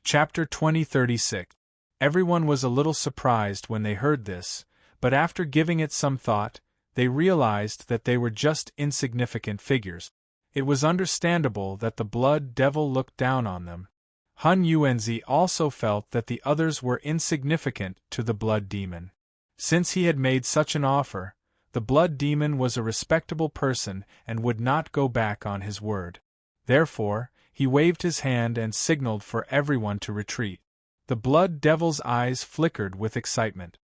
Chapter 2036. Everyone was a little surprised when they heard this, but after giving it some thought, they realized that they were just insignificant figures. It was understandable that the blood devil looked down on them. Hun Yuanzi also felt that the others were insignificant to the blood demon. Since he had made such an offer, the blood demon was a respectable person and would not go back on his word. Therefore, he waved his hand and signaled for everyone to retreat. The blood devil's eyes flickered with excitement.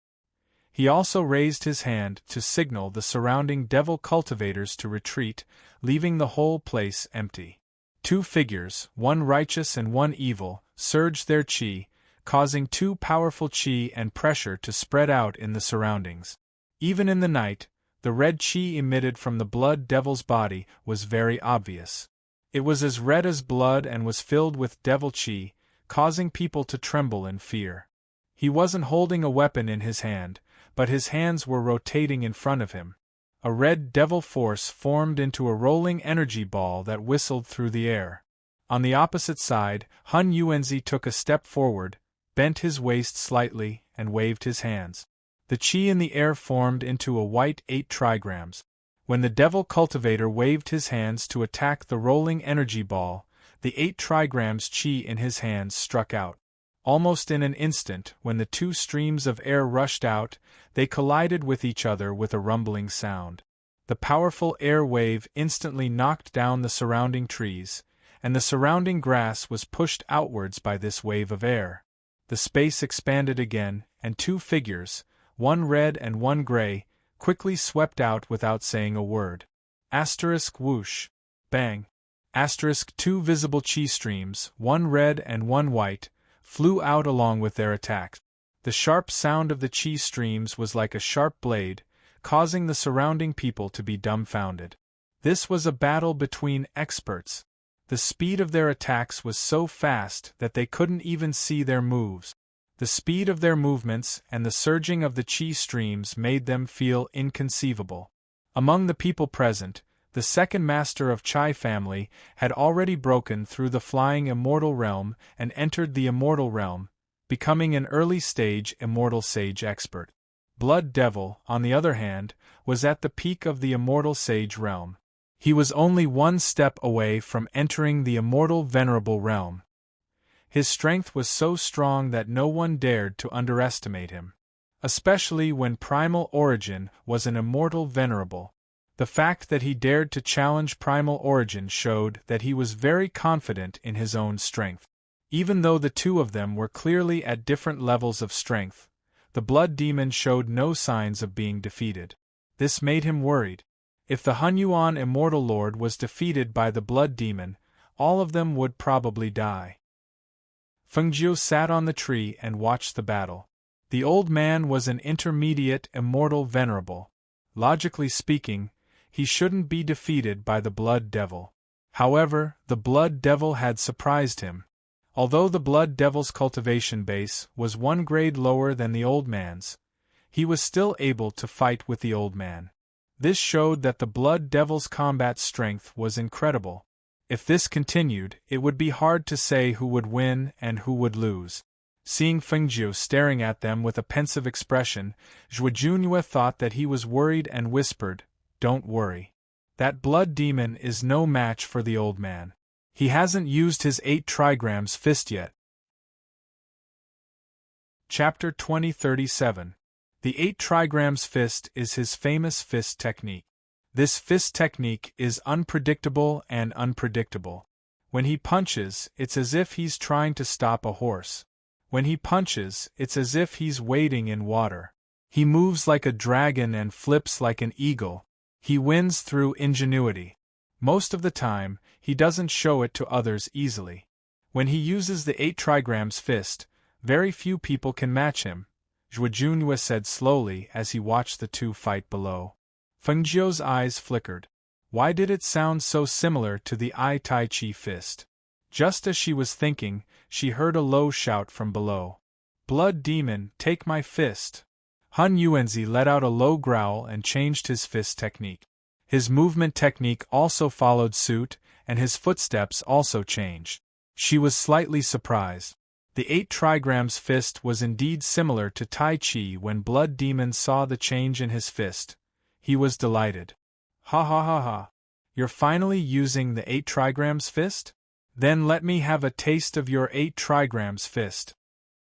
He also raised his hand to signal the surrounding devil cultivators to retreat, leaving the whole place empty. Two figures, one righteous and one evil, surged their qi, causing two powerful qi and pressure to spread out in the surroundings. Even in the night, the red qi emitted from the blood devil's body was very obvious. It was as red as blood and was filled with devil qi, causing people to tremble in fear. He wasn't holding a weapon in his hand, but his hands were rotating in front of him. A red devil force formed into a rolling energy ball that whistled through the air. On the opposite side, Hun Yuanzi took a step forward, bent his waist slightly, and waved his hands. The qi in the air formed into a white 8 trigrams. When the devil cultivator waved his hands to attack the rolling energy ball, the 8 trigrams qi in his hands struck out. Almost in an instant, when the two streams of air rushed out, they collided with each other with a rumbling sound. The powerful air wave instantly knocked down the surrounding trees, and the surrounding grass was pushed outwards by this wave of air. The space expanded again, and two figures, one red and one gray, quickly swept out without saying a word. Asterisk whoosh. Bang. Asterisk 2 visible qi streams, one red and one white, flew out along with their attacks. The sharp sound of the qi streams was like a sharp blade, causing the surrounding people to be dumbfounded. This was a battle between experts. The speed of their attacks was so fast that they couldn't even see their moves. The speed of their movements and the surging of the qi streams made them feel inconceivable. Among the people present, the second master of Chai family had already broken through the flying immortal realm and entered the immortal realm, becoming an early-stage immortal sage expert. Blood Devil, on the other hand, was at the peak of the immortal sage realm. He was only one step away from entering the immortal venerable realm. His strength was so strong that no one dared to underestimate him. Especially when Primal Origin was an immortal venerable. The fact that he dared to challenge Primal Origin showed that he was very confident in his own strength. Even though the two of them were clearly at different levels of strength, the blood demon showed no signs of being defeated. This made him worried. If the Hunyuan Immortal Lord was defeated by the blood demon, all of them would probably die. Fengjiu sat on the tree and watched the battle. The old man was an intermediate immortal venerable. Logically speaking, he shouldn't be defeated by the blood devil. However, the blood devil had surprised him. Although the blood devil's cultivation base was 1 grade lower than the old man's, he was still able to fight with the old man. This showed that the blood devil's combat strength was incredible. If this continued, it would be hard to say who would win and who would lose. Seeing Fengjiu staring at them with a pensive expression, Zhuojunhua thought that he was worried and whispered, "Don't worry. That blood demon is no match for the old man. He hasn't used his 8 trigrams fist yet." Chapter 2037. The 8 trigrams fist is his famous fist technique. This fist technique is unpredictable and unpredictable. When he punches, it's as if he's trying to stop a horse. When he punches, it's as if he's wading in water. He moves like a dragon and flips like an eagle. He wins through ingenuity. Most of the time, he doesn't show it to others easily. When he uses the 8 trigrams fist, very few people can match him, Zhuojunhua said slowly as he watched the two fight below. Fengjiu's eyes flickered. Why did it sound so similar to the I Tai Chi fist? Just as she was thinking, she heard a low shout from below. "Blood demon, take my fist!" Hun Yuanzi let out a low growl and changed his fist technique. His movement technique also followed suit, and his footsteps also changed. She was slightly surprised. The 8 trigrams fist was indeed similar to Tai Chi. When Blood Demon saw the change in his fist, he was delighted. Ha ha ha ha. You're finally using the 8 trigrams fist? Then let me have a taste of your 8 trigrams fist.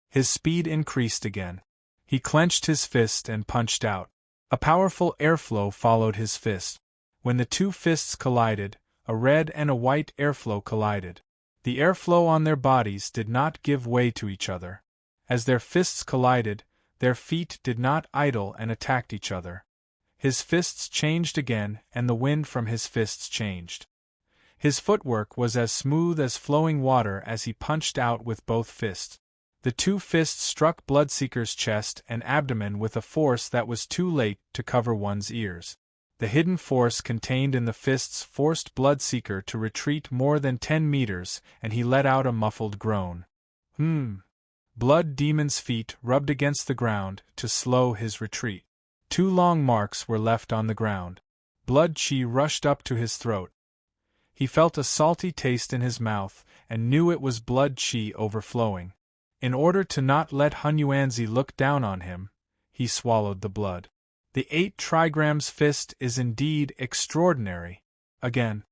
His speed increased again. He clenched his fist and punched out. A powerful airflow followed his fist. When the two fists collided, a red and a white airflow collided. The airflow on their bodies did not give way to each other. As their fists collided, their feet did not idle and attacked each other. His fists changed again, and the wind from his fists changed. His footwork was as smooth as flowing water as he punched out with both fists. The two fists struck Bloodseeker's chest and abdomen with a force that was too late to cover one's ears. The hidden force contained in the fists forced Bloodseeker to retreat more than 10 meters, and he let out a muffled groan. Blood Demon's feet rubbed against the ground to slow his retreat. 2 long marks were left on the ground. Blood Chi rushed up to his throat. He felt a salty taste in his mouth and knew it was blood Chi overflowing. In order to not let Hun Yuanzi look down on him, he swallowed the blood. The 8 trigrams fist is indeed extraordinary. Again.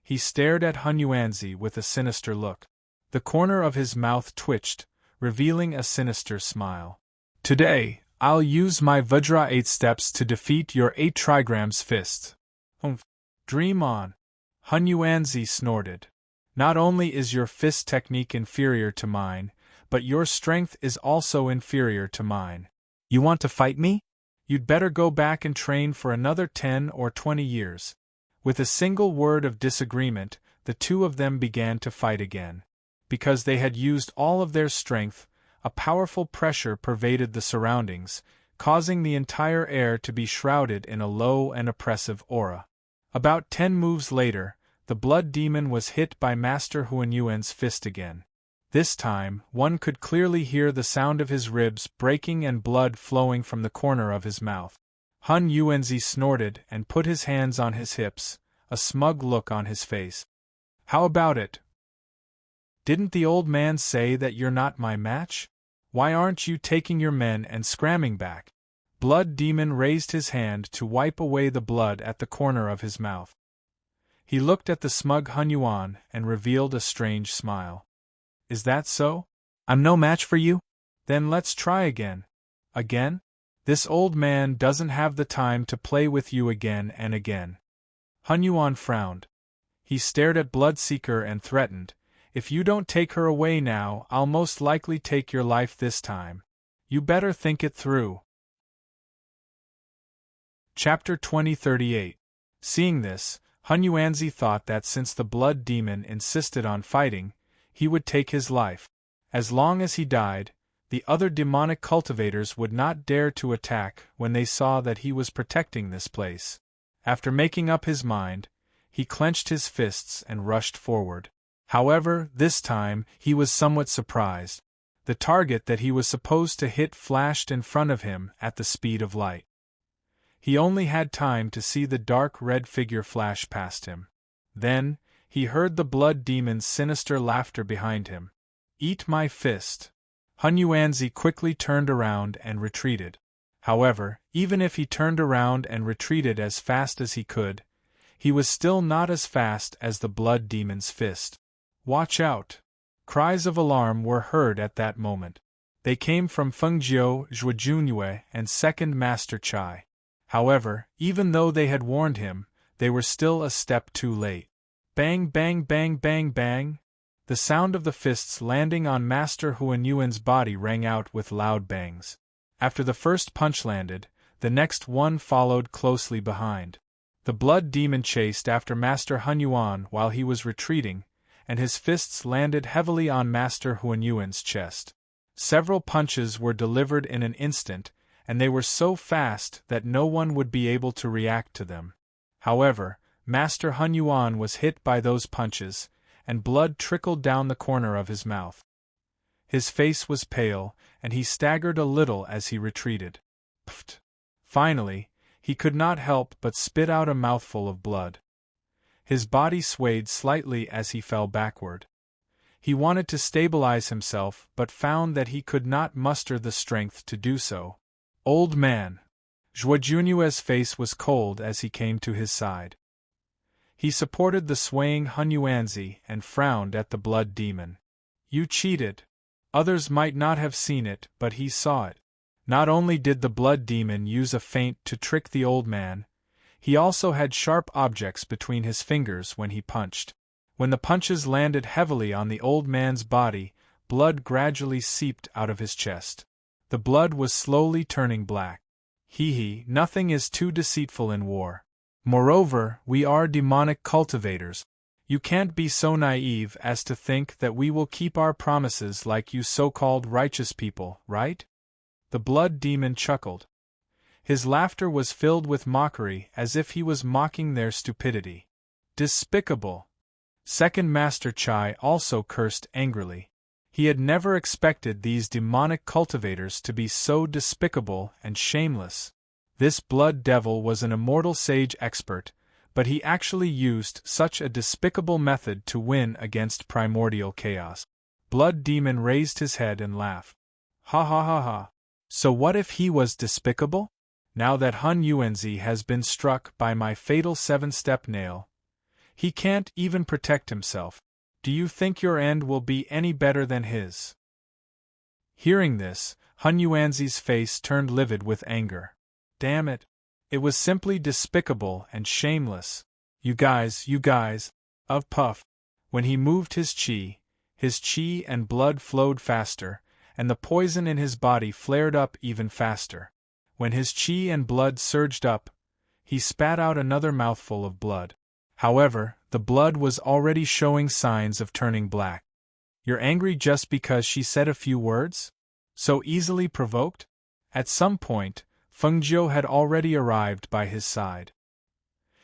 He stared at Hun Yuanzi with a sinister look. The corner of his mouth twitched, revealing a sinister smile. Today, I'll use my Vajra 8 steps to defeat your 8 trigrams fist. Dream on. Hun Yuanzi snorted. Not only is your fist technique inferior to mine, but your strength is also inferior to mine. You want to fight me? You'd better go back and train for another 10 or 20 years. With a single word of disagreement, the two of them began to fight again. Because they had used all of their strength, a powerful pressure pervaded the surroundings, causing the entire air to be shrouded in a low and oppressive aura. About 10 moves later, the Blood Demon was hit by Master Huanyuan's fist again. This time, one could clearly hear the sound of his ribs breaking and blood flowing from the corner of his mouth. Hun Yuanzi snorted and put his hands on his hips, a smug look on his face. How about it? Didn't the old man say that you're not my match? Why aren't you taking your men and scramming back? Blood Demon raised his hand to wipe away the blood at the corner of his mouth. He looked at the smug Hun Yuan and revealed a strange smile. Is that so? I'm no match for you? Then let's try again. Again? This old man doesn't have the time to play with you again and again. Hun Yuan frowned. He stared at Bloodseeker and threatened, if you don't take her away now, I'll most likely take your life this time. You better think it through. Chapter 2038. Seeing this, Hun Yuanzi thought that since the Blood Demon insisted on fighting, he would take his life. As long as he died, the other demonic cultivators would not dare to attack when they saw that he was protecting this place. After making up his mind, he clenched his fists and rushed forward. However, this time, he was somewhat surprised. The target that he was supposed to hit flashed in front of him at the speed of light. He only had time to see the dark red figure flash past him. Then, he heard the Blood Demon's sinister laughter behind him. Eat my fist. Hun Yuanzi quickly turned around and retreated. However, even if he turned around and retreated as fast as he could, he was still not as fast as the Blood Demon's fist. Watch out! Cries of alarm were heard at that moment. They came from Fengjiu, Zhuojunyue, and Second Master Chai. However, even though they had warned him, they were still a step too late. Bang bang bang bang bang! The sound of the fists landing on Master Huanyuan's body rang out with loud bangs. After the first punch landed, the next one followed closely behind. The Blood Demon chased after Master Huanyuan while he was retreating, and his fists landed heavily on Master Huanyuan's chest. Several punches were delivered in an instant, and they were so fast that no one would be able to react to them. However, Master Hun Yuan was hit by those punches, and blood trickled down the corner of his mouth. His face was pale, and he staggered a little as he retreated. Pfft! Finally, he could not help but spit out a mouthful of blood. His body swayed slightly as he fell backward. He wanted to stabilize himself but found that he could not muster the strength to do so. Old man. Zhuojunue's face was cold as he came to his side. He supported the swaying Hun Yuanzi and frowned at the blood demon. You cheated. Others might not have seen it, but he saw it. Not only did the blood demon use a feint to trick the old man, he also had sharp objects between his fingers when he punched. When the punches landed heavily on the old man's body, blood gradually seeped out of his chest. The blood was slowly turning black. Nothing is too deceitful in war. Moreover, we are demonic cultivators. You can't be so naive as to think that we will keep our promises like you so-called righteous people, right? The blood demon chuckled. His laughter was filled with mockery, as if he was mocking their stupidity. Despicable! Second Master Chai also cursed angrily. He had never expected these demonic cultivators to be so despicable and shameless. This blood devil was an immortal sage expert, but he actually used such a despicable method to win against primordial chaos. Blood demon raised his head and laughed. Ha ha ha ha. So what if he was despicable? Now that Hun Yuanzi has been struck by my fatal 7-step nail, he can't even protect himself. Do you think your end will be any better than his? Hearing this, Hun Yuanzi's face turned livid with anger. Damn it. It was simply despicable and shameless. You guys, of puff. When he moved his chi and blood flowed faster, and the poison in his body flared up even faster. When his chi and blood surged up, he spat out another mouthful of blood. However, the blood was already showing signs of turning black. You're angry just because she said a few words? So easily provoked? At some point, Fengjiu had already arrived by his side.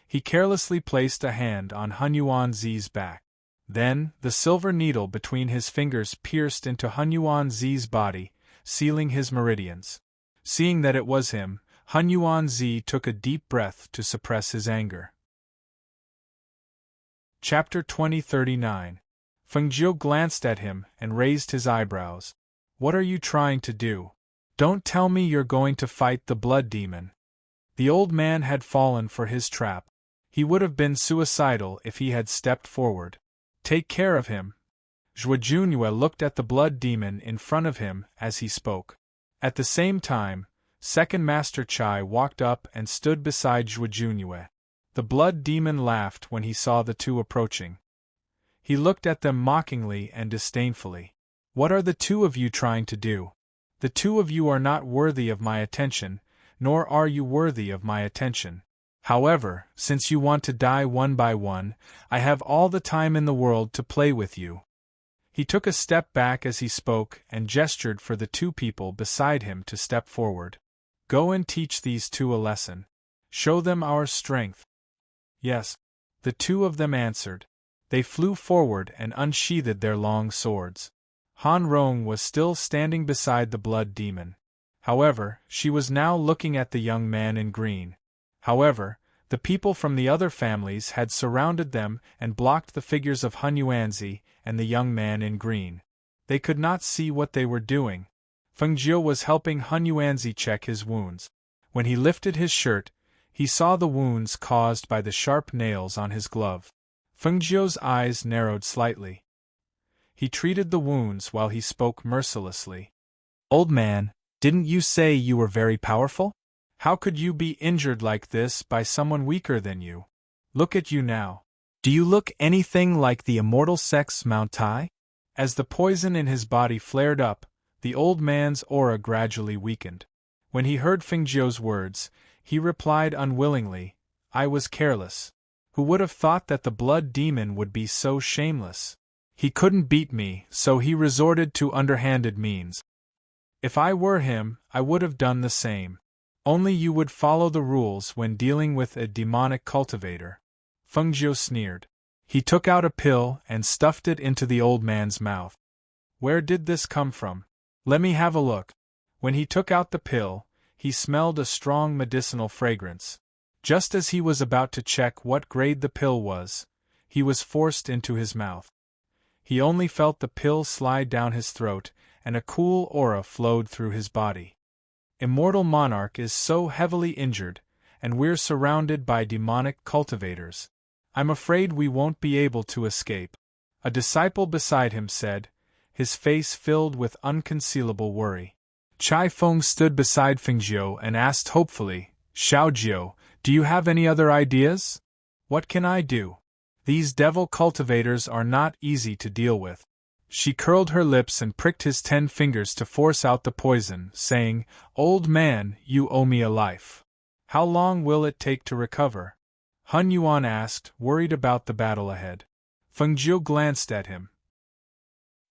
He carelessly placed a hand on Hun Yuanzi's back. Then, the silver needle between his fingers pierced into Hun Yuanzi's body, sealing his meridians. Seeing that it was him, Hun Yuanzi took a deep breath to suppress his anger. Chapter 2039. Fengjiu glanced at him and raised his eyebrows. What are you trying to do? Don't tell me you're going to fight the blood demon. The old man had fallen for his trap. He would have been suicidal if he had stepped forward. Take care of him. Zhuojunyue looked at the blood demon in front of him as he spoke. At the same time, Second Master Chai walked up and stood beside Zhuojunyue. The blood demon laughed when he saw the two approaching. He looked at them mockingly and disdainfully. What are the two of you trying to do? The two of you are not worthy of my attention, nor are you worthy of my attention. However, since you want to die one by one, I have all the time in the world to play with you. He took a step back as he spoke and gestured for the two people beside him to step forward. Go and teach these two a lesson. Show them our strength. Yes, the two of them answered. They flew forward and unsheathed their long swords. Han Rong was still standing beside the blood demon. However, she was now looking at the young man in green. However, the people from the other families had surrounded them and blocked the figures of Hun Yuanzi and the young man in green. They could not see what they were doing. Fengjiu was helping Hun Yuanzi check his wounds. When he lifted his shirt, he saw the wounds caused by the sharp nails on his glove. Fengjiu's eyes narrowed slightly. He treated the wounds while he spoke mercilessly. Old man, didn't you say you were very powerful? How could you be injured like this by someone weaker than you? Look at you now. Do you look anything like the immortal sex Mount Tai? As the poison in his body flared up, the old man's aura gradually weakened. When he heard Fengjiu's words, he replied unwillingly, I was careless. Who would have thought that the blood demon would be so shameless? He couldn't beat me, so he resorted to underhanded means. If I were him, I would have done the same. Only you would follow the rules when dealing with a demonic cultivator. Fengjiu sneered. He took out a pill and stuffed it into the old man's mouth. Where did this come from? Let me have a look. When he took out the pill, he smelled a strong medicinal fragrance. Just as he was about to check what grade the pill was, he was forced into his mouth. He only felt the pill slide down his throat, and a cool aura flowed through his body. Immortal Monarch is so heavily injured, and we're surrounded by demonic cultivators. I'm afraid we won't be able to escape. A disciple beside him said, his face filled with unconcealable worry. Chai Feng stood beside Fengjiu and asked hopefully, Xiaojiu, do you have any other ideas? What can I do? These devil cultivators are not easy to deal with. She curled her lips and pricked his 10 fingers to force out the poison, saying, Old man, you owe me a life. How long will it take to recover? Hun Yuan asked, worried about the battle ahead. Fengjiu glanced at him.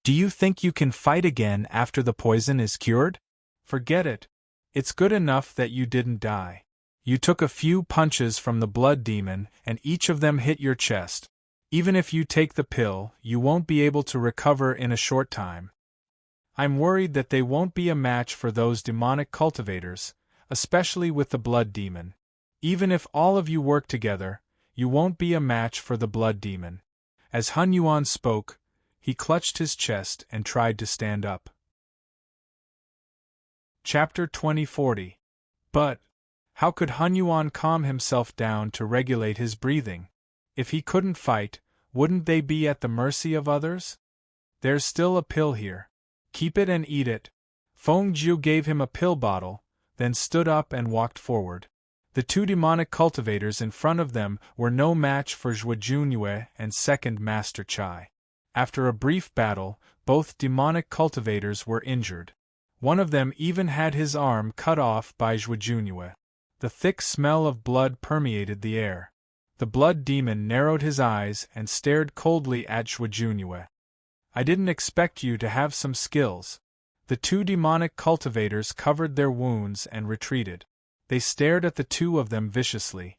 Do you think you can fight again after the poison is cured? Forget it. It's good enough that you didn't die. You took a few punches from the blood demon, and each of them hit your chest. Even if you take the pill, you won't be able to recover in a short time. I'm worried that they won't be a match for those demonic cultivators, especially with the blood demon. Even if all of you work together, you won't be a match for the blood demon. As Hun Yuan spoke, he clutched his chest and tried to stand up. Chapter 2040. But how could Hun Yuan calm himself down to regulate his breathing? If he couldn't fight, wouldn't they be at the mercy of others? There's still a pill here. Keep it and eat it. Fengjiu gave him a pill bottle, then stood up and walked forward. The 2 demonic cultivators in front of them were no match for Zhuo Junyue and Second Master Chai. After a brief battle, both demonic cultivators were injured. One of them even had his arm cut off by Zhuo Junyue. The thick smell of blood permeated the air. The blood demon narrowed his eyes and stared coldly at Zhuo Junyue. I didn't expect you to have some skills. The 2 demonic cultivators covered their wounds and retreated. They stared at the 2 of them viciously.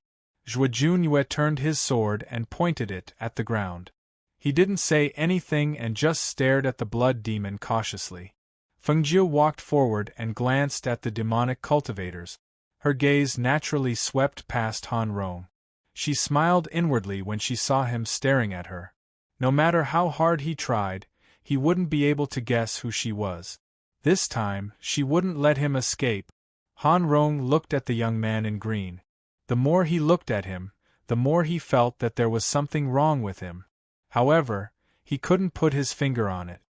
Zhuo Junyue turned his sword and pointed it at the ground. He didn't say anything and just stared at the blood demon cautiously. Fengjiu walked forward and glanced at the demonic cultivators. Her gaze naturally swept past Han Rong. She smiled inwardly when she saw him staring at her. No matter how hard he tried, he wouldn't be able to guess who she was. This time, she wouldn't let him escape. Han Rong looked at the young man in green. The more he looked at him, the more he felt that there was something wrong with him. However, he couldn't put his finger on it.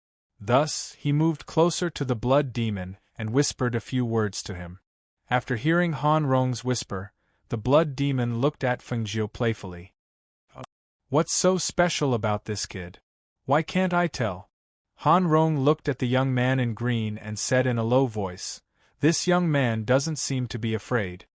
Thus, he moved closer to the blood demon and whispered a few words to him. After hearing Han Rong's whisper, the blood demon looked at Fengjiu playfully. What's so special about this kid? Why can't I tell? Han Rong looked at the young man in green and said in a low voice, This young man doesn't seem to be afraid.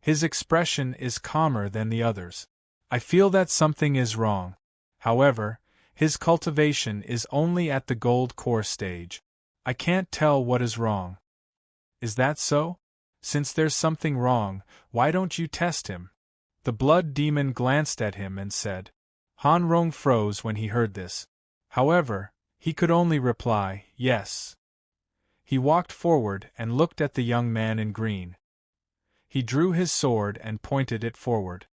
His expression is calmer than the others. I feel that something is wrong. However, his cultivation is only at the gold core stage. I can't tell what is wrong. Is that so? Since there's something wrong, why don't you test him? The blood demon glanced at him and said. Han Rong froze when he heard this. However, he could only reply, yes. He walked forward and looked at the young man in green. He drew his sword and pointed it forward.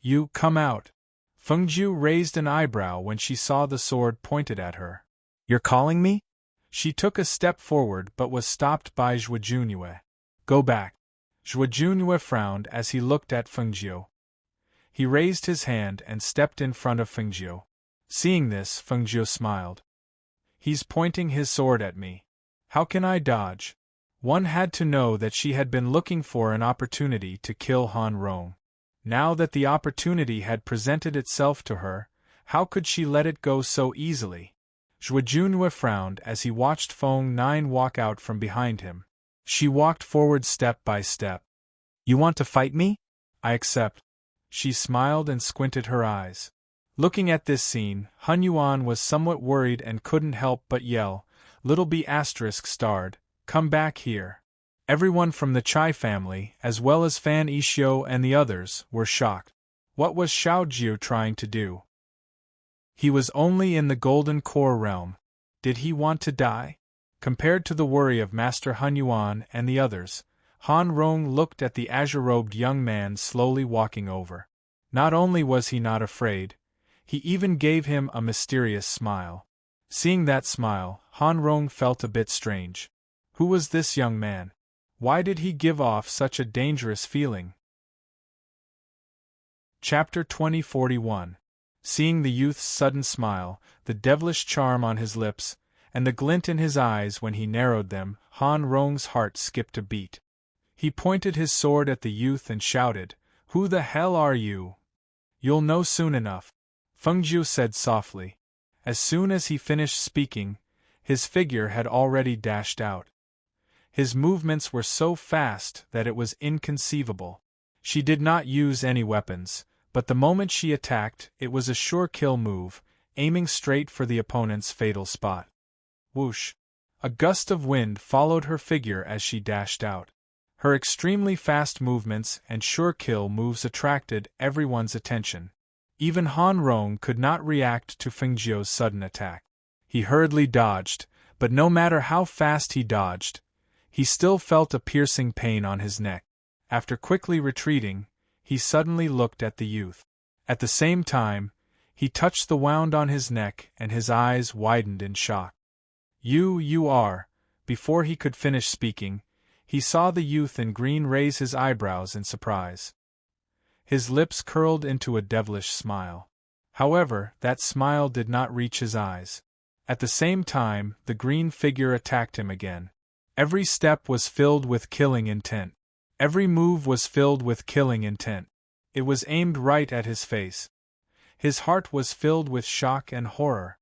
You come out. Fengjiu raised an eyebrow when she saw the sword pointed at her. You're calling me? She took a step forward but was stopped by Zhuo Junyue. Go back. Zhuo Junyue frowned as he looked at Fengjiu. He raised his hand and stepped in front of Fengjiu. Seeing this, Fengjiu smiled. He's pointing his sword at me. How can I dodge? One had to know that she had been looking for an opportunity to kill Han Rong. Now that the opportunity had presented itself to her, how could she let it go so easily? Zhuo Junyue frowned as he watched Feng Nine walk out from behind him. She walked forward step by step. You want to fight me? I accept. She smiled and squinted her eyes. Looking at this scene, Hun Yuan was somewhat worried and couldn't help but yell, Little B****, come back here. Everyone from the Chai family, as well as Fan Yixio and the others, were shocked. What was Xiaojiu trying to do? He was only in the Golden Core realm. Did he want to die? Compared to the worry of Master Hun Yuan and the others, Han Rong looked at the azure-robed young man slowly walking over. Not only was he not afraid, he even gave him a mysterious smile. Seeing that smile, Han Rong felt a bit strange. Who was this young man? Why did he give off such a dangerous feeling? Chapter 2041. Seeing the youth's sudden smile, the devilish charm on his lips, and the glint in his eyes when he narrowed them, Han Rong's heart skipped a beat. He pointed his sword at the youth and shouted, "Who the hell are you?" "You'll know soon enough," Fengjiu said softly. As soon as he finished speaking, his figure had already dashed out. His movements were so fast that it was inconceivable. She did not use any weapons, but the moment she attacked, it was a sure kill move, aiming straight for the opponent's fatal spot. Whoosh! A gust of wind followed her figure as she dashed out. Her extremely fast movements and sure kill moves attracted everyone's attention. Even Han Rong could not react to Fengjiu's sudden attack. He hurriedly dodged, but no matter how fast he dodged, he still felt a piercing pain on his neck. After quickly retreating, he suddenly looked at the youth. At the same time, he touched the wound on his neck and his eyes widened in shock. You are. Before he could finish speaking, he saw the youth in green raise his eyebrows in surprise. His lips curled into a devilish smile. However, that smile did not reach his eyes. At the same time, the green figure attacked him again. Every step was filled with killing intent. Every move was filled with killing intent. It was aimed right at his face. His heart was filled with shock and horror.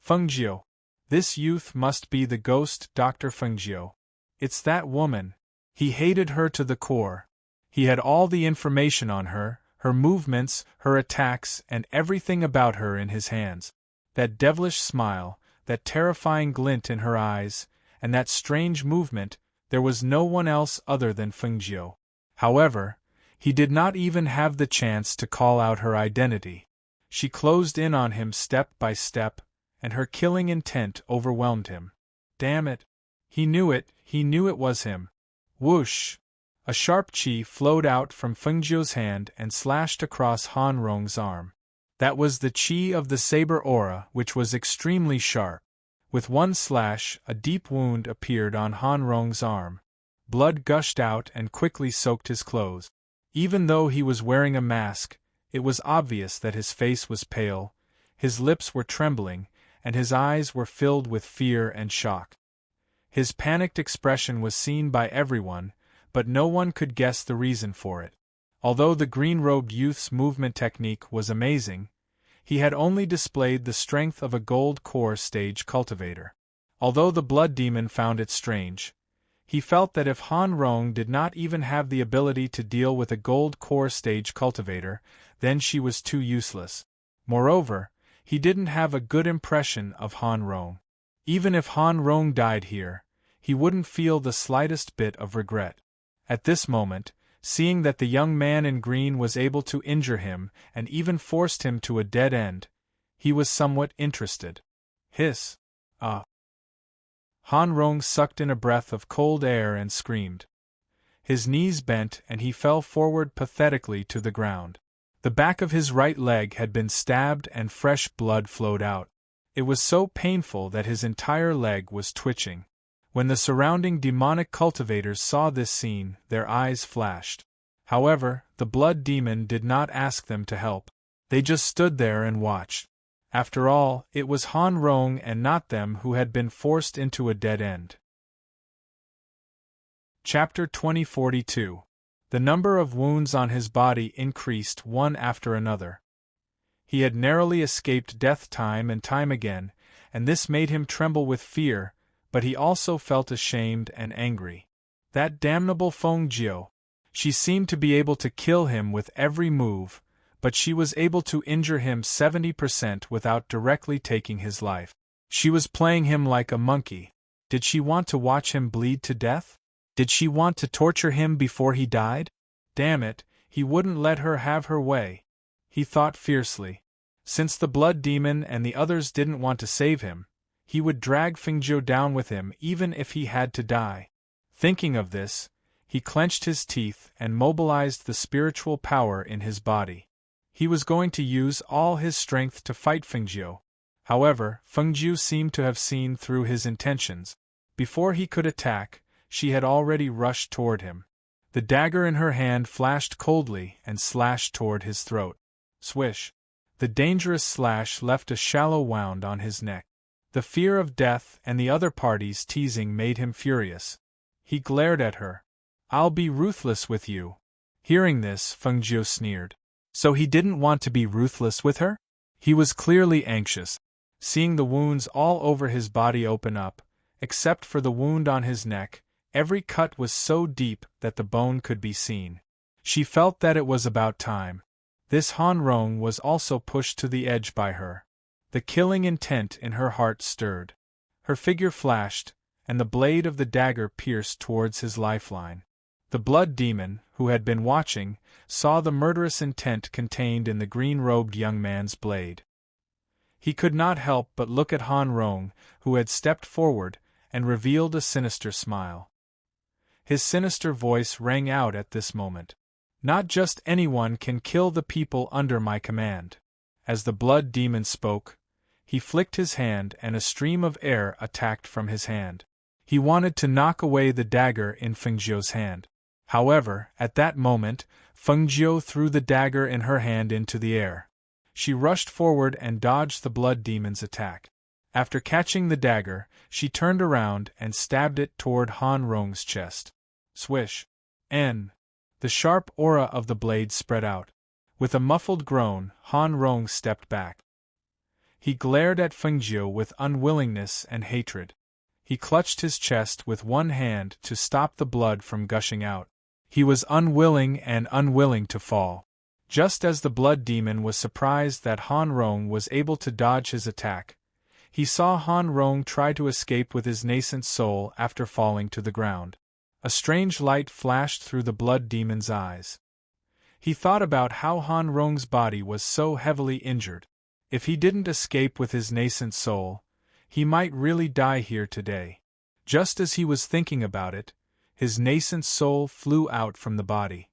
Fengjiu. This youth must be the ghost Dr. Fengjiu. It's that woman. He hated her to the core. He had all the information on her, her movements, her attacks, and everything about her in his hands. That devilish smile, that terrifying glint in her eyes, and that strange movement, there was no one else other than Fengjiu. However, he did not even have the chance to call out her identity. She closed in on him step by step, and her killing intent overwhelmed him. Damn it! He knew it was him. Whoosh! A sharp chi flowed out from Fengjiu's hand and slashed across Han Rong's arm. That was the chi of the saber aura, which was extremely sharp. With one slash, a deep wound appeared on Han Rong's arm. Blood gushed out and quickly soaked his clothes. Even though he was wearing a mask, it was obvious that his face was pale, his lips were trembling, and his eyes were filled with fear and shock. His panicked expression was seen by everyone, but no one could guess the reason for it. Although the green-robed youth's movement technique was amazing, he had only displayed the strength of a gold core stage cultivator. Although the blood demon found it strange, he felt that if Han Rong did not even have the ability to deal with a gold core stage cultivator, then she was too useless. Moreover, he didn't have a good impression of Han Rong. Even if Han Rong died here, he wouldn't feel the slightest bit of regret. At this moment, seeing that the young man in green was able to injure him and even forced him to a dead end, he was somewhat interested. Hiss! Han Rong sucked in a breath of cold air and screamed. His knees bent and he fell forward pathetically to the ground. The back of his right leg had been stabbed and fresh blood flowed out. It was so painful that his entire leg was twitching. When the surrounding demonic cultivators saw this scene, their eyes flashed. However, the blood demon did not ask them to help. They just stood there and watched. After all, it was Han Rong and not them who had been forced into a dead end. Chapter 2042. The number of wounds on his body increased one after another. He had narrowly escaped death time and time again, and this made him tremble with fear, but he also felt ashamed and angry. That damnable Fengjiu! She seemed to be able to kill him with every move, but she was able to injure him 70% without directly taking his life. She was playing him like a monkey. Did she want to watch him bleed to death? Did she want to torture him before he died? Damn it, he wouldn't let her have her way. He thought fiercely. Since the blood demon and the others didn't want to save him, he would drag Fengjiu down with him even if he had to die. Thinking of this, he clenched his teeth and mobilized the spiritual power in his body. He was going to use all his strength to fight Fengjiu. However, Fengjiu seemed to have seen through his intentions. Before he could attack, she had already rushed toward him. The dagger in her hand flashed coldly and slashed toward his throat. Swish! The dangerous slash left a shallow wound on his neck. The fear of death and the other party's teasing made him furious. He glared at her. "I'll be ruthless with you." Hearing this, Fengjiu sneered. So he didn't want to be ruthless with her? He was clearly anxious. Seeing the wounds all over his body open up, except for the wound on his neck, every cut was so deep that the bone could be seen. She felt that it was about time. This Han Rong was also pushed to the edge by her. The killing intent in her heart stirred. Her figure flashed, and the blade of the dagger pierced towards his lifeline. The blood demon, who had been watching, saw the murderous intent contained in the green-robed young man's blade. He could not help but look at Han Rong, who had stepped forward, and revealed a sinister smile. His sinister voice rang out at this moment. "Not just anyone can kill the people under my command." As the blood demon spoke, he flicked his hand and a stream of air attacked from his hand. He wanted to knock away the dagger in Fengjiu's hand. However, at that moment, Fengjiu threw the dagger in her hand into the air. She rushed forward and dodged the blood demon's attack. After catching the dagger, she turned around and stabbed it toward Han Rong's chest. Swish! The sharp aura of the blade spread out. With a muffled groan, Han Rong stepped back. He glared at Fengjiu with unwillingness and hatred. He clutched his chest with one hand to stop the blood from gushing out. He was unwilling to fall. Just as the blood demon was surprised that Han Rong was able to dodge his attack, he saw Han Rong try to escape with his nascent soul after falling to the ground. A strange light flashed through the blood demon's eyes. He thought about how Han Rong's body was so heavily injured. If he didn't escape with his nascent soul, he might really die here today. Just as he was thinking about it, his nascent soul flew out from the body.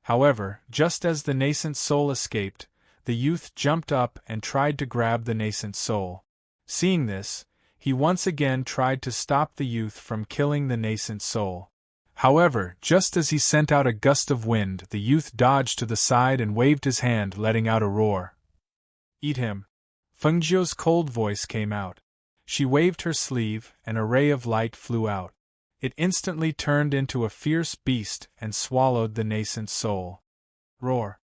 However, just as the nascent soul escaped, the youth jumped up and tried to grab the nascent soul. Seeing this, he once again tried to stop the youth from killing the nascent soul. However, just as he sent out a gust of wind, the youth dodged to the side and waved his hand, letting out a roar. "Eat him!" Fengjiu's cold voice came out. She waved her sleeve, and a ray of light flew out. It instantly turned into a fierce beast and swallowed the nascent soul. Roar.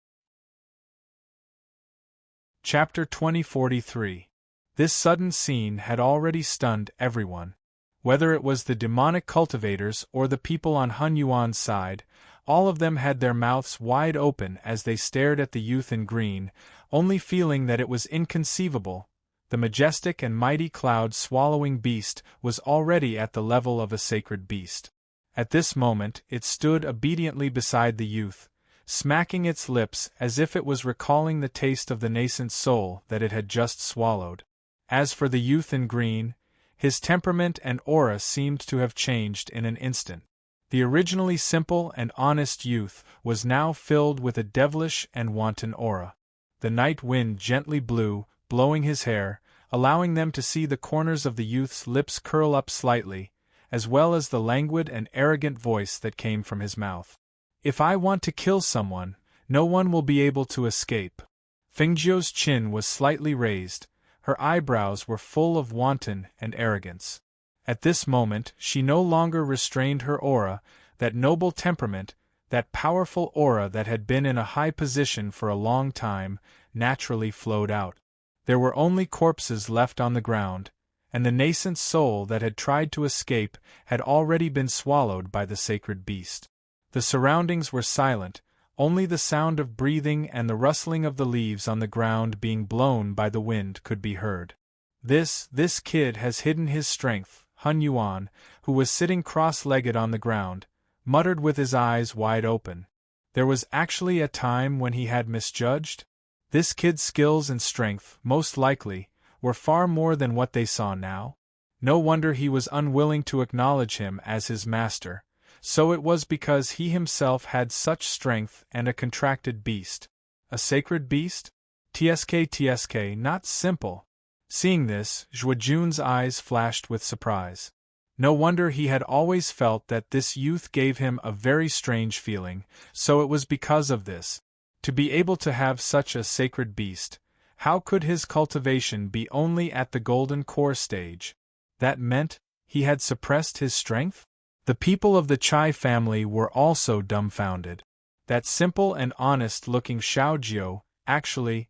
Chapter 2043. This sudden scene had already stunned everyone. Whether it was the demonic cultivators or the people on Hun Yuan's side, all of them had their mouths wide open as they stared at the youth in green, only feeling that it was inconceivable. The majestic and mighty cloud-swallowing beast was already at the level of a sacred beast. At this moment, it stood obediently beside the youth, smacking its lips as if it was recalling the taste of the nascent soul that it had just swallowed. As for the youth in green, his temperament and aura seemed to have changed in an instant. The originally simple and honest youth was now filled with a devilish and wanton aura. The night wind gently blew, blowing his hair, allowing them to see the corners of the youth's lips curl up slightly, as well as the languid and arrogant voice that came from his mouth. "If I want to kill someone, no one will be able to escape." Fengjiu's chin was slightly raised, her eyebrows were full of wanton and arrogance. At this moment, she no longer restrained her aura, that noble temperament, that powerful aura that had been in a high position for a long time, naturally flowed out. There were only corpses left on the ground, and the nascent soul that had tried to escape had already been swallowed by the sacred beast. The surroundings were silent, only the sound of breathing and the rustling of the leaves on the ground being blown by the wind could be heard. This kid has hidden his strength," Hun Yuan, who was sitting cross-legged on the ground, muttered with his eyes wide open. There was actually a time when he had misjudged? This kid's skills and strength, most likely, were far more than what they saw now. No wonder he was unwilling to acknowledge him as his master. So it was because he himself had such strength and a contracted beast. A sacred beast? TSK, not simple, Seeing this, Zhuojun's eyes flashed with surprise. No wonder he had always felt that this youth gave him a very strange feeling, so it was because of this. To be able to have such a sacred beast, how could his cultivation be only at the golden core stage? That meant he had suppressed his strength? The people of the Chai family were also dumbfounded. That simple and honest-looking Xiaojiu actually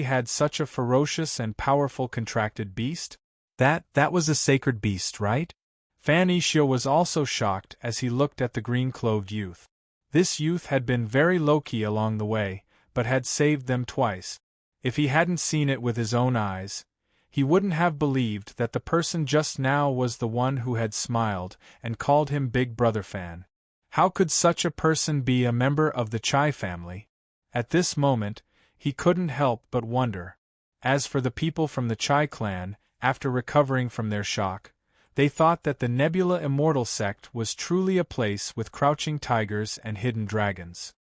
had such a ferocious and powerful contracted beast? That was a sacred beast, right? Fan Yixio was also shocked as he looked at the green-clothed youth. This youth had been very low-key along the way, but had saved them twice. If he hadn't seen it with his own eyes, he wouldn't have believed that the person just now was the one who had smiled and called him Big Brother Fan. How could such a person be a member of the Chai family? At this moment, he couldn't help but wonder. As for the people from the Chai clan, after recovering from their shock, they thought that the Nebula Immortal sect was truly a place with crouching tigers and hidden dragons.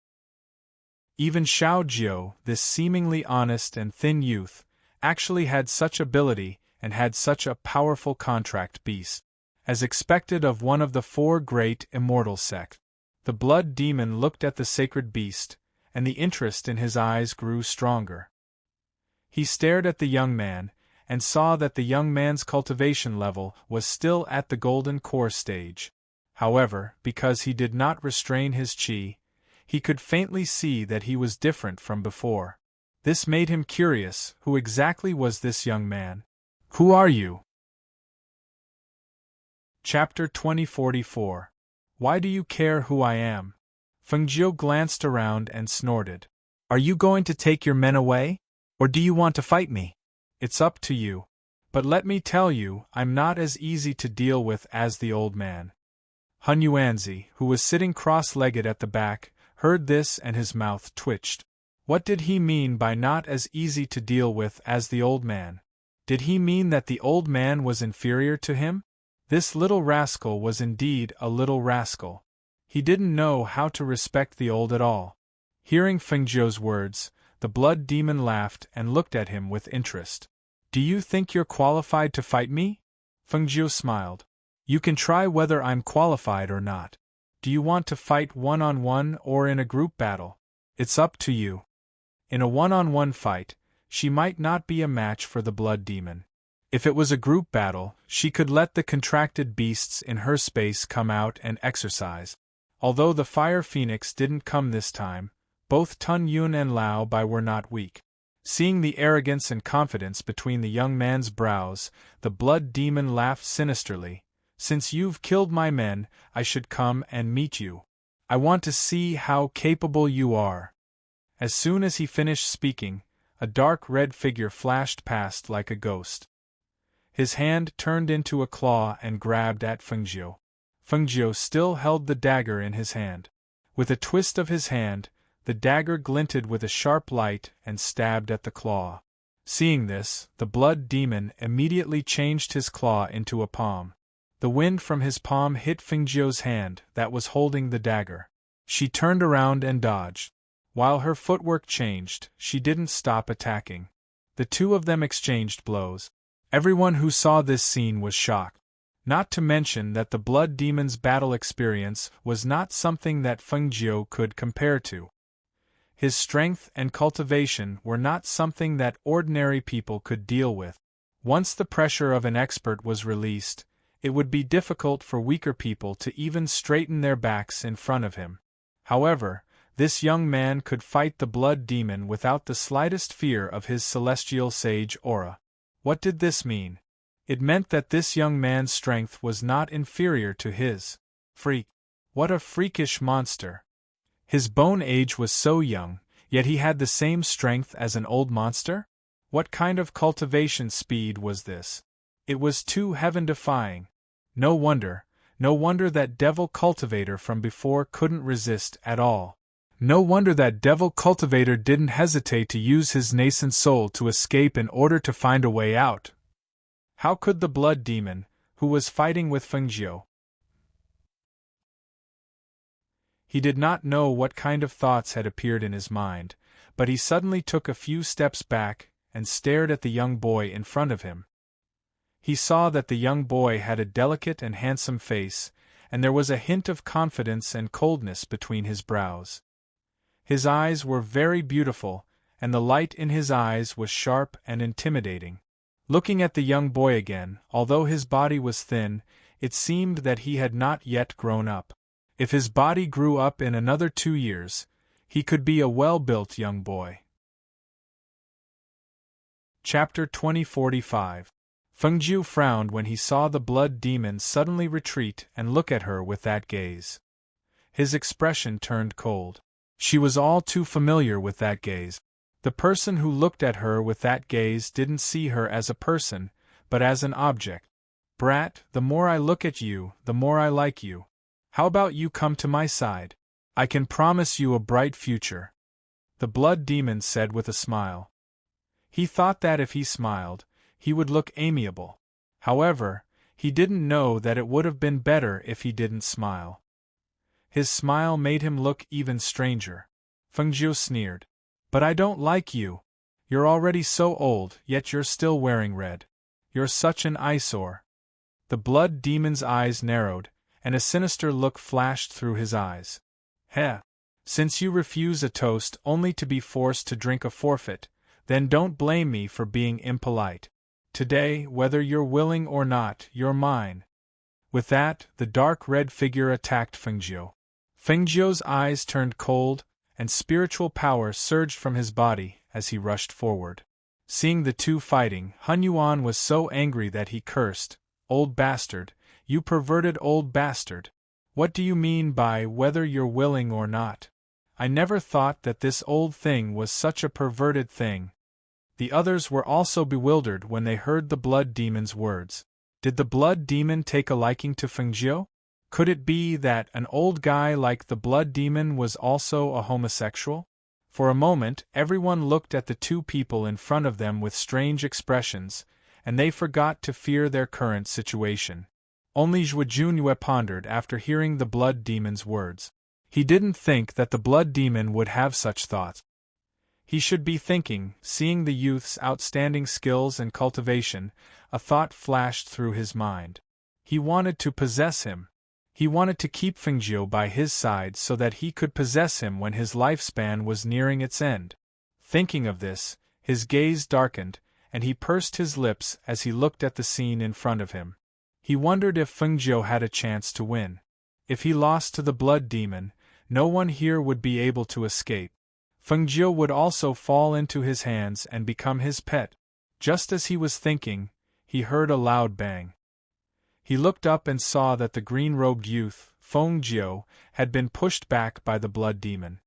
Even Xiaojiu, this seemingly honest and thin youth, actually had such ability and had such a powerful contract beast. As expected of one of the four great immortal sect, the blood demon looked at the sacred beast, and the interest in his eyes grew stronger. He stared at the young man, and saw that the young man's cultivation level was still at the golden core stage. However, because he did not restrain his qi, he could faintly see that he was different from before. This made him curious. Who exactly was this young man? Who are you? Chapter 2044. Why do you care who I am? Fengjiu glanced around and snorted. Are you going to take your men away? Or do you want to fight me? It's up to you. But let me tell you, I'm not as easy to deal with as the old man. Hun Yuanzi, who was sitting cross-legged at the back, heard this and his mouth twitched. What did he mean by not as easy to deal with as the old man? Did he mean that the old man was inferior to him? This little rascal was indeed a little rascal. He didn't know how to respect the old at all. Hearing Fengjiu's words, the blood demon laughed and looked at him with interest. Do you think you're qualified to fight me? Fengjiu smiled. You can try whether I'm qualified or not. Do you want to fight one-on-one or in a group battle? It's up to you. In a one-on-one fight, she might not be a match for the blood demon. If it was a group battle, she could let the contracted beasts in her space come out and exercise. Although the Fire Phoenix didn't come this time, both Tun Yun and Lao Bai were not weak. Seeing the arrogance and confidence between the young man's brows, the blood demon laughed sinisterly. Since you've killed my men, I should come and meet you. I want to see how capable you are. As soon as he finished speaking, a dark red figure flashed past like a ghost. His hand turned into a claw and grabbed at Fengjiu. Fengjiu still held the dagger in his hand. With a twist of his hand, the dagger glinted with a sharp light and stabbed at the claw. Seeing this, the blood demon immediately changed his claw into a palm. The wind from his palm hit Fengjiu's hand that was holding the dagger. She turned around and dodged. While her footwork changed, she didn't stop attacking. The two of them exchanged blows. Everyone who saw this scene was shocked. Not to mention that the blood demon's battle experience was not something that Fengjiu could compare to. His strength and cultivation were not something that ordinary people could deal with. Once the pressure of an expert was released, it would be difficult for weaker people to even straighten their backs in front of him. However, this young man could fight the blood demon without the slightest fear of his celestial sage aura. What did this mean? It meant that this young man's strength was not inferior to his. Freak! What a freakish monster! His bone age was so young, yet he had the same strength as an old monster? What kind of cultivation speed was this? It was too heaven-defying. No wonder that devil cultivator from before couldn't resist at all. No wonder that devil cultivator didn't hesitate to use his nascent soul to escape in order to find a way out. How could the blood demon, who was fighting with Fengjiu? He did not know what kind of thoughts had appeared in his mind, but he suddenly took a few steps back and stared at the young boy in front of him. He saw that the young boy had a delicate and handsome face, and there was a hint of confidence and coldness between his brows. His eyes were very beautiful, and the light in his eyes was sharp and intimidating. Looking at the young boy again, although his body was thin, it seemed that he had not yet grown up. If his body grew up in another 2 years, he could be a well-built young boy. Chapter 2045. Fengjiu frowned when he saw the blood demon suddenly retreat and look at her with that gaze. His expression turned cold. She was all too familiar with that gaze. The person who looked at her with that gaze didn't see her as a person, but as an object. "Brat, the more I look at you, the more I like you. How about you come to my side? I can promise you a bright future," the blood demon said with a smile. He thought that if he smiled, he would look amiable. However, he didn't know that it would have been better if he didn't smile. His smile made him look even stranger. Fengjiu sneered. "But I don't like you. You're already so old, yet you're still wearing red. You're such an eyesore." The blood demon's eyes narrowed, and a sinister look flashed through his eyes. "Heh! Since you refuse a toast only to be forced to drink a forfeit, then don't blame me for being impolite. Today, whether you're willing or not, you're mine." With that, the dark red figure attacked Fengjiu. Fengjiu's eyes turned cold, and spiritual power surged from his body as he rushed forward. Seeing the two fighting, Hun Yuan was so angry that he cursed, "Old bastard, you perverted old bastard! What do you mean by whether you're willing or not? I never thought that this old thing was such a perverted thing." The others were also bewildered when they heard the blood demon's words. Did the blood demon take a liking to Fengjiu? Could it be that an old guy like the blood demon was also a homosexual? For a moment, everyone looked at the two people in front of them with strange expressions, and they forgot to fear their current situation. Only Zhuojunyue pondered after hearing the blood demon's words. He didn't think that the blood demon would have such thoughts. He should be thinking, seeing the youth's outstanding skills and cultivation, a thought flashed through his mind. He wanted to possess him. He wanted to keep Fengjiu by his side so that he could possess him when his lifespan was nearing its end. Thinking of this, his gaze darkened, and he pursed his lips as he looked at the scene in front of him. He wondered if Fengjiu had a chance to win. If he lost to the blood demon, no one here would be able to escape. Fengjiu would also fall into his hands and become his pet. Just as he was thinking, he heard a loud bang. He looked up and saw that the green-robed youth, Fengjiu, had been pushed back by the blood demon.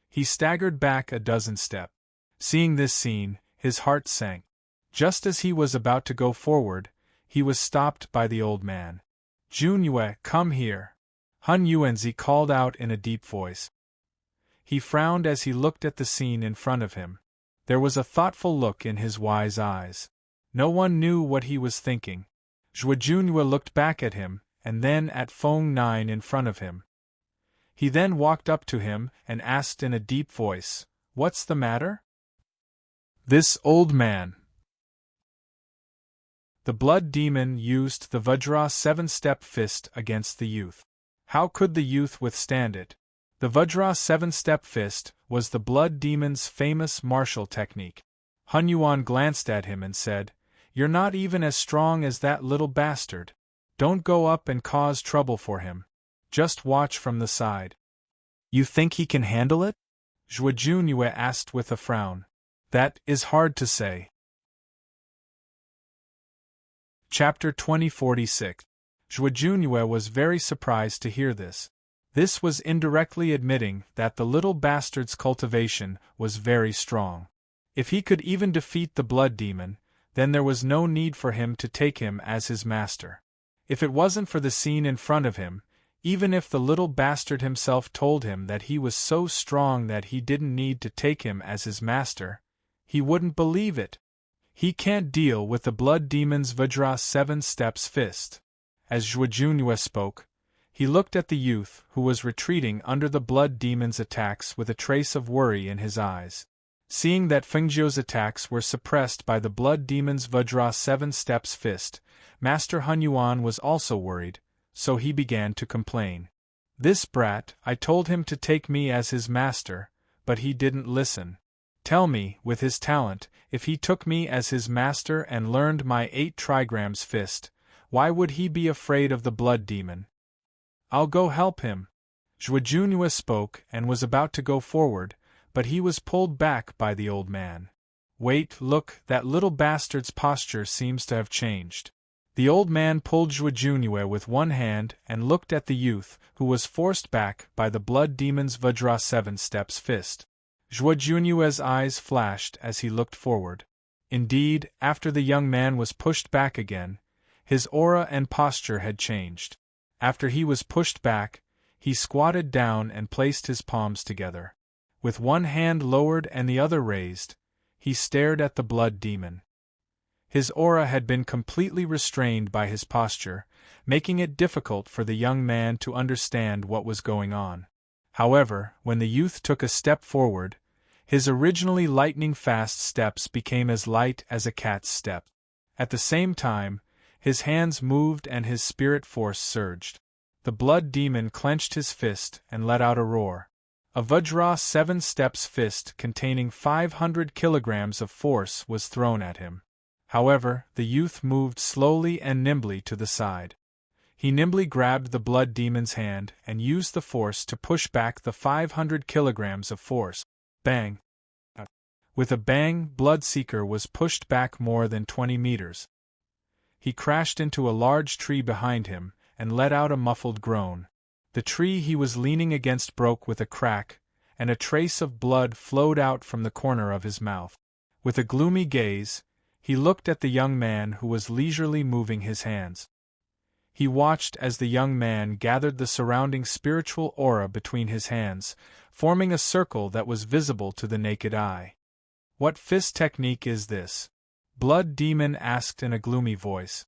He staggered back a dozen steps. Seeing this scene, his heart sank. Just as he was about to go forward, he was stopped by the old man. "Junyue, come here!" Hun Yuanzi called out in a deep voice. He frowned as he looked at the scene in front of him. There was a thoughtful look in his wise eyes. No one knew what he was thinking. Zhuojunyue looked back at him, and then at Feng Nine in front of him. He then walked up to him and asked in a deep voice, "What's the matter?" "This old man." The blood demon used the Vajra 7-step fist against the youth. How could the youth withstand it? The Vajra 7-step fist was the blood demon's famous martial technique. Hun Yuan glanced at him and said, "You're not even as strong as that little bastard. Don't go up and cause trouble for him. Just watch from the side." "You think he can handle it?" Zhuojunyue asked with a frown. "That is hard to say." Chapter 2046. Zhuojunyue was very surprised to hear this. This was indirectly admitting that the little bastard's cultivation was very strong. If he could even defeat the blood demon, then there was no need for him to take him as his master. If it wasn't for the scene in front of him, even if the little bastard himself told him that he was so strong that he didn't need to take him as his master, he wouldn't believe it. He can't deal with the blood demon's Vajra 7 steps fist. As Zhuojunyue spoke, he looked at the youth who was retreating under the blood demon's attacks with a trace of worry in his eyes. Seeing that Fengjiu's attacks were suppressed by the blood demon's Vajra 7 steps fist, Master Hun Yuan was also worried, so he began to complain. This brat, I told him to take me as his master, but he didn't listen. Tell me, with his talent, if he took me as his master and learned my 8 trigrams fist, why would he be afraid of the blood demon? I'll go help him. Zhuo Junyue spoke and was about to go forward, but he was pulled back by the old man. Wait, look, that little bastard's posture seems to have changed. The old man pulled Zhuo Junyue with one hand and looked at the youth, who was forced back by the blood demon's Vajra 7 steps fist. Zhuo Junyue's eyes flashed as he looked forward. Indeed, after the young man was pushed back again, his aura and posture had changed. After he was pushed back, he squatted down and placed his palms together. With one hand lowered and the other raised, he stared at the blood demon. His aura had been completely restrained by his posture, making it difficult for the young man to understand what was going on. However, when the youth took a step forward, his originally lightning-fast steps became as light as a cat's step. At the same time, his hands moved and his spirit force surged. The blood demon clenched his fist and let out a roar. A Vajra 7 steps fist containing 500 kilograms of force was thrown at him. However, the youth moved slowly and nimbly to the side. He nimbly grabbed the blood demon's hand and used the force to push back the 500 kilograms of force. Bang! With a bang, Bloodseeker was pushed back more than 20 meters. He crashed into a large tree behind him and let out a muffled groan. The tree he was leaning against broke with a crack, and a trace of blood flowed out from the corner of his mouth. With a gloomy gaze, he looked at the young man who was leisurely moving his hands. He watched as the young man gathered the surrounding spiritual aura between his hands, forming a circle that was visible to the naked eye. What fist technique is this? Blood Demon asked in a gloomy voice.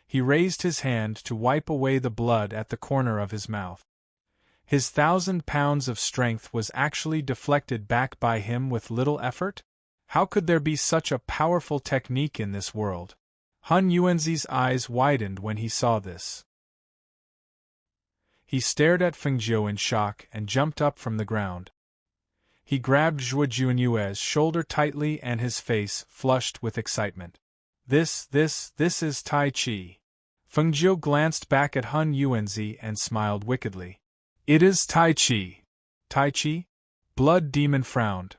He raised his hand to wipe away the blood at the corner of his mouth. His 1,000 pounds of strength was actually deflected back by him with little effort? How could there be such a powerful technique in this world? Hun Yuanzi's eyes widened when he saw this. He stared at Fengjiu in shock and jumped up from the ground. He grabbed Zhuo Junyue's shoulder tightly and his face flushed with excitement. This is Tai Chi. Fengjiu glanced back at Hun Yuanzi and smiled wickedly. It is Tai Chi. Tai Chi? Blood Demon frowned.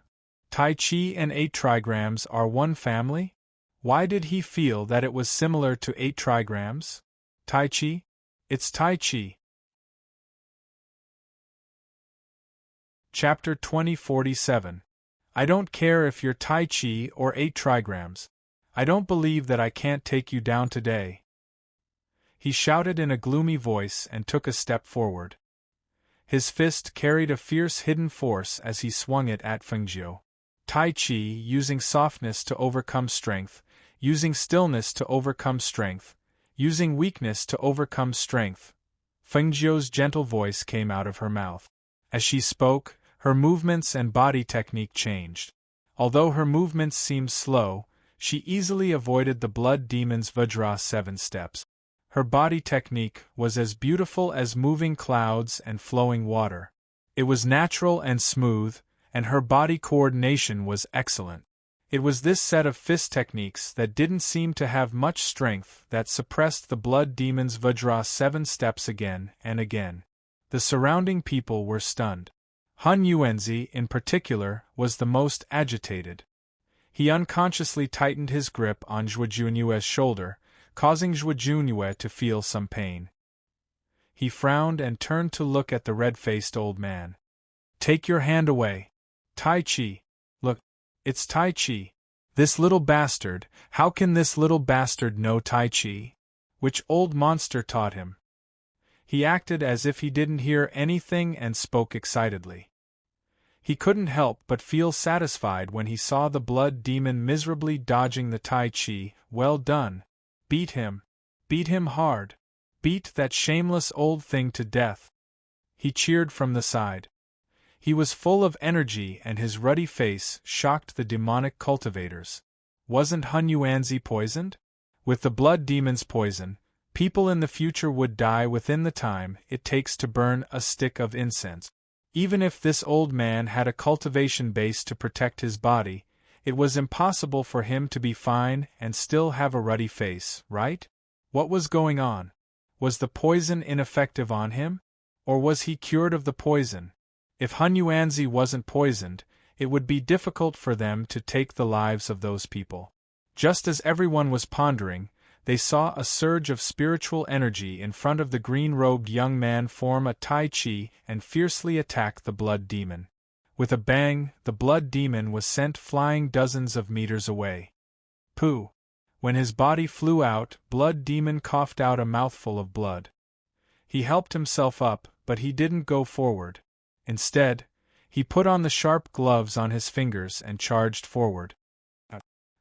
Tai Chi and 8 trigrams are one family? Why did he feel that it was similar to 8 trigrams? Tai Chi? It's Tai Chi. Chapter 2047. I don't care if you're Tai Chi or 8 trigrams. I don't believe that I can't take you down today. He shouted in a gloomy voice and took a step forward. His fist carried a fierce hidden force as he swung it at Fengjiu. Tai Chi, using softness to overcome strength, using stillness to overcome strength, using weakness to overcome strength. Fengjiu's gentle voice came out of her mouth. As she spoke, her movements and body technique changed. Although her movements seemed slow, she easily avoided the blood demon's Vajra 7 steps. Her body technique was as beautiful as moving clouds and flowing water. It was natural and smooth, and her body coordination was excellent. It was this set of fist techniques that didn't seem to have much strength that suppressed the blood demon's Vajra 7 steps again and again. The surrounding people were stunned. Hun Yuanzi, in particular, was the most agitated. He unconsciously tightened his grip on Zhuo Junyue's shoulder, causing Zhuo Junyue to feel some pain. He frowned and turned to look at the red-faced old man. Take your hand away. Tai Chi. Look, it's Tai Chi. This little bastard, how can this little bastard know Tai Chi? Which old monster taught him? He acted as if he didn't hear anything and spoke excitedly. He couldn't help but feel satisfied when he saw the blood demon miserably dodging the Tai Chi. Well done. Beat him. Beat him hard. Beat that shameless old thing to death. He cheered from the side. He was full of energy and his ruddy face shocked the demonic cultivators. Wasn't Hun Yuanzi poisoned? With the blood demon's poison, people in the future would die within the time it takes to burn a stick of incense. Even if this old man had a cultivation base to protect his body, it was impossible for him to be fine and still have a ruddy face, right? What was going on? Was the poison ineffective on him? Or was he cured of the poison? If Hun Yuanzi wasn't poisoned, it would be difficult for them to take the lives of those people. Just as everyone was pondering, they saw a surge of spiritual energy in front of the green-robed young man form a Tai Chi and fiercely attack the blood demon. With a bang, the blood demon was sent flying dozens of meters away. Pooh! When his body flew out, blood demon coughed out a mouthful of blood. He helped himself up, but he didn't go forward. Instead, he put on the sharp gloves on his fingers and charged forward.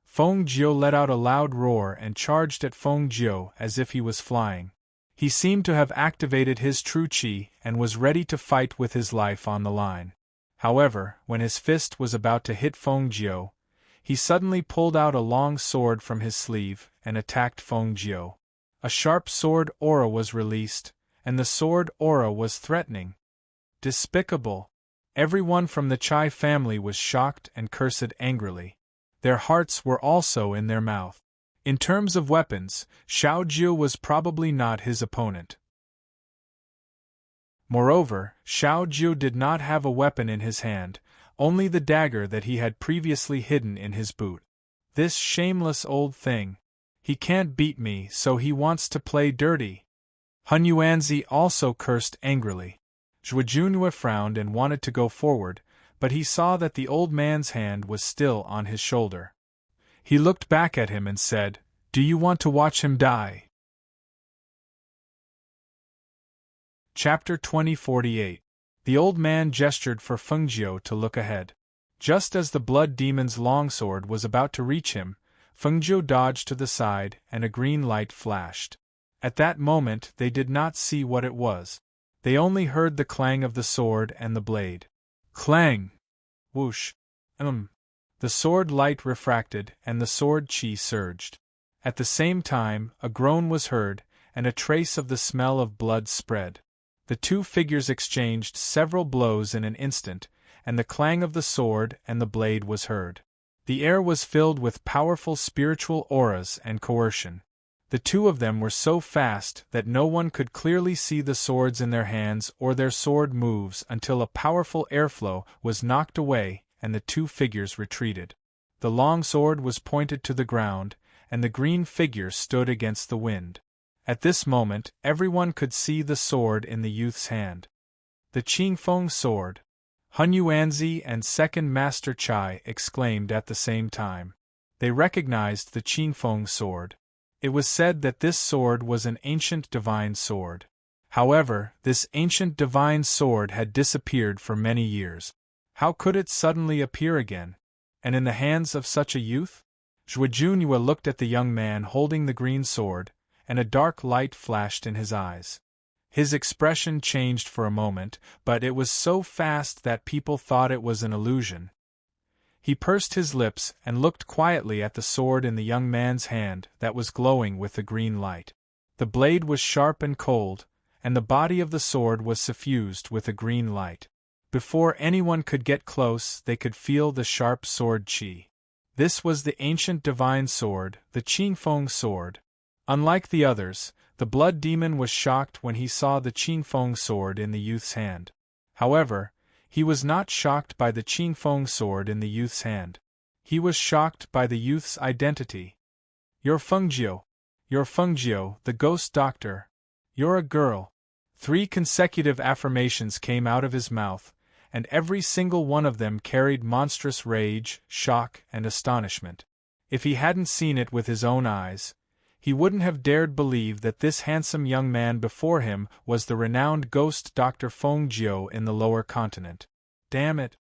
Feng Jiu let out a loud roar and charged at Feng Jiu as if he was flying. He seemed to have activated his true chi and was ready to fight with his life on the line. However, when his fist was about to hit Feng Jiu, he suddenly pulled out a long sword from his sleeve and attacked Feng Jiu. A sharp sword aura was released, and the sword aura was threatening. Despicable! Everyone from the Chai family was shocked and cursed angrily. Their hearts were also in their mouth. In terms of weapons, Xiao Jiu was probably not his opponent. Moreover, Xiao Jiu did not have a weapon in his hand, only the dagger that he had previously hidden in his boot. This shameless old thing. He can't beat me, so he wants to play dirty. Hun Yuanzi also cursed angrily. Zhuo Junhua frowned and wanted to go forward, but he saw that the old man's hand was still on his shoulder. He looked back at him and said, "Do you want to watch him die?" Chapter 2048. The old man gestured for Feng Jiu to look ahead. Just as the blood demon's longsword was about to reach him, Feng Jiu dodged to the side and a green light flashed. At that moment they did not see what it was. They only heard the clang of the sword and the blade. Clang! Whoosh! The sword light refracted and the sword chi surged. At the same time, a groan was heard, and a trace of the smell of blood spread. The two figures exchanged several blows in an instant, and the clang of the sword and the blade was heard. The air was filled with powerful spiritual auras and coercion. The two of them were so fast that no one could clearly see the swords in their hands or their sword moves until a powerful airflow was knocked away and the two figures retreated. The long sword was pointed to the ground, and the green figure stood against the wind. At this moment, everyone could see the sword in the youth's hand. The Qingfeng sword. Hun Yuanzi and Second Master Chai exclaimed at the same time. They recognized the Qingfeng sword. It was said that this sword was an ancient divine sword. However, this ancient divine sword had disappeared for many years. How could it suddenly appear again? And in the hands of such a youth? Zhuo Junhua looked at the young man holding the green sword, and a dark light flashed in his eyes. His expression changed for a moment, but it was so fast that people thought it was an illusion. He pursed his lips and looked quietly at the sword in the young man's hand that was glowing with the green light. The blade was sharp and cold, and the body of the sword was suffused with a green light. Before anyone could get close, they could feel the sharp sword chi. This was the ancient divine sword, the Qingfeng sword. Unlike the others, the blood demon was shocked when he saw the Qingfeng sword in the youth's hand. However, he was not shocked by the Qingfeng sword in the youth's hand. He was shocked by the youth's identity. "You're Feng Jiu. You're Feng Jiu, the ghost doctor. You're a girl." 3 consecutive affirmations came out of his mouth, and every single one of them carried monstrous rage, shock, and astonishment. If he hadn't seen it with his own eyes, he wouldn't have dared believe that this handsome young man before him was the renowned ghost Dr. Feng Jiu in the lower continent. Damn it!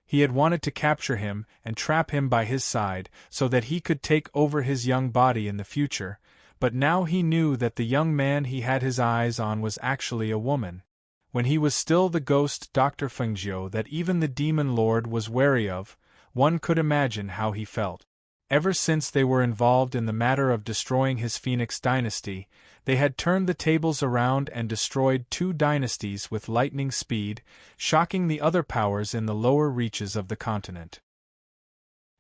He had wanted to capture him and trap him by his side so that he could take over his young body in the future, but now he knew that the young man he had his eyes on was actually a woman. when he was still the ghost Dr. Fengjiu that even the demon lord was wary of, one could imagine how he felt. Ever since they were involved in the matter of destroying his Phoenix dynasty, they had turned the tables around and destroyed 2 dynasties with lightning speed, shocking the other powers in the lower reaches of the continent.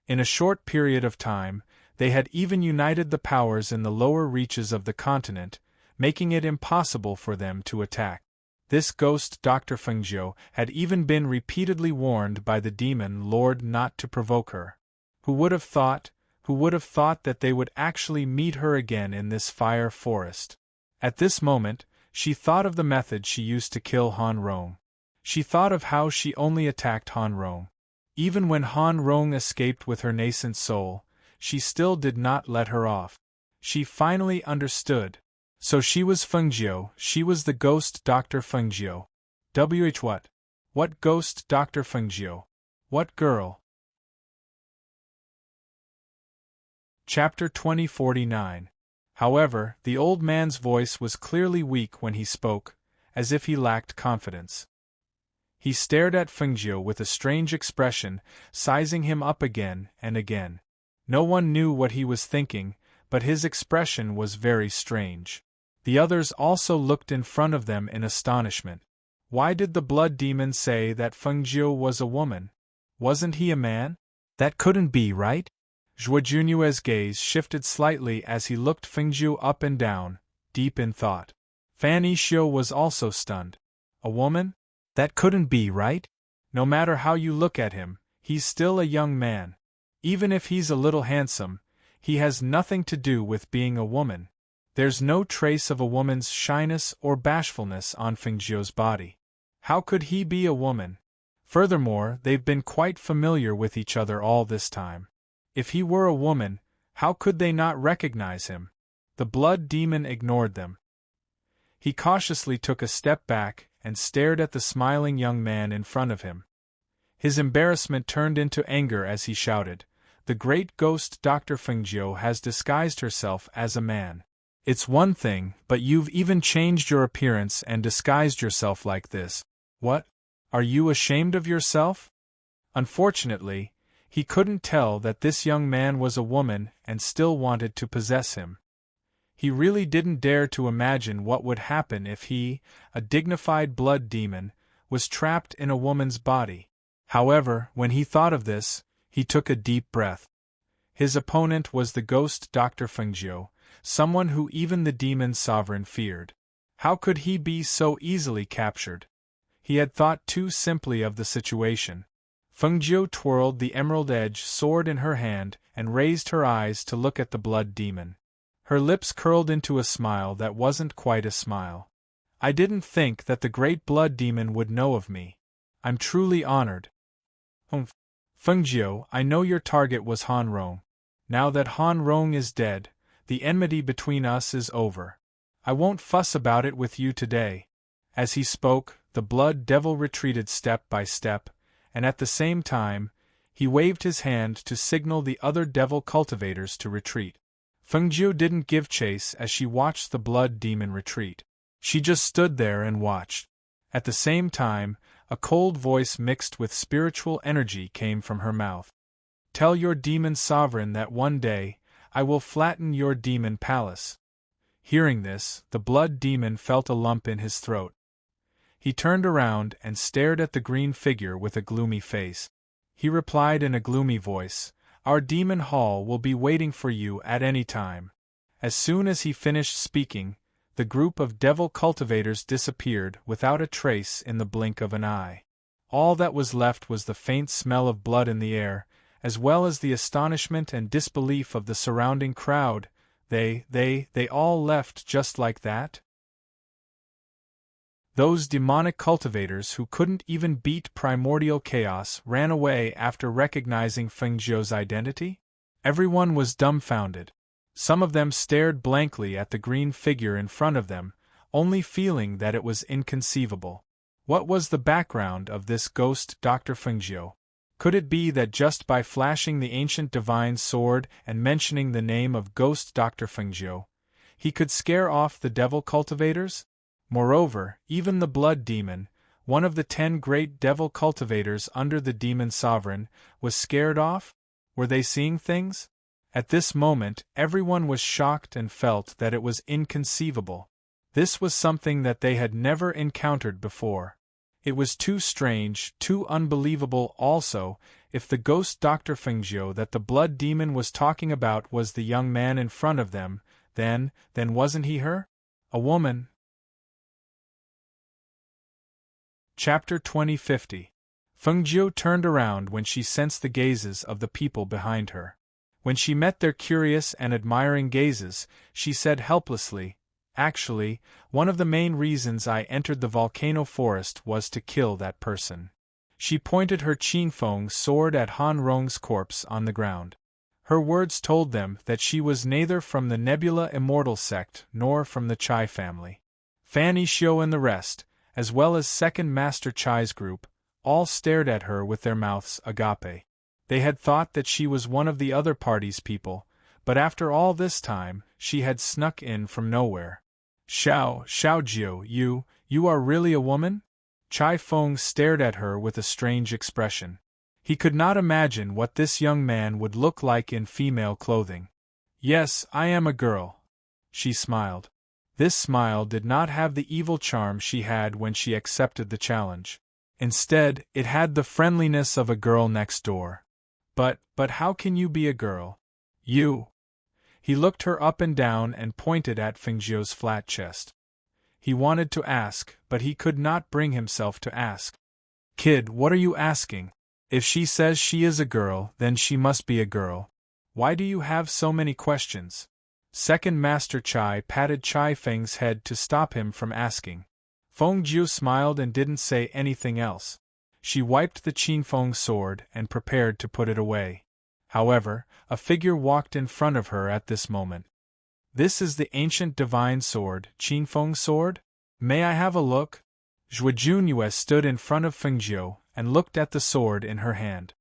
In a short period of time, they had even united the powers in the lower reaches of the continent, making it impossible for them to attack. This ghost Dr. Fengjiu had even been repeatedly warned by the demon lord not to provoke her. Who would have thought that they would actually meet her again in this fire forest? At this moment, she thought of the method she used to kill Han Rong. She thought of how she only attacked Han Rong. Even when Han Rong escaped with her nascent soul, she still did not let her off. She finally understood. So she was Fengjiu, she was the ghost Dr. Fengjiu. What? What ghost Dr. Fengjiu? What girl? Chapter 2049. However, the old man's voice was clearly weak when he spoke, as if he lacked confidence. He stared at Fengjiu with a strange expression, sizing him up again and again. No one knew what he was thinking, but his expression was very strange. The others also looked in front of them in astonishment. Why did the blood demon say that Fengjiu was a woman? Wasn't he a man? That couldn't be, right? Zhuo Junyue's gaze shifted slightly as he looked Fengjiu up and down, deep in thought. Fan Yishuo was also stunned. A woman? That couldn't be, right? No matter how you look at him, he's still a young man. Even if he's a little handsome, he has nothing to do with being a woman. There's no trace of a woman's shyness or bashfulness on Fengjiu's body. How could he be a woman? Furthermore, they've been quite familiar with each other all this time. If he were a woman, how could they not recognize him? The blood demon ignored them. He cautiously took a step back and stared at the smiling young man in front of him. His embarrassment turned into anger as he shouted, "The great ghost Dr. Fengjiu has disguised herself as a man. It's one thing, but you've even changed your appearance and disguised yourself like this. What? Are you ashamed of yourself?" Unfortunately, he couldn't tell that this young man was a woman and still wanted to possess him. He really didn't dare to imagine what would happen if he, a dignified blood demon, was trapped in a woman's body. However, when he thought of this, he took a deep breath. His opponent was the ghost Dr. Fengjiu, someone who even the demon sovereign feared. How could he be so easily captured? He had thought too simply of the situation. Fengjiu twirled the emerald-edged sword in her hand and raised her eyes to look at the blood demon. Her lips curled into a smile that wasn't quite a smile. "I didn't think that the great blood demon would know of me. I'm truly honored." Fengjiu, I know your target was Han Rong. Now that Han Rong is dead, the enmity between us is over. I won't fuss about it with you today. As he spoke, the blood devil retreated step by step, and at the same time, he waved his hand to signal the other devil cultivators to retreat. Fengjiu didn't give chase as she watched the blood demon retreat. She just stood there and watched. At the same time, a cold voice mixed with spiritual energy came from her mouth. "Tell your demon sovereign that one day, I will flatten your demon palace." Hearing this, the blood demon felt a lump in his throat. He turned around and stared at the green figure with a gloomy face. He replied in a gloomy voice, "Our demon hall will be waiting for you at any time." As soon as he finished speaking, the group of devil cultivators disappeared without a trace in the blink of an eye. All that was left was the faint smell of blood in the air, as well as the astonishment and disbelief of the surrounding crowd. They all left just like that? Those demonic cultivators who couldn't even beat primordial chaos ran away after recognizing Fengjiu's identity? Everyone was dumbfounded. Some of them stared blankly at the green figure in front of them, only feeling that it was inconceivable. What was the background of this ghost Dr. Fengjiu? Could it be that just by flashing the ancient divine sword and mentioning the name of ghost Dr. Fengjiu, he could scare off the devil cultivators? Moreover, even the blood demon, one of the 10 great devil cultivators under the demon sovereign, was scared off? Were they seeing things? At this moment, everyone was shocked and felt that it was inconceivable. This was something that they had never encountered before. It was too strange, too unbelievable also, if the ghost Dr. Fengjiu that the blood demon was talking about was the young man in front of them, then wasn't he her? A woman. Chapter 2050. Fengjiu turned around when she sensed the gazes of the people behind her. When she met their curious and admiring gazes, she said helplessly, "Actually, one of the main reasons I entered the volcano forest was to kill that person." She pointed her Qinfeng sword at Han Rong's corpse on the ground. Her words told them that she was neither from the Nebula Immortal sect nor from the Chai family. Fanny Xiu and the rest, as well as Second Master Chai's group, all stared at her with their mouths agape. They had thought that she was one of the other party's people, but after all this time, she had snuck in from nowhere. Xiaojiu, you are really a woman?" Chai Feng stared at her with a strange expression. He could not imagine what this young man would look like in female clothing. "Yes, I am a girl," she smiled. This smile did not have the evil charm she had when she accepted the challenge. Instead, it had the friendliness of a girl next door. But how can you be a girl? You. He looked her up and down and pointed at Fengjiu's flat chest. He wanted to ask, but he could not bring himself to ask. "Kid, what are you asking? If she says she is a girl, then she must be a girl. Why do you have so many questions?" Second Master Chai patted Chai Feng's head to stop him from asking. Fengjiu smiled and didn't say anything else. She wiped the Qinfeng sword and prepared to put it away. However, a figure walked in front of her at this moment. "This is the ancient divine sword, Qinfeng sword? May I have a look?" Zhuo Junyue stood in front of Fengjiu and looked at the sword in her hand.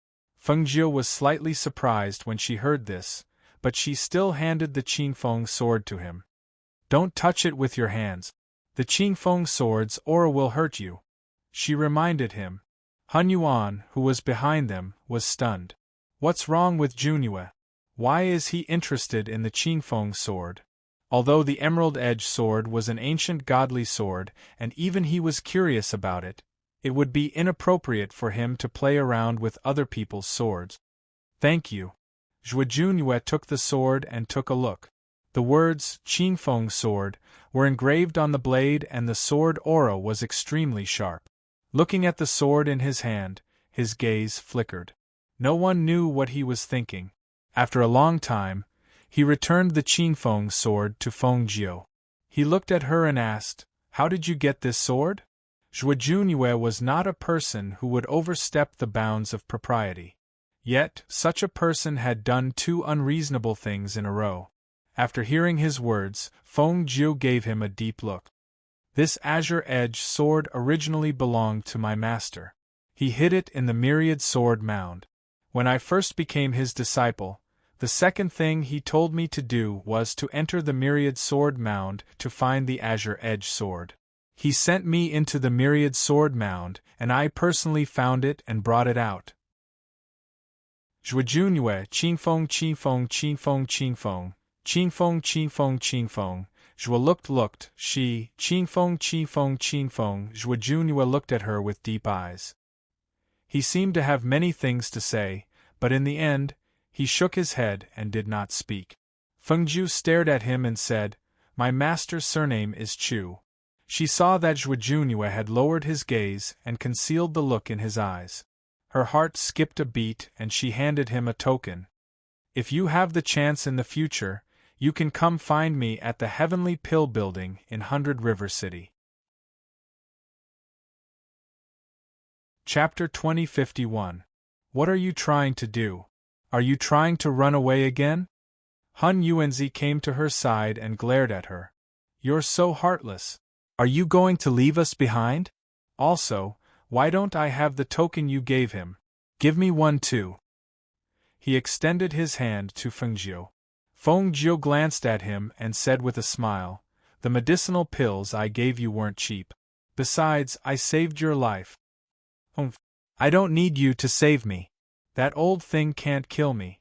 Fengjiu was slightly surprised when she heard this, but she still handed the Qinfeng sword to him. "Don't touch it with your hands. The Qinfeng sword's aura will hurt you," she reminded him. Han Yuan, who was behind them, was stunned. What's wrong with Junyue? Why is he interested in the Qinfeng sword? Although the Emerald Edge sword was an ancient godly sword, and even he was curious about it, it would be inappropriate for him to play around with other people's swords. "Thank you." Zhuo Junyue took the sword and took a look. The words, Qinfeng sword, were engraved on the blade and the sword aura was extremely sharp. Looking at the sword in his hand, his gaze flickered. No one knew what he was thinking. After a long time, he returned the Qinfeng sword to Fengjiu. He looked at her and asked, "How did you get this sword?" Zhuo Junyue was not a person who would overstep the bounds of propriety. Yet, such a person had done 2 unreasonable things in a row. After hearing his words, Fengjiu gave him a deep look. "This azure edge sword originally belonged to my master. He hid it in the myriad sword mound. When I first became his disciple, the second thing he told me to do was to enter the myriad sword mound to find the azure edge sword. He sent me into the myriad sword mound, and I personally found it and brought it out." Zhuo Junyue, Qinfeng, Qinfeng, Qinfeng, Qinfeng, Qinfeng, Qinfeng, Qinfeng. Zhuo looked, she, Qinfeng, Qinfeng, Qinfeng. Zhuo Junyue looked at her with deep eyes. He seemed to have many things to say, but in the end, he shook his head and did not speak. Fengjiu stared at him and said, "My master's surname is Chu." She saw that Zhuo Junyue had lowered his gaze and concealed the look in his eyes. Her heart skipped a beat and she handed him a token. "If you have the chance in the future, you can come find me at the Heavenly Pill Building in 100 River City." Chapter 2051. What are you trying to do? Are you trying to run away again? Hun Yuanzi came to her side and glared at her. "You're so heartless. Are you going to leave us behind? Also, why don't I have the token you gave him? Give me one too." He extended his hand to Fengjiu. Fengjiu glanced at him and said with a smile, The medicinal pills I gave you weren't cheap. Besides, I saved your life. Humph. I don't need you to save me. That old thing can't kill me.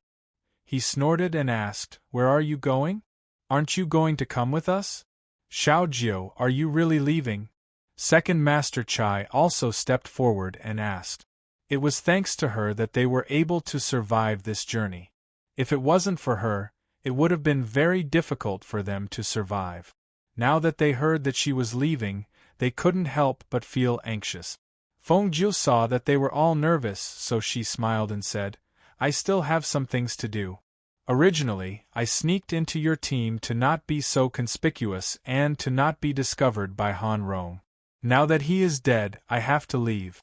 He snorted and asked, Where are you going? Aren't you going to come with us? Xiaojiu, are you really leaving? Second Master Chai also stepped forward and asked. It was thanks to her that they were able to survive this journey. If it wasn't for her, it would have been very difficult for them to survive. Now that they heard that she was leaving, they couldn't help but feel anxious. Fengjiu saw that they were all nervous, so she smiled and said, I still have some things to do. Originally, I sneaked into your team to not be so conspicuous and to not be discovered by Han Rong. Now that he is dead, I have to leave.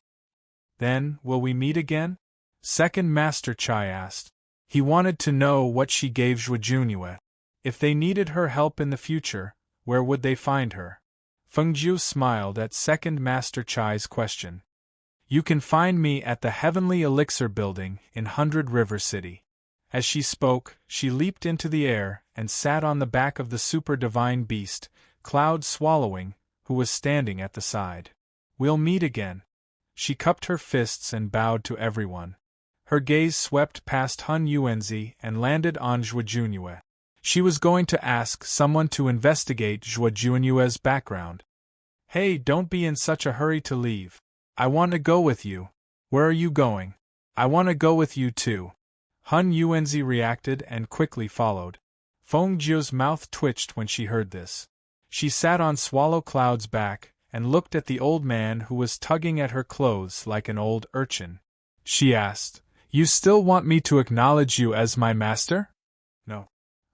Then, will we meet again? Second Master Chai asked. He wanted to know what she gave Zhuo Junyue. If they needed her help in the future, where would they find her? Fengjiu smiled at Second Master Chai's question. You can find me at the Heavenly Elixir Building in 100 River City. As she spoke, she leaped into the air and sat on the back of the super divine beast, Cloud Swallowing, who was standing at the side. We'll meet again. She cupped her fists and bowed to everyone. Her gaze swept past Han Yuanzi and landed on Zhuo Junyue. She was going to ask someone to investigate Zhuo Junyue's background. Hey, don't be in such a hurry to leave. I want to go with you. Where are you going? I want to go with you too. Han Yuanzi reacted and quickly followed. Fengjiu's mouth twitched when she heard this. She sat on Swallow Cloud's back and looked at the old man who was tugging at her clothes like an old urchin. She asked, You still want me to acknowledge you as my master? No.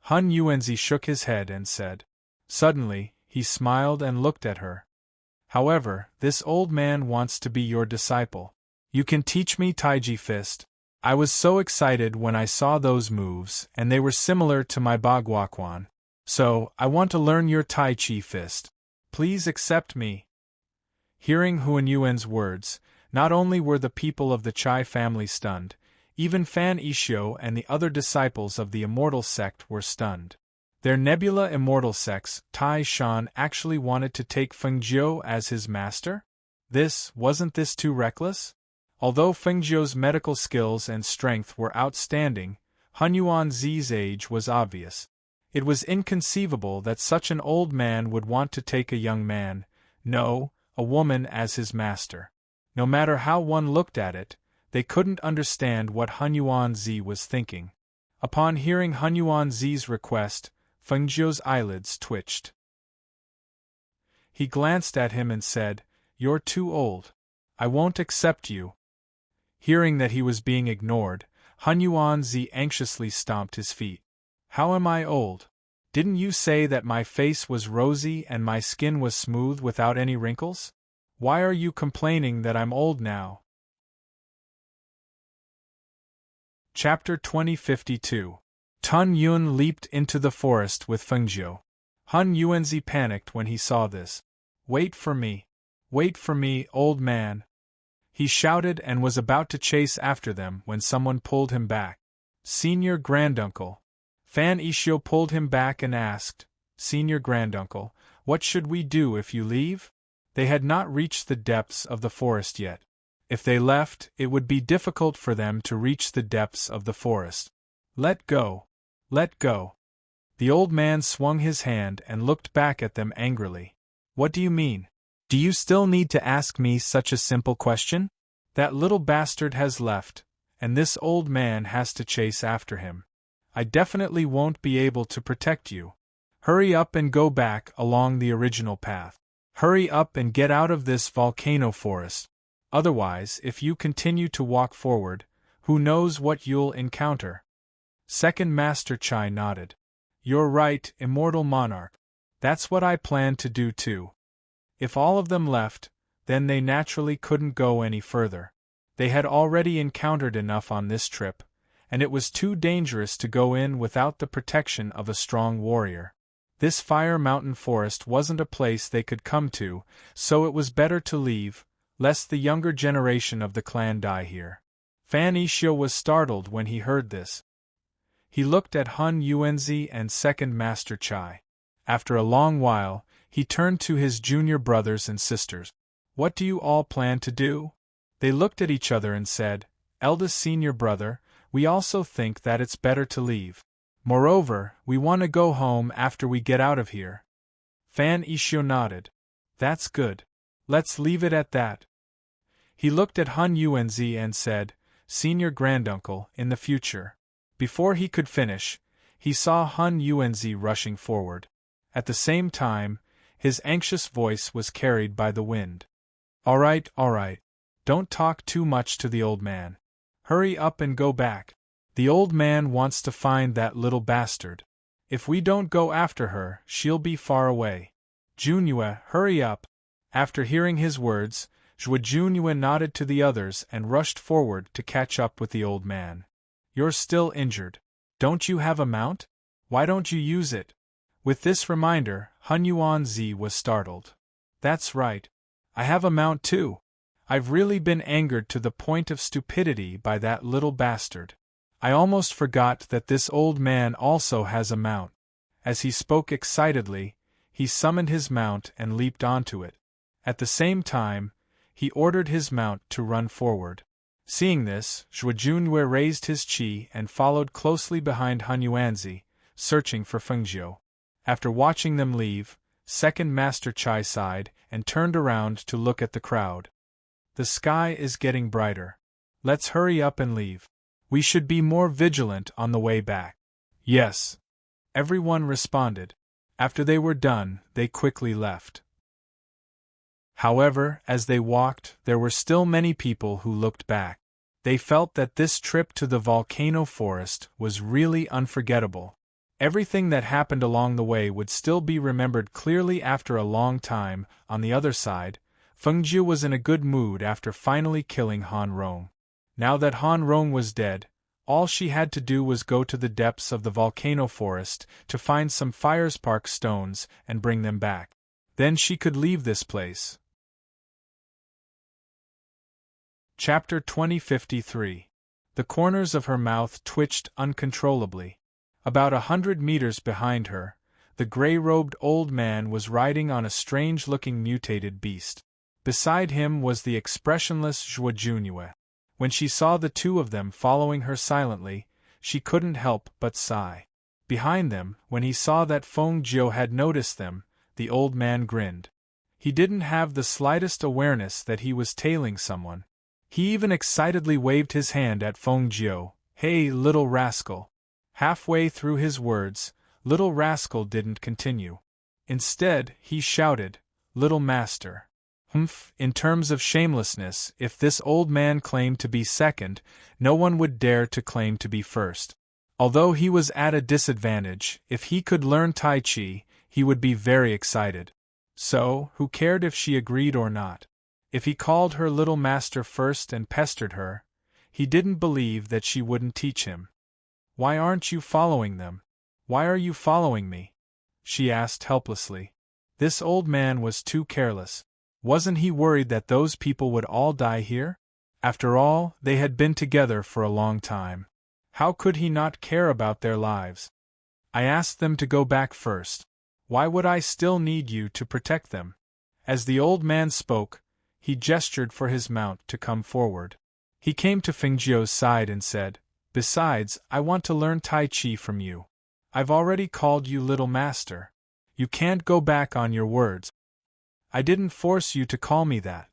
Han Yuanzi shook his head and said. Suddenly, he smiled and looked at her. However, this old man wants to be your disciple. You can teach me Taiji Fist. I was so excited when I saw those moves, and they were similar to my Baguaquan. So, I want to learn your Tai Chi Fist. Please accept me. Hearing Huan Yuan's words, not only were the people of the Chai family stunned, even Fan Yixio and the other disciples of the Immortal Sect were stunned. Their Nebula Immortal Sects, Tai Shan, actually wanted to take Fengjiu as his master? Wasn't this too reckless? Although Fengjiu's medical skills and strength were outstanding, Han Yuanzi's age was obvious. It was inconceivable that such an old man would want to take a young man, no, a woman as his master. No matter how one looked at it, they couldn't understand what Han Yuanzi was thinking. Upon hearing Han Yuanzi's request, Fengjiu's eyelids twitched. He glanced at him and said, You're too old. I won't accept you. Hearing that he was being ignored, Han Yuanzi anxiously stomped his feet. How am I old? Didn't you say that my face was rosy and my skin was smooth without any wrinkles? Why are you complaining that I'm old now? Chapter 2052. Tun Yun leaped into the forest with Fengjiu. Han Yuanzi panicked when he saw this. Wait for me. Wait for me, old man. He shouted and was about to chase after them when someone pulled him back. Senior Granduncle. Fan Yixio pulled him back and asked, Senior Granduncle, what should we do if you leave? They had not reached the depths of the forest yet. If they left, it would be difficult for them to reach the depths of the forest. Let go. Let go. The old man swung his hand and looked back at them angrily. What do you mean? Do you still need to ask me such a simple question? That little bastard has left, and this old man has to chase after him. I definitely won't be able to protect you. Hurry up and go back along the original path. Hurry up and get out of this volcano forest. Otherwise, if you continue to walk forward, who knows what you'll encounter? Second Master Chai nodded. You're right, Immortal Monarch. That's what I plan to do too. If all of them left, then they naturally couldn't go any further. They had already encountered enough on this trip, and it was too dangerous to go in without the protection of a strong warrior. This Fire Mountain forest wasn't a place they could come to, so it was better to leave, lest the younger generation of the clan die here. Fan Yixio was startled when he heard this. He looked at Han Yuanzi and Second Master Chai. After a long while, he turned to his junior brothers and sisters. What do you all plan to do? They looked at each other and said, Eldest senior brother, we also think that it's better to leave. Moreover, we want to go home after we get out of here. Fan Ishio nodded. That's good. Let's leave it at that. He looked at Hun Yuanzi and said, Senior granduncle, in the future. Before he could finish, he saw Hun Yuanzi rushing forward. At the same time, his anxious voice was carried by the wind. All right. Don't talk too much to the old man. Hurry up and go back. The old man wants to find that little bastard. If we don't go after her, she'll be far away. Junyue, hurry up. After hearing his words, Junyue nodded to the others and rushed forward to catch up with the old man. You're still injured. Don't you have a mount? Why don't you use it? With this reminder, Hun Yuanzi was startled. That's right. I have a mount too. I've really been angered to the point of stupidity by that little bastard. I almost forgot that this old man also has a mount. As he spoke excitedly, he summoned his mount and leaped onto it. At the same time, he ordered his mount to run forward. Seeing this, Junyue raised his chi and followed closely behind Hun Yuanzi, searching for Fengjiu. After watching them leave, Second Master Chai sighed and turned around to look at the crowd. The sky is getting brighter. Let's hurry up and leave. We should be more vigilant on the way back. Yes. Everyone responded. After they were done, they quickly left. However, as they walked, there were still many people who looked back. They felt that this trip to the volcano forest was really unforgettable. Everything that happened along the way would still be remembered clearly after a long time. On the other side, Fengjiu was in a good mood after finally killing Han Rong. Now that Han Rong was dead, all she had to do was go to the depths of the volcano forest to find some firespark stones and bring them back. Then she could leave this place. Chapter 2053. The corners of her mouth twitched uncontrollably. About 100 meters behind her, the gray-robed old man was riding on a strange-looking mutated beast. Beside him was the expressionless Junyue. When she saw the two of them following her silently, she couldn't help but sigh. Behind them, when he saw that Fengjiu had noticed them, the old man grinned. He didn't have the slightest awareness that he was tailing someone. He even excitedly waved his hand at Fengjiu. Hey, little rascal. Halfway through his words, little rascal didn't continue. Instead, he shouted, Little master. In terms of shamelessness, if this old man claimed to be second, no one would dare to claim to be first. Although he was at a disadvantage, if he could learn Tai Chi, he would be very excited. So, who cared if she agreed or not? If he called her little master first and pestered her, he didn't believe that she wouldn't teach him. Why aren't you following them? Why are you following me? She asked helplessly. This old man was too careless. Wasn't he worried that those people would all die here? After all, they had been together for a long time. How could he not care about their lives? I asked them to go back first. Why would I still need you to protect them? As the old man spoke, he gestured for his mount to come forward. He came to Fengjiu's side and said, Besides, I want to learn Tai Chi from you. I've already called you little master. You can't go back on your words. I didn't force you to call me that.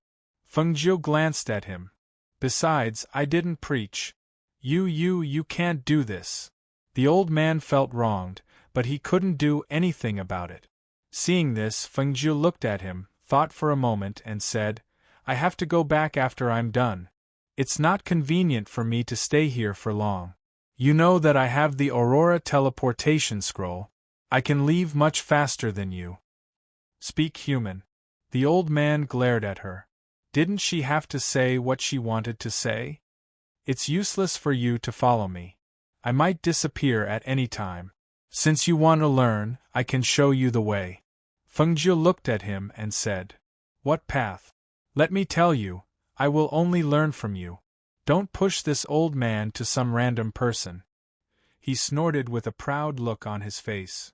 Fengjiu glanced at him. Besides, I didn't preach. You can't do this. The old man felt wronged, but he couldn't do anything about it. Seeing this, Fengjiu looked at him, thought for a moment and said, I have to go back after I'm done. It's not convenient for me to stay here for long. You know that I have the Aurora teleportation scroll. I can leave much faster than you. Speak human. The old man glared at her. Didn't she have to say what she wanted to say? It's useless for you to follow me. I might disappear at any time. Since you want to learn, I can show you the way. Fengjiu looked at him and said, What path? Let me tell you, I will only learn from you. Don't push this old man to some random person. He snorted with a proud look on his face.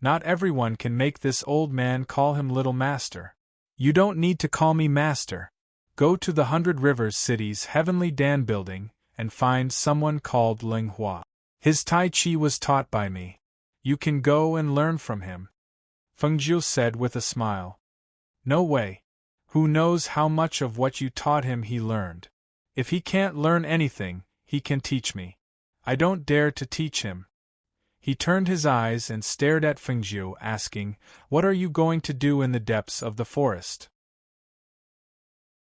Not everyone can make this old man call him little master. You don't need to call me master. Go to the 100 Rivers City's Heavenly Dan building and find someone called Ling Hua. His Tai Chi was taught by me. You can go and learn from him. Feng Jiu said with a smile. No way. Who knows how much of what you taught him he learned? If he can't learn anything, he can teach me. I don't dare to teach him. He turned his eyes and stared at Feng Jiu, asking, What are you going to do in the depths of the forest?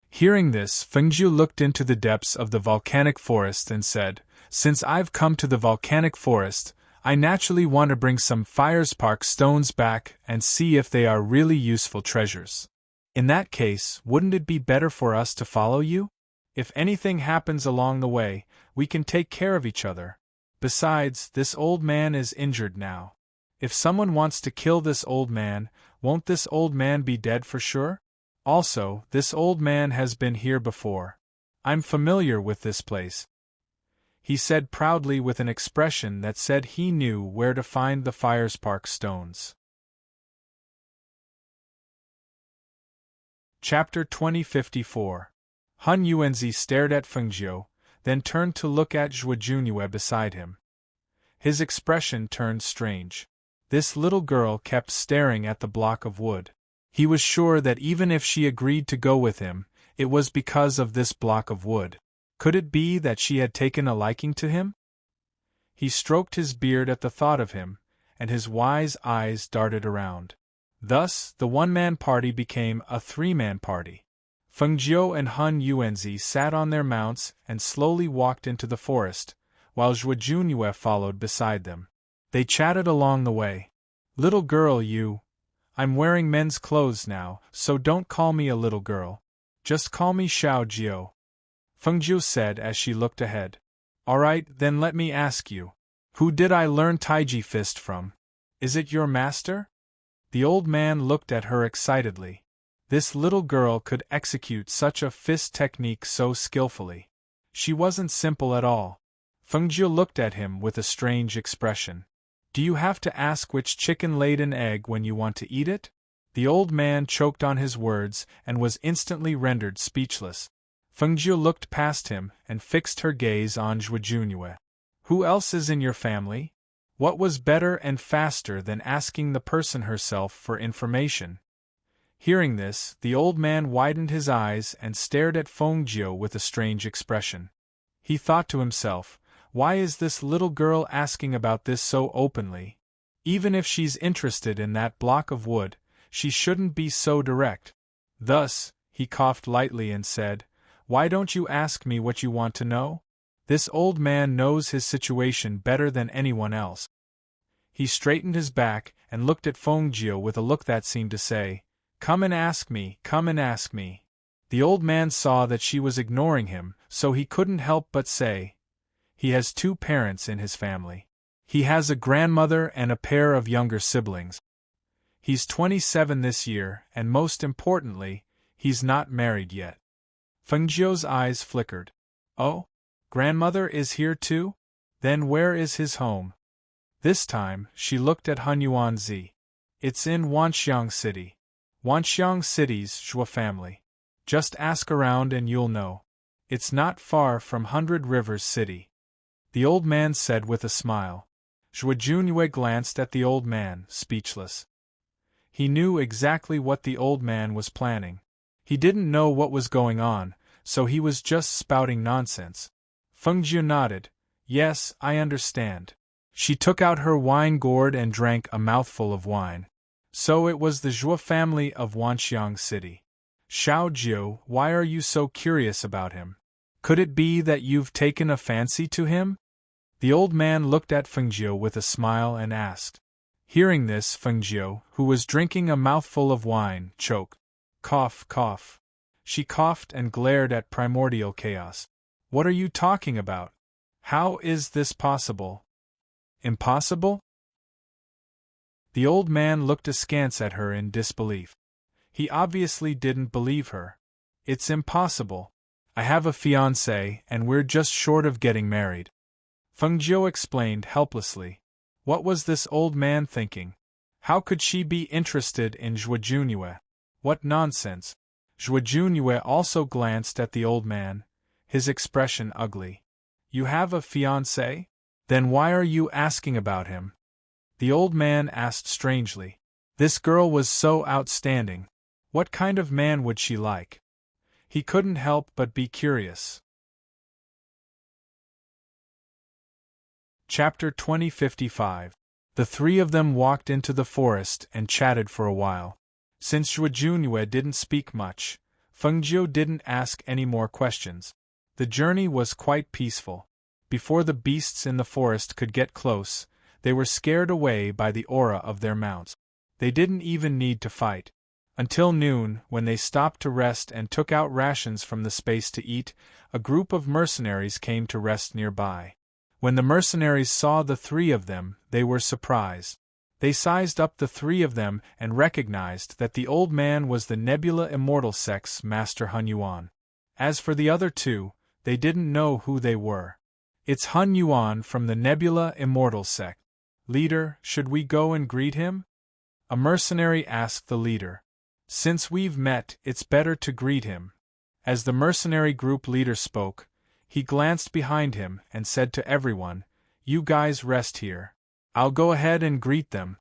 Hearing this, Feng Jiu looked into the depths of the volcanic forest and said, Since I've come to the volcanic forest, I naturally want to bring some Firespark stones back and see if they are really useful treasures. In that case, wouldn't it be better for us to follow you? If anything happens along the way, we can take care of each other. Besides, this old man is injured now. If someone wants to kill this old man, won't this old man be dead for sure? Also, this old man has been here before. I'm familiar with this place. He said proudly with an expression that said he knew where to find the Firespark stones. Chapter 2054. Han Yuanzi stared at Feng Jiu, then turned to look at Zhuo Junyue beside him. His expression turned strange. This little girl kept staring at the block of wood. He was sure that even if she agreed to go with him, it was because of this block of wood. Could it be that she had taken a liking to him? He stroked his beard at the thought of him, and his wise eyes darted around. Thus, the one-man party became a three-man party. Feng Jiu and Han Yuanzi sat on their mounts and slowly walked into the forest, while Zhuo Junyue followed beside them. They chatted along the way. Little girl I'm wearing men's clothes now, so don't call me a little girl. Just call me Xiao Jiu. Feng Jiu said as she looked ahead. All right, then let me ask you. Who did I learn Taiji fist from? Is it your master? The old man looked at her excitedly. This little girl could execute such a fist technique so skillfully. She wasn't simple at all. Feng Jiu looked at him with a strange expression. Do you have to ask which chicken laid an egg when you want to eat it? The old man choked on his words and was instantly rendered speechless. Feng Jiu looked past him and fixed her gaze on Zhuo Junyue. Who else is in your family? What was better and faster than asking the person herself for information? Hearing this, the old man widened his eyes and stared at Feng Jiu with a strange expression. He thought to himself, why is this little girl asking about this so openly? Even if she's interested in that block of wood, she shouldn't be so direct. Thus, he coughed lightly and said, Why don't you ask me what you want to know? This old man knows his situation better than anyone else. He straightened his back and looked at Feng Jiu with a look that seemed to say, Come and ask me, come and ask me. The old man saw that she was ignoring him, so he couldn't help but say, He has 2 parents in his family. He has a grandmother and a pair of younger siblings. He's 27 this year, and most importantly, he's not married yet. Feng Jiu's eyes flickered. Oh? Grandmother is here too? Then where is his home? This time, she looked at Han Yuanzi. It's in Wanxiang City. Wanxiang City's Zhuo family. Just ask around and you'll know. It's not far from 100 Rivers City. The old man said with a smile. Zhuo Junyue glanced at the old man, speechless. He knew exactly what the old man was planning. He didn't know what was going on, so he was just spouting nonsense. Feng Jiu nodded. Yes, I understand. She took out her wine gourd and drank a mouthful of wine. So it was the Zhuo family of Wanxiang City. Xiao Jiu, why are you so curious about him? Could it be that you've taken a fancy to him? The old man looked at Feng Jiu with a smile and asked. Hearing this, Feng Jiu, who was drinking a mouthful of wine, choked. Cough, cough. She coughed and glared at primordial chaos. What are you talking about? How is this possible? Impossible? The old man looked askance at her in disbelief. He obviously didn't believe her. It's impossible. I have a fiancé and we're just short of getting married. Feng Jiu explained helplessly. What was this old man thinking? How could she be interested in Zhuo Junyue? What nonsense! Zhuo Junyue also glanced at the old man, his expression ugly. You have a fiancé? Then why are you asking about him? The old man asked strangely. This girl was so outstanding. What kind of man would she like? He couldn't help but be curious. Chapter 2055. The three of them walked into the forest and chatted for a while. Since Zhuo Junyue didn't speak much, Fengjiu didn't ask any more questions. The journey was quite peaceful. Before the beasts in the forest could get close, they were scared away by the aura of their mounts. They didn't even need to fight. Until noon, when they stopped to rest and took out rations from the space to eat, a group of mercenaries came to rest nearby. When the mercenaries saw the three of them, they were surprised. They sized up the three of them and recognized that the old man was the Nebula Immortal Sect's Master Hun Yuan. As for the other two, they didn't know who they were. It's Hun Yuan from the Nebula Immortal Sect. Leader, should we go and greet him? A mercenary asked the leader. Since we've met, it's better to greet him. As the mercenary group leader spoke, he glanced behind him and said to everyone, You guys rest here. I'll go ahead and greet them.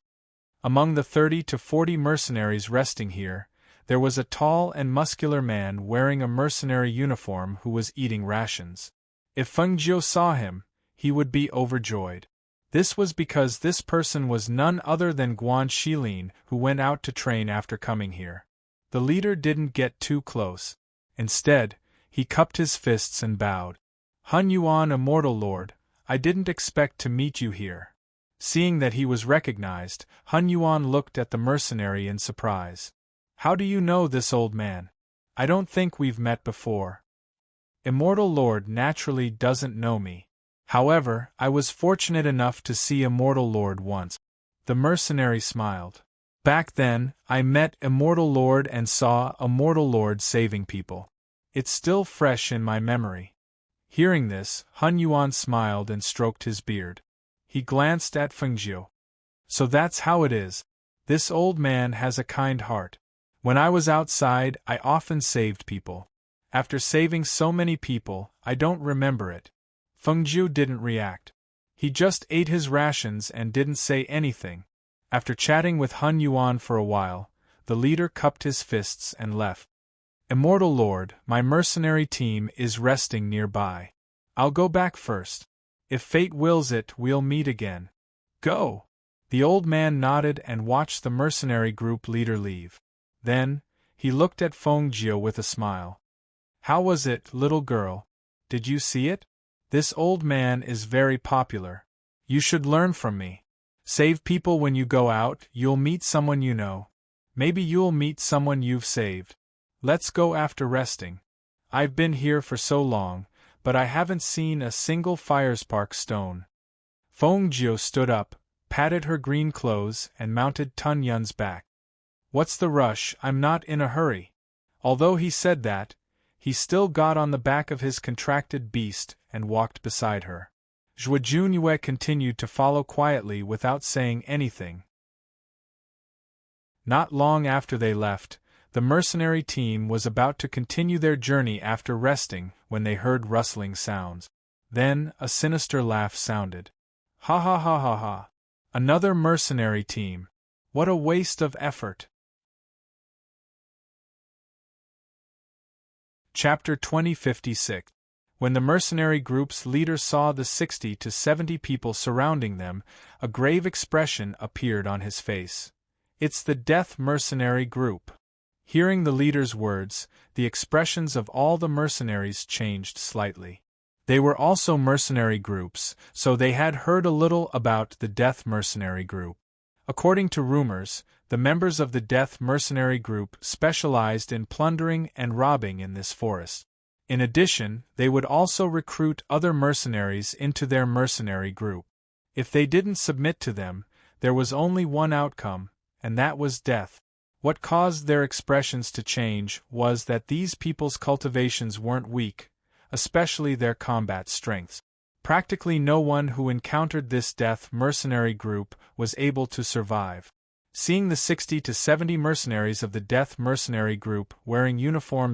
Among the 30 to 40 mercenaries resting here, there was a tall and muscular man wearing a mercenary uniform who was eating rations. If Fengjiu saw him, he would be overjoyed. This was because this person was none other than Guan Shilin, who went out to train after coming here. The leader didn't get too close. Instead, he cupped his fists and bowed. Hun Yuan, Immortal Lord, I didn't expect to meet you here. Seeing that he was recognized, Hun Yuan looked at the mercenary in surprise. How do you know this old man? I don't think we've met before. Immortal Lord naturally doesn't know me. However, I was fortunate enough to see Immortal Lord once. The mercenary smiled. Back then, I met Immortal Lord and saw Immortal Lord saving people. It's still fresh in my memory. Hearing this, Hun Yuan smiled and stroked his beard. He glanced at Fengjiu. So that's how it is. This old man has a kind heart. When I was outside, I often saved people. After saving so many people, I don't remember it. Fengjiu didn't react. He just ate his rations and didn't say anything. After chatting with Hun Yuan for a while, the leader cupped his fists and left. Immortal Lord, my mercenary team is resting nearby. I'll go back first. If fate wills it, we'll meet again. Go! The old man nodded and watched the mercenary group leader leave. Then, he looked at Fengjiu with a smile. How was it, little girl? Did you see it? This old man is very popular. You should learn from me. Save people when you go out, you'll meet someone you know. Maybe you'll meet someone you've saved. Let's go after resting. I've been here for so long, but I haven't seen a single firespark stone. Fengjiu stood up, patted her green clothes and mounted Tun Yun's back. What's the rush? I'm not in a hurry. Although he said that, he still got on the back of his contracted beast and walked beside her. Zhuo Junyue continued to follow quietly without saying anything. Not long after they left, the mercenary team was about to continue their journey after resting when they heard rustling sounds. Then, a sinister laugh sounded. Ha ha ha ha ha. Another mercenary team. What a waste of effort. Chapter 2056. When the mercenary group's leader saw the 60 to 70 people surrounding them, a grave expression appeared on his face. It's the Death Mercenary Group. Hearing the leader's words, the expressions of all the mercenaries changed slightly. They were also mercenary groups, so they had heard a little about the Death Mercenary Group. According to rumors, the members of the Death Mercenary Group specialized in plundering and robbing in this forest. In addition, they would also recruit other mercenaries into their mercenary group. If they didn't submit to them, there was only one outcome, and that was death. What caused their expressions to change was that these people's cultivations weren't weak, especially their combat strengths. Practically no one who encountered this Death Mercenary Group was able to survive. Seeing the 60 to 70 mercenaries of the Death Mercenary Group wearing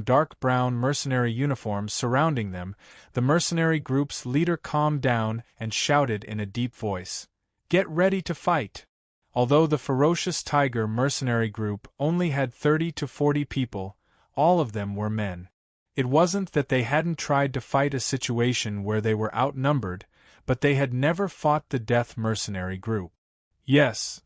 dark brown mercenary uniforms surrounding them, the mercenary group's leader calmed down and shouted in a deep voice, "Get ready to fight!" Although the Ferocious Tiger Mercenary Group only had 30 to 40 people, all of them were men. It wasn't that they hadn't tried to fight a situation where they were outnumbered, but they had never fought the Death Mercenary Group. Yes.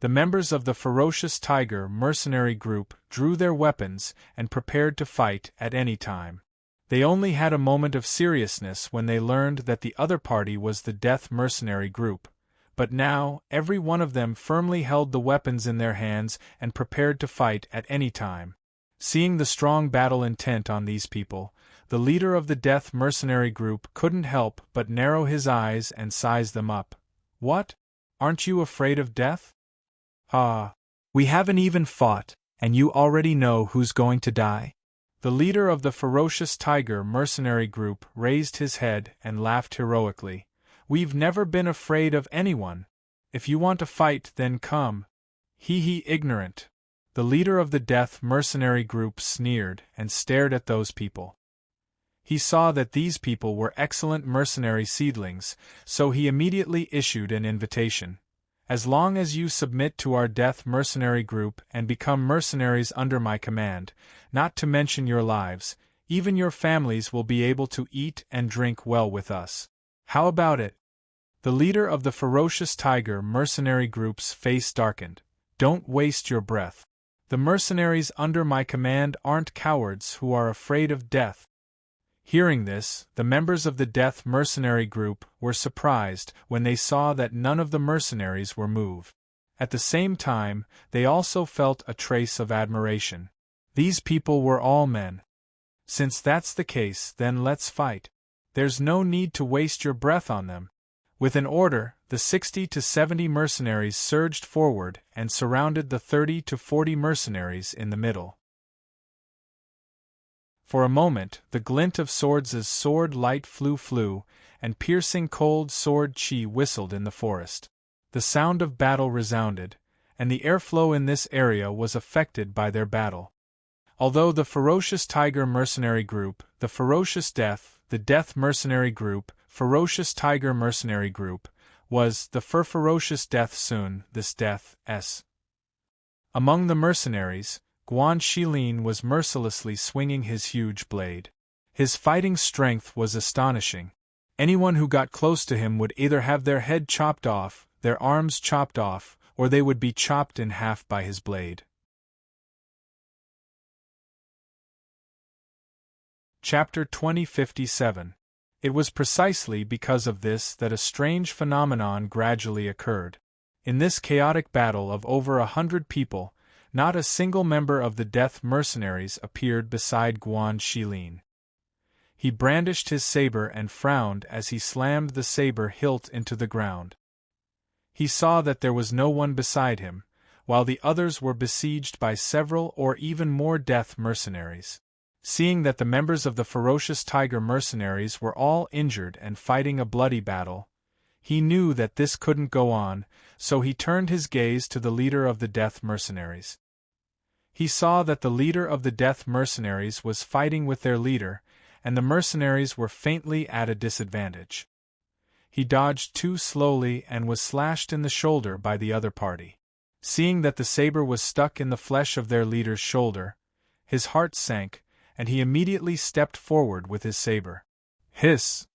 The members of the Ferocious Tiger Mercenary Group drew their weapons and prepared to fight at any time. They only had a moment of seriousness when they learned that the other party was the Death Mercenary Group, but now every one of them firmly held the weapons in their hands and prepared to fight at any time. Seeing the strong battle intent on these people, the leader of the Death Mercenary Group couldn't help but narrow his eyes and size them up. "What? Aren't you afraid of death? Ah, we haven't even fought, and you already know who's going to die?" The leader of the Ferocious Tiger Mercenary Group raised his head and laughed heroically. "We've never been afraid of anyone. If you want to fight, then come." He ignorant. The leader of the Death Mercenary Group sneered and stared at those people. He saw that these people were excellent mercenary seedlings, so he immediately issued an invitation. "As long as you submit to our Death Mercenary Group and become mercenaries under my command, not to mention your lives, even your families will be able to eat and drink well with us. How about it?" The leader of the Ferocious Tiger Mercenary Group's face darkened. "Don't waste your breath. The mercenaries under my command aren't cowards who are afraid of death." Hearing this, the members of the Death Mercenary Group were surprised when they saw that none of the mercenaries were moved. At the same time, they also felt a trace of admiration. These people were all men. "Since that's the case, then let's fight. There's no need to waste your breath on them." With an order, the 60 to 70 mercenaries surged forward and surrounded the 30 to 40 mercenaries in the middle. For a moment, the glint of swords' sword light flew, and piercing cold sword chi whistled in the forest. The sound of battle resounded, and the airflow in this area was affected by their battle. Although the Ferocious Tiger Mercenary Group, the Ferocious Death, the Death Mercenary Group, Ferocious Tiger Mercenary Group, was the Ferocious Death soon, this death, s. Among the mercenaries, Guan Shilin was mercilessly swinging his huge blade. His fighting strength was astonishing. Anyone who got close to him would either have their head chopped off, their arms chopped off, or they would be chopped in half by his blade. Chapter 2057. It was precisely because of this that a strange phenomenon gradually occurred. In this chaotic battle of over 100 people, not a single member of the Death Mercenaries appeared beside Guan Shilin. He brandished his saber and frowned as he slammed the saber hilt into the ground. He saw that there was no one beside him, while the others were besieged by several or even more Death Mercenaries. Seeing that the members of the Ferocious Tiger Mercenaries were all injured and fighting a bloody battle, he knew that this couldn't go on, so he turned his gaze to the leader of the Death Mercenaries. He saw that the leader of the Death Mercenaries was fighting with their leader, and the mercenaries were faintly at a disadvantage. He dodged too slowly and was slashed in the shoulder by the other party. Seeing that the saber was stuck in the flesh of their leader's shoulder, his heart sank, and he immediately stepped forward with his saber. Hiss!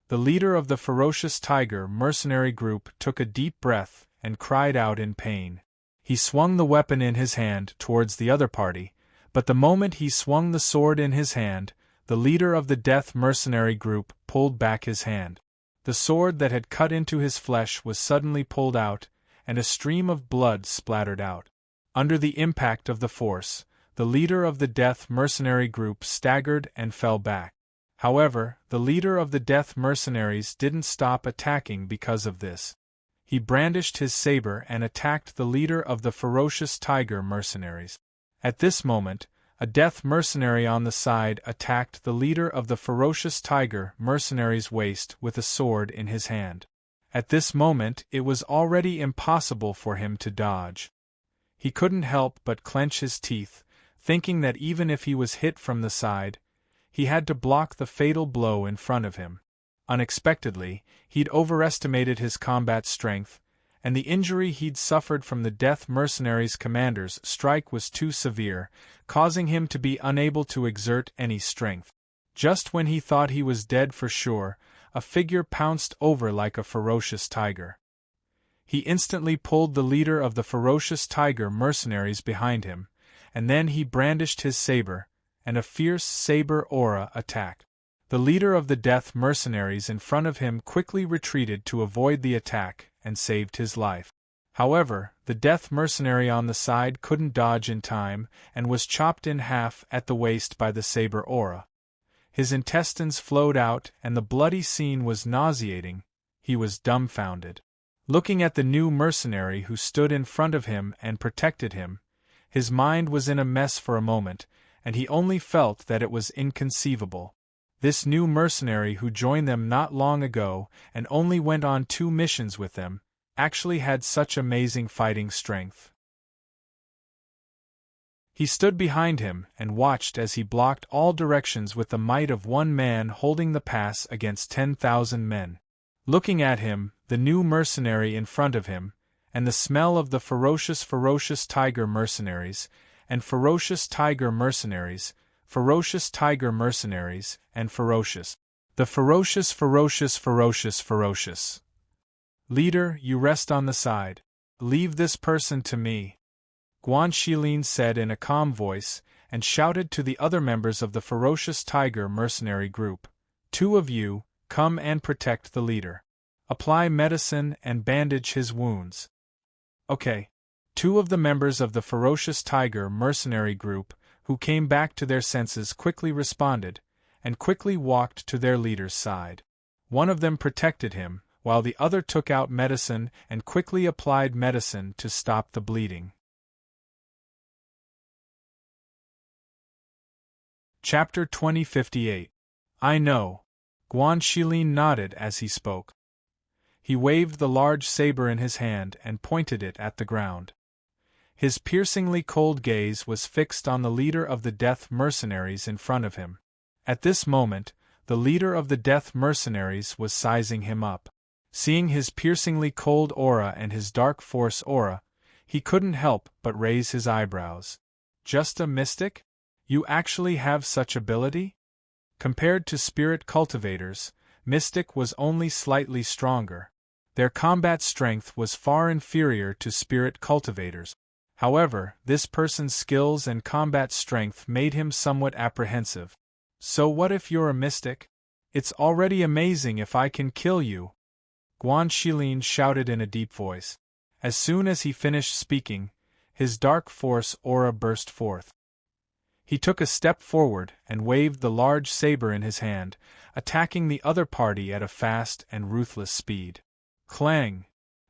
The leader of the Ferocious Tiger Mercenary Group took a deep breath and cried out in pain. He swung the weapon in his hand towards the other party, but the moment he swung the sword in his hand, the leader of the Death Mercenary Group pulled back his hand. The sword that had cut into his flesh was suddenly pulled out, and a stream of blood splattered out. Under the impact of the force, the leader of the Death Mercenary Group staggered and fell back. However, the leader of the Death Mercenaries didn't stop attacking because of this. He brandished his saber and attacked the leader of the Ferocious Tiger Mercenaries. At this moment, a Death Mercenary on the side attacked the leader of the Ferocious Tiger Mercenaries' waist with a sword in his hand. At this moment it was already impossible for him to dodge. He couldn't help but clench his teeth, thinking that even if he was hit from the side, he had to block the fatal blow in front of him. Unexpectedly, he'd overestimated his combat strength, and the injury he'd suffered from the Death Mercenaries' commander's strike was too severe, causing him to be unable to exert any strength. Just when he thought he was dead for sure, a figure pounced over like a ferocious tiger. He instantly pulled the leader of the ferocious tiger mercenaries behind him, and then he brandished his saber, and a fierce saber aura attacked. The leader of the Death Mercenaries in front of him quickly retreated to avoid the attack and saved his life. However, the Death Mercenary on the side couldn't dodge in time and was chopped in half at the waist by the saber aura. His intestines flowed out and the bloody scene was nauseating. He was dumbfounded. Looking at the new mercenary who stood in front of him and protected him, his mind was in a mess for a moment, and he only felt that it was inconceivable. This new mercenary who joined them not long ago and only went on 2 missions with them, actually had such amazing fighting strength. He stood behind him and watched as he blocked all directions with the might of one man holding the pass against 10,000 men. Looking at him, the new mercenary in front of him, and the smell of the ferocious tiger mercenaries, and ferocious tiger mercenaries, ferocious tiger mercenaries, and ferocious. The ferocious. Leader, you rest on the side. Leave this person to me, Guan Shilin said in a calm voice, and shouted to the other members of the ferocious tiger mercenary group. 2 of you, come and protect the leader. Apply medicine and bandage his wounds. Okay. 2 of the members of the ferocious tiger mercenary group, who came back to their senses, quickly responded, and quickly walked to their leader's side. One of them protected him, while the other took out medicine and quickly applied medicine to stop the bleeding. Chapter 2058. I know. Guan Shilin nodded as he spoke. He waved the large saber in his hand and pointed it at the ground. His piercingly cold gaze was fixed on the leader of the Death Mercenaries in front of him. At this moment, the leader of the Death Mercenaries was sizing him up. Seeing his piercingly cold aura and his dark force aura, he couldn't help but raise his eyebrows. Just a mystic? You actually have such ability? Compared to spirit cultivators, mystic was only slightly stronger. Their combat strength was far inferior to spirit cultivators. However, this person's skills and combat strength made him somewhat apprehensive. So what if you're a mystic? It's already amazing if I can kill you, Guan Shilin shouted in a deep voice. As soon as he finished speaking, his dark force aura burst forth. He took a step forward and waved the large saber in his hand, attacking the other party at a fast and ruthless speed. Clang!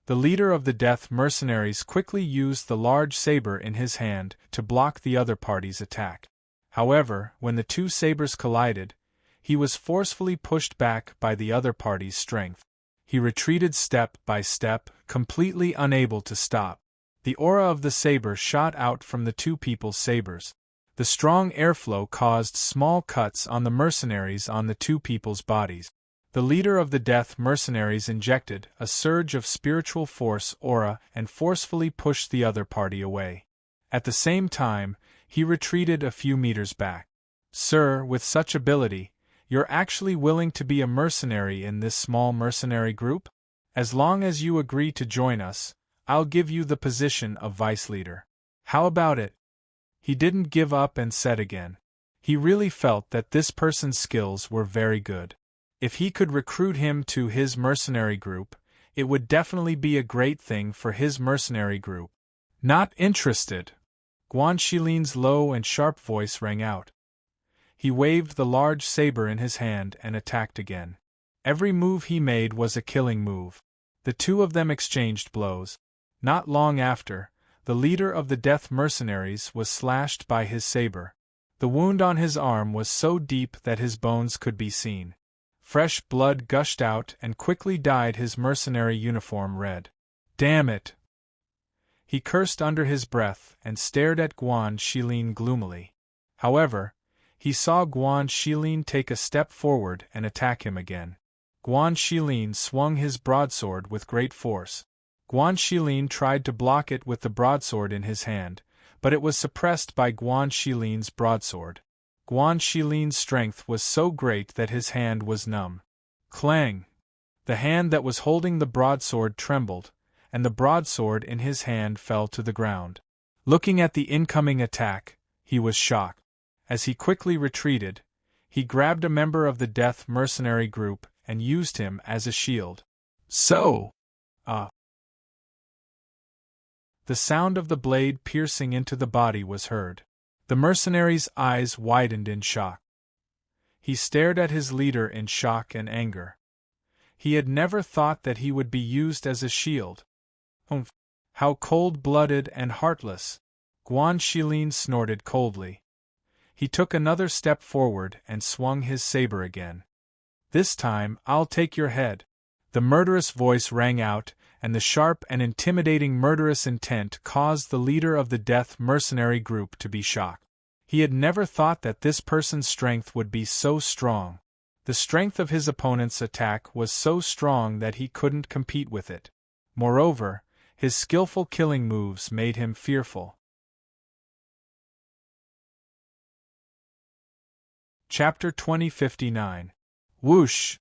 The leader of the Death Mercenaries quickly used the large saber in his hand to block the other party's attack. However, when the 2 sabers collided, he was forcefully pushed back by the other party's strength. He retreated step by step, completely unable to stop. The aura of the saber shot out from the 2 people's sabers. The strong airflow caused small cuts on the mercenaries on the 2 people's bodies. The leader of the Death Mercenaries injected a surge of spiritual force aura and forcefully pushed the other party away. At the same time, he retreated a few meters back. Sir, with such ability, you're actually willing to be a mercenary in this small mercenary group? As long as you agree to join us, I'll give you the position of vice leader. How about it? He didn't give up and said again. He really felt that this person's skills were very good. If he could recruit him to his mercenary group, it would definitely be a great thing for his mercenary group. Not interested. Guan Shilin's low and sharp voice rang out. He waved the large saber in his hand and attacked again. Every move he made was a killing move. The 2 of them exchanged blows. Not long after, the leader of the Death Mercenaries was slashed by his saber. The wound on his arm was so deep that his bones could be seen. Fresh blood gushed out and quickly dyed his mercenary uniform red. Damn it! He cursed under his breath and stared at Guan Shilin gloomily. However, he saw Guan Shilin take a step forward and attack him again. Guan Shilin swung his broadsword with great force. Guan Shilin tried to block it with the broadsword in his hand, but it was suppressed by Guan Shilin's broadsword. Guan Shilin's strength was so great that his hand was numb. Clang! The hand that was holding the broadsword trembled, and the broadsword in his hand fell to the ground. Looking at the incoming attack, he was shocked. As he quickly retreated, he grabbed a member of the Death mercenary group and used him as a shield. The sound of the blade piercing into the body was heard. The mercenary's eyes widened in shock. He stared at his leader in shock and anger. He had never thought that he would be used as a shield. Humph! How cold-blooded and heartless! Guan Shilin snorted coldly. He took another step forward and swung his saber again. This time, I'll take your head. The murderous voice rang out, and the sharp and intimidating murderous intent caused the leader of the Death mercenary group to be shocked. He had never thought that this person's strength would be so strong. The strength of his opponent's attack was so strong that he couldn't compete with it. Moreover, his skillful killing moves made him fearful. Chapter 2059. Whoosh!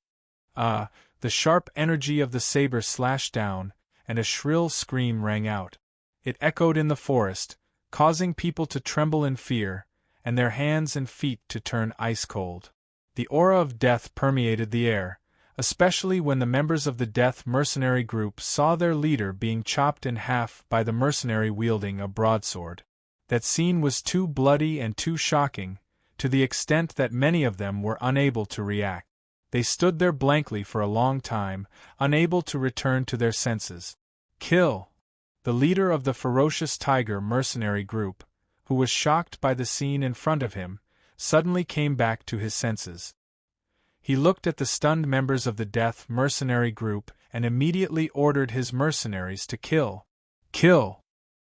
The sharp energy of the saber slashed down, and a shrill scream rang out. It echoed in the forest, causing people to tremble in fear, and their hands and feet to turn ice-cold. The aura of death permeated the air, especially when the members of the Death mercenary group saw their leader being chopped in half by the mercenary wielding a broadsword. That scene was too bloody and too shocking, to the extent that many of them were unable to react. They stood there blankly for a long time, unable to return to their senses. Kill! The leader of the ferocious tiger mercenary group, who was shocked by the scene in front of him, suddenly came back to his senses. He looked at the stunned members of the Death mercenary group and immediately ordered his mercenaries to kill. Kill!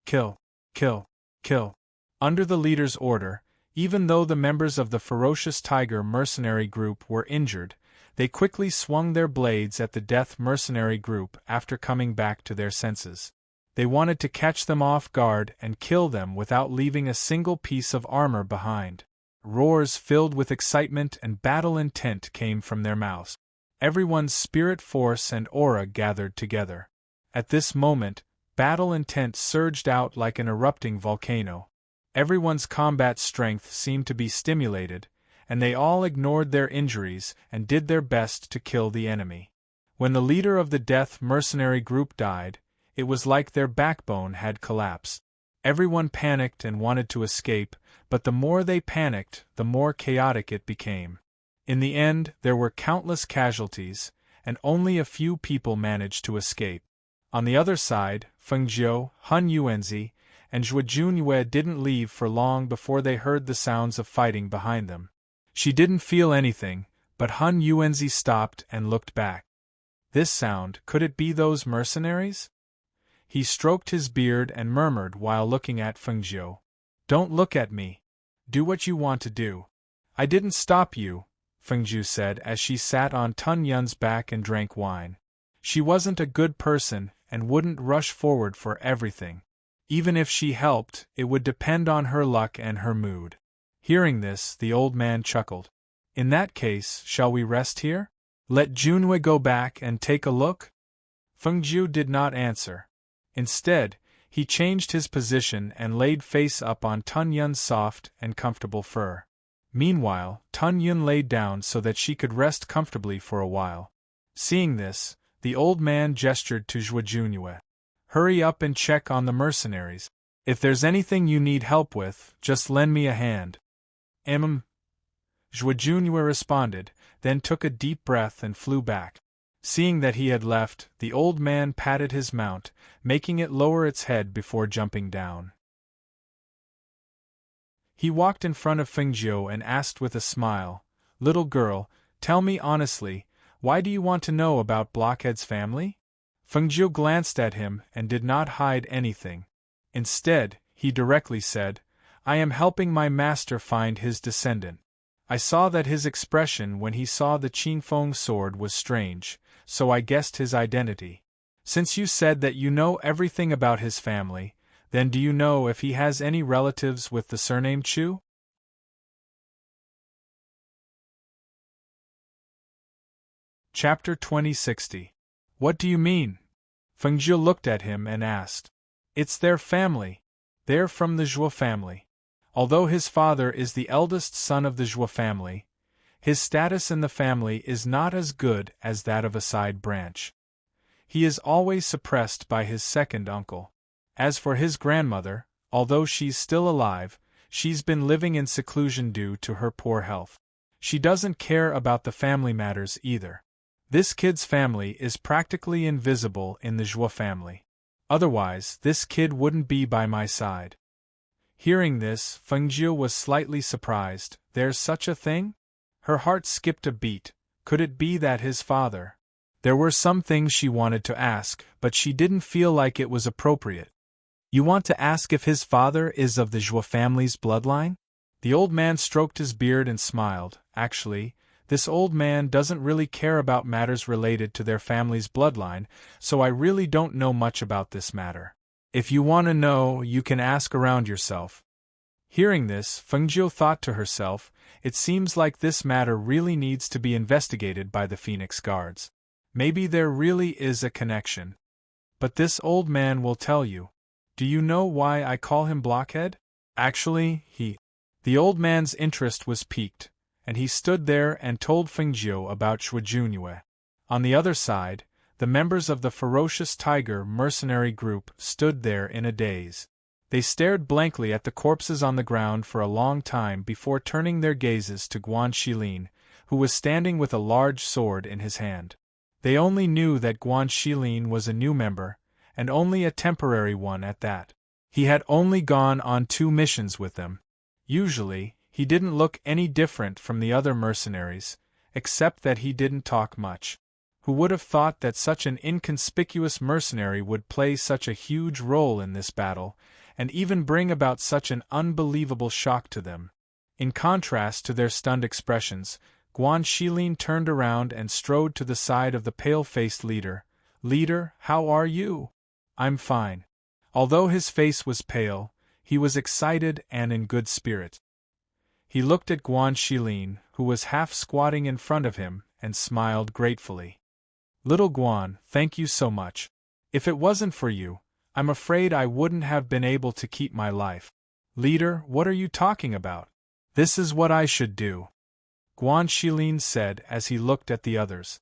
Kill! Kill! Kill! Under the leader's order, even though the members of the ferocious tiger mercenary group were injured, they quickly swung their blades at the Death mercenary group after coming back to their senses. They wanted to catch them off guard and kill them without leaving a single piece of armor behind. Roars filled with excitement and battle intent came from their mouths. Everyone's spirit force and aura gathered together. At this moment, battle intent surged out like an erupting volcano. Everyone's combat strength seemed to be stimulated, and they all ignored their injuries and did their best to kill the enemy. When the leader of the Death mercenary group died, it was like their backbone had collapsed. Everyone panicked and wanted to escape, but the more they panicked, the more chaotic it became. In the end, there were countless casualties, and only a few people managed to escape. On the other side, Feng Jiu, Hun Yuanzi, and Zhuo Junyue didn't leave for long before they heard the sounds of fighting behind them. She didn't feel anything, but Hun Yuanzi stopped and looked back. This sound, could it be those mercenaries? He stroked his beard and murmured while looking at Feng Jiu. Don't look at me. Do what you want to do. I didn't stop you, Feng Jiu said as she sat on Tun Yun's back and drank wine. She wasn't a good person and wouldn't rush forward for everything. Even if she helped, it would depend on her luck and her mood. Hearing this, the old man chuckled. In that case, shall we rest here? Let Junhui go back and take a look? Feng Jiu did not answer. Instead, he changed his position and laid face up on Tun Yun's soft and comfortable fur. Meanwhile, Tun Yun laid down so that she could rest comfortably for a while. Seeing this, the old man gestured to Zhuo Junyue. Hurry up and check on the mercenaries. If there's anything you need help with, just lend me a hand. Zhuo Junyue responded, then took a deep breath and flew back. Seeing that he had left, the old man patted his mount, making it lower its head before jumping down. He walked in front of Feng Jiu and asked with a smile, "Little girl, tell me honestly, why do you want to know about Blockhead's family?" Feng Jiu glanced at him and did not hide anything. Instead, he directly said, I am helping my master find his descendant. I saw that his expression when he saw the Qingfeng sword was strange, so I guessed his identity. Since you said that you know everything about his family, then do you know if he has any relatives with the surname Chu? Chapter 2060. What do you mean? Feng Zhou looked at him and asked. It's their family. They're from the Zhuo family. Although his father is the eldest son of the Zhuo family, his status in the family is not as good as that of a side branch. He is always suppressed by his second uncle. As for his grandmother, although she's still alive, she's been living in seclusion due to her poor health. She doesn't care about the family matters either. This kid's family is practically invisible in the Zhuo family. Otherwise, this kid wouldn't be by my side. Hearing this, Feng Zhou was slightly surprised. There's such a thing? Her heart skipped a beat. Could it be that his father? There were some things she wanted to ask, but she didn't feel like it was appropriate. You want to ask if his father is of the Zhuo family's bloodline? The old man stroked his beard and smiled. Actually, this old man doesn't really care about matters related to their family's bloodline, so I really don't know much about this matter. If you want to know, you can ask around yourself. Hearing this, Feng Zhou thought to herself, it seems like this matter really needs to be investigated by the Phoenix Guards. Maybe there really is a connection. But this old man will tell you. Do you know why I call him Blockhead? Actually, The old man's interest was piqued, and he stood there and told Feng Zhou about Zhuo Junyue. On the other side, the members of the ferocious tiger mercenary group stood there in a daze. They stared blankly at the corpses on the ground for a long time before turning their gazes to Guan Shilin, who was standing with a large sword in his hand. They only knew that Guan Shilin was a new member, and only a temporary one at that. He had only gone on 2 missions with them. Usually, he didn't look any different from the other mercenaries, except that he didn't talk much. Who would have thought that such an inconspicuous mercenary would play such a huge role in this battle, and even bring about such an unbelievable shock to them? In contrast to their stunned expressions, Guan Shilin turned around and strode to the side of the pale-faced leader. Leader, how are you? I'm fine. Although his face was pale, he was excited and in good spirits. He looked at Guan Shilin, who was half squatting in front of him, and smiled gratefully. Little Guan, thank you so much. If it wasn't for you, I'm afraid I wouldn't have been able to keep my life. Leader, what are you talking about? This is what I should do. Guan Shilin said as he looked at the others.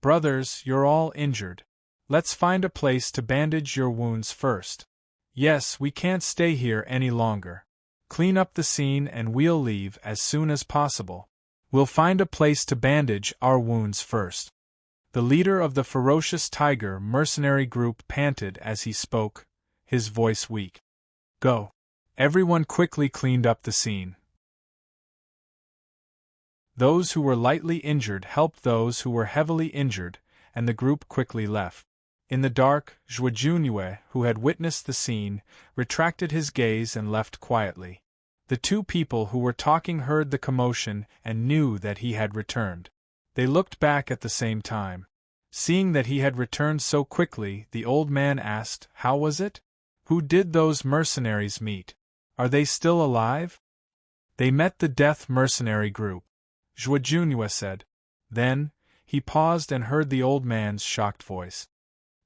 Brothers, you're all injured. Let's find a place to bandage your wounds first. Yes, we can't stay here any longer. Clean up the scene and we'll leave as soon as possible. We'll find a place to bandage our wounds first. The leader of the ferocious tiger mercenary group panted as he spoke, his voice weak. Go. Everyone quickly cleaned up the scene. Those who were lightly injured helped those who were heavily injured, and the group quickly left. In the dark, Zhuo Junyue, who had witnessed the scene, retracted his gaze and left quietly. The 2 people who were talking heard the commotion and knew that he had returned. They looked back at the same time. Seeing that he had returned so quickly, the old man asked, How was it? Who did those mercenaries meet? Are they still alive? They met the Death Mercenary Group, Zhuo Junyue said. Then, he paused and heard the old man's shocked voice.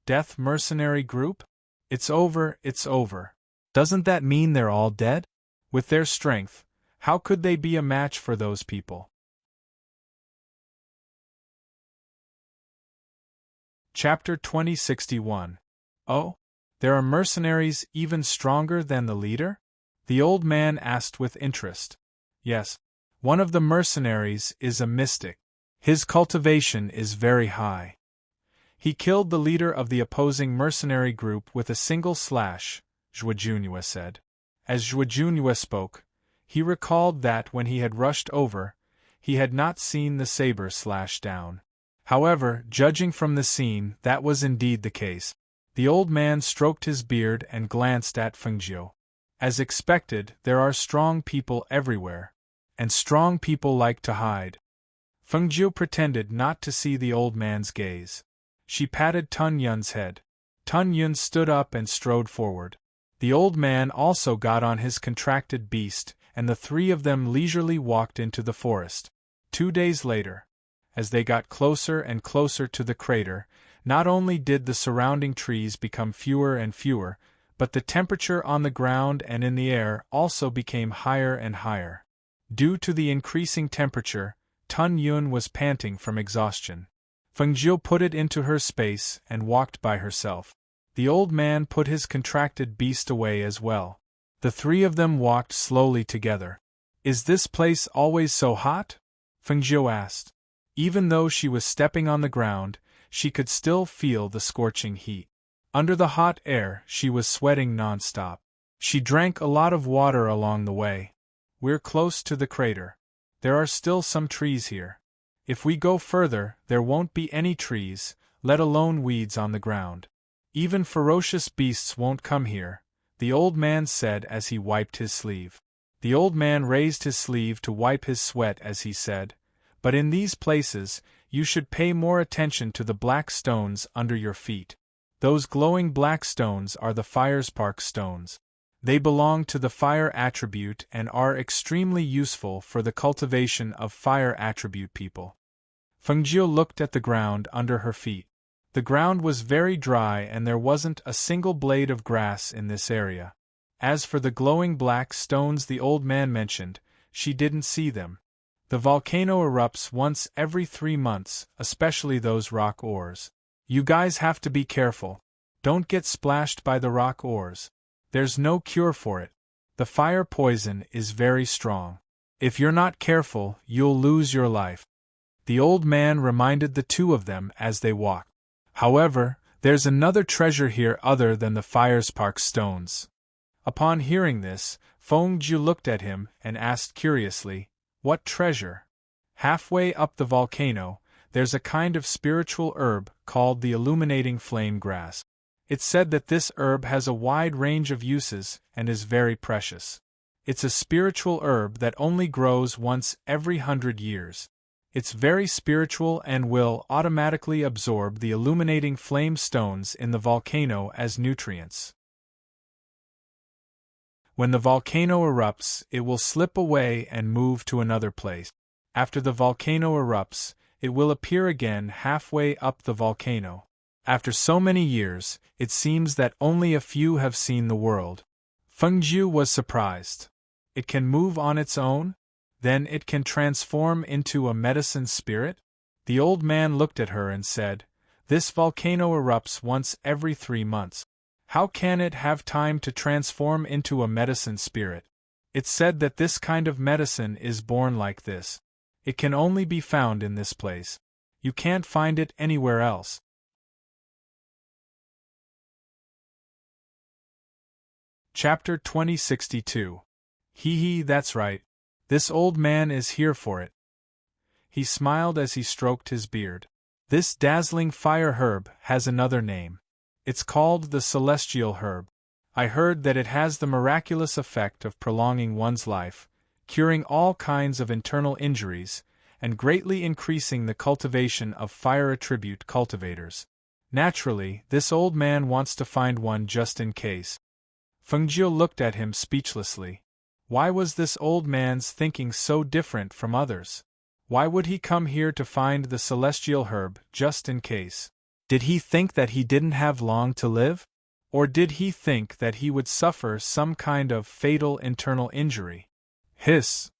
Death Mercenary Group? It's over, it's over. Doesn't that mean they're all dead? With their strength, how could they be a match for those people? Chapter 2061. Oh? There are mercenaries even stronger than the leader? The old man asked with interest. Yes. One of the mercenaries is a mystic. His cultivation is very high. He killed the leader of the opposing mercenary group with a single slash, Zhuo Junyue said. As Zhuo Junyue spoke, he recalled that when he had rushed over, he had not seen the saber slash down. However, judging from the scene, that was indeed the case. The old man stroked his beard and glanced at Fengjiu. As expected, there are strong people everywhere. And strong people like to hide. Fengjiu pretended not to see the old man's gaze. She patted Tun Yun's head. Tun Yun stood up and strode forward. The old man also got on his contracted beast, and the three of them leisurely walked into the forest. 2 days later, as they got closer and closer to the crater, not only did the surrounding trees become fewer and fewer, but the temperature on the ground and in the air also became higher and higher. Due to the increasing temperature, Tun Yun was panting from exhaustion. Fengjiu put it into her space and walked by herself. The old man put his contracted beast away as well. The three of them walked slowly together. "Is this place always so hot?" Fengjiu asked. Even though she was stepping on the ground, she could still feel the scorching heat. Under the hot air, she was sweating non-stop. She drank a lot of water along the way. "We're close to the crater. There are still some trees here. If we go further, there won't be any trees, let alone weeds on the ground. Even ferocious beasts won't come here," the old man said as he wiped his sleeve. The old man raised his sleeve to wipe his sweat as he said, "But in these places, you should pay more attention to the black stones under your feet. Those glowing black stones are the firespark stones. They belong to the fire attribute and are extremely useful for the cultivation of fire attribute people." Fengjiu looked at the ground under her feet. The ground was very dry and there wasn't a single blade of grass in this area. As for the glowing black stones the old man mentioned, she didn't see them. The volcano erupts once every 3 months, especially those rock ores. You guys have to be careful. Don't get splashed by the rock ores. There's no cure for it. The fire poison is very strong. If you're not careful, you'll lose your life. The old man reminded the two of them as they walked. "However, there's another treasure here other than the firespark stones." Upon hearing this, Fengjiu looked at him and asked curiously, "What treasure?" "Halfway up the volcano, there's a kind of spiritual herb called the illuminating flame grass. It's said that this herb has a wide range of uses and is very precious. It's a spiritual herb that only grows once every 100 years. It's very spiritual and will automatically absorb the illuminating flame stones in the volcano as nutrients. When the volcano erupts, it will slip away and move to another place. After the volcano erupts, it will appear again halfway up the volcano. After so many years, it seems that only a few have seen the world." Fengjiu was surprised. "It can move on its own? Then it can transform into a medicine spirit?" The old man looked at her and said, "This volcano erupts once every 3 months. How can it have time to transform into a medicine spirit? It's said that this kind of medicine is born like this. It can only be found in this place. You can't find it anywhere else." Chapter 2062. Hee, that's right. This old man is here for it. He smiled as he stroked his beard. "This dazzling fire herb has another name. It's called the celestial herb. I heard that it has the miraculous effect of prolonging one's life, curing all kinds of internal injuries, and greatly increasing the cultivation of fire attribute cultivators. Naturally, this old man wants to find one just in case." Fengjiu looked at him speechlessly. Why was this old man's thinking so different from others? Why would he come here to find the celestial herb just in case? Did he think that he didn't have long to live? Or did he think that he would suffer some kind of fatal internal injury? Hiss!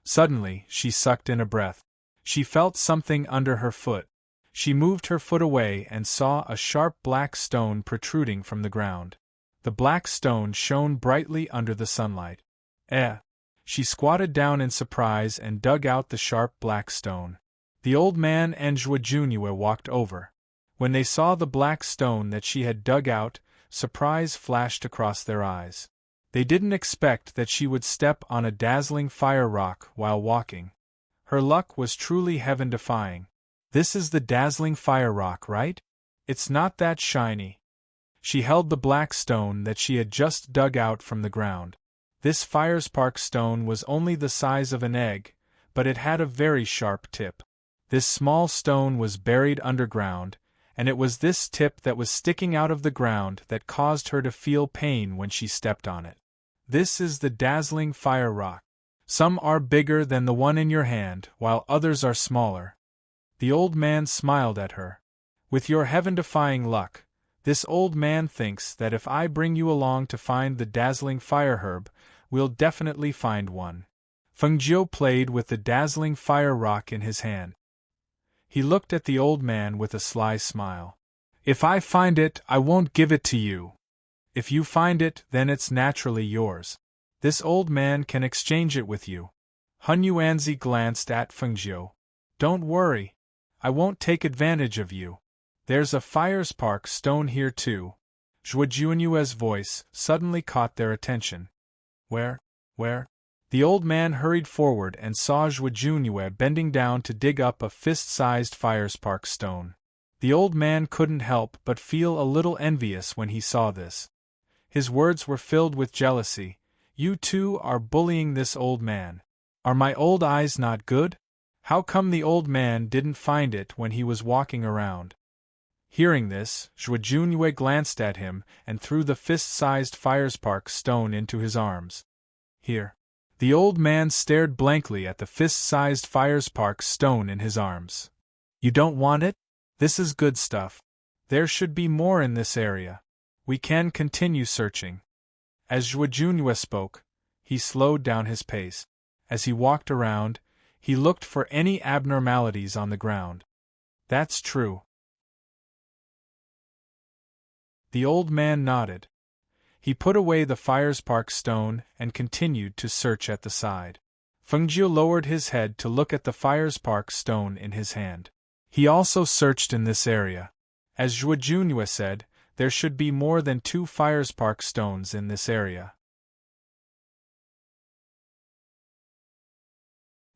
Suddenly, she sucked in a breath. She felt something under her foot. She moved her foot away and saw a sharp black stone protruding from the ground. The black stone shone brightly under the sunlight. She squatted down in surprise and dug out the sharp black stone. The old man and Zhuojunue walked over. When they saw the black stone that she had dug out, surprise flashed across their eyes. They didn't expect that she would step on a dazzling fire rock while walking. Her luck was truly heaven-defying. "This is the dazzling fire rock, right? It's not that shiny." She held the black stone that she had just dug out from the ground. This firespark stone was only the size of an egg, but it had a very sharp tip. This small stone was buried underground, and it was this tip that was sticking out of the ground that caused her to feel pain when she stepped on it. This is the dazzling fire rock. Some are bigger than the one in your hand, while others are smaller. The old man smiled at her. With your heaven-defying luck, this old man thinks that if I bring you along to find the dazzling fire herb, we'll definitely find one. Feng Jiu played with the dazzling fire rock in his hand. He looked at the old man with a sly smile. If I find it, I won't give it to you. If you find it, then it's naturally yours. This old man can exchange it with you. Hun Yuanzi glanced at Feng Jiu. Don't worry. I won't take advantage of you. There's a firespark stone here too. Zhuo Junyue's voice suddenly caught their attention. Where? The old man hurried forward and saw Zhuo Junyue bending down to dig up a fist-sized firespark stone. The old man couldn't help but feel a little envious when he saw this. His words were filled with jealousy. You two are bullying this old man. Are my old eyes not good? How come the old man didn't find it when he was walking around? Hearing this, Zhuo Junyue glanced at him and threw the fist-sized firespark stone into his arms. Here. The old man stared blankly at the fist-sized firespark stone in his arms. You don't want it? This is good stuff. There should be more in this area. We can continue searching. As Zhuo Junyue spoke, he slowed down his pace. As he walked around, he looked for any abnormalities on the ground. That's true. The old man nodded. He put away the firespark stone and continued to search at the side. Feng Jiu lowered his head to look at the firespark stone in his hand. He also searched in this area. As Zhuo Junyue said, there should be more than 2 firespark stones in this area.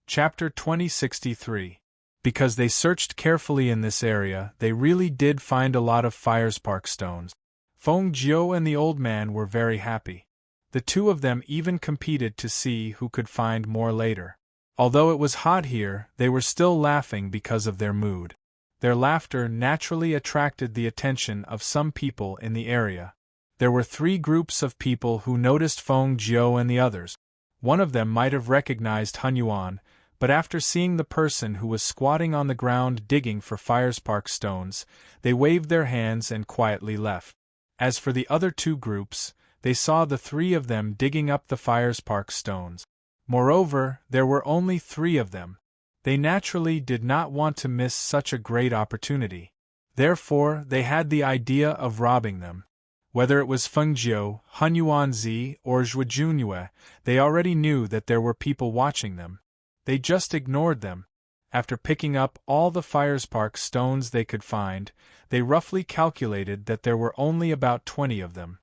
Chapter 2063. Because they searched carefully in this area, they really did find a lot of firespark stones. Feng Jiu and the old man were very happy. The two of them even competed to see who could find more later. Although it was hot here, they were still laughing because of their mood. Their laughter naturally attracted the attention of some people in the area. There were 3 groups of people who noticed Feng Jiu and the others. One of them might have recognized Hun Yuan, but after seeing the person who was squatting on the ground digging for firespark stones, they waved their hands and quietly left. As for the other 2 groups, they saw the 3 of them digging up the firespark stones. Moreover, there were only 3 of them. They naturally did not want to miss such a great opportunity. Therefore, they had the idea of robbing them. Whether it was Feng Jiu, Hun Yuanzi, or Zhuo Junyue, they already knew that there were people watching them. They just ignored them. After picking up all the firespark stones they could find, they roughly calculated that there were only about 20 of them.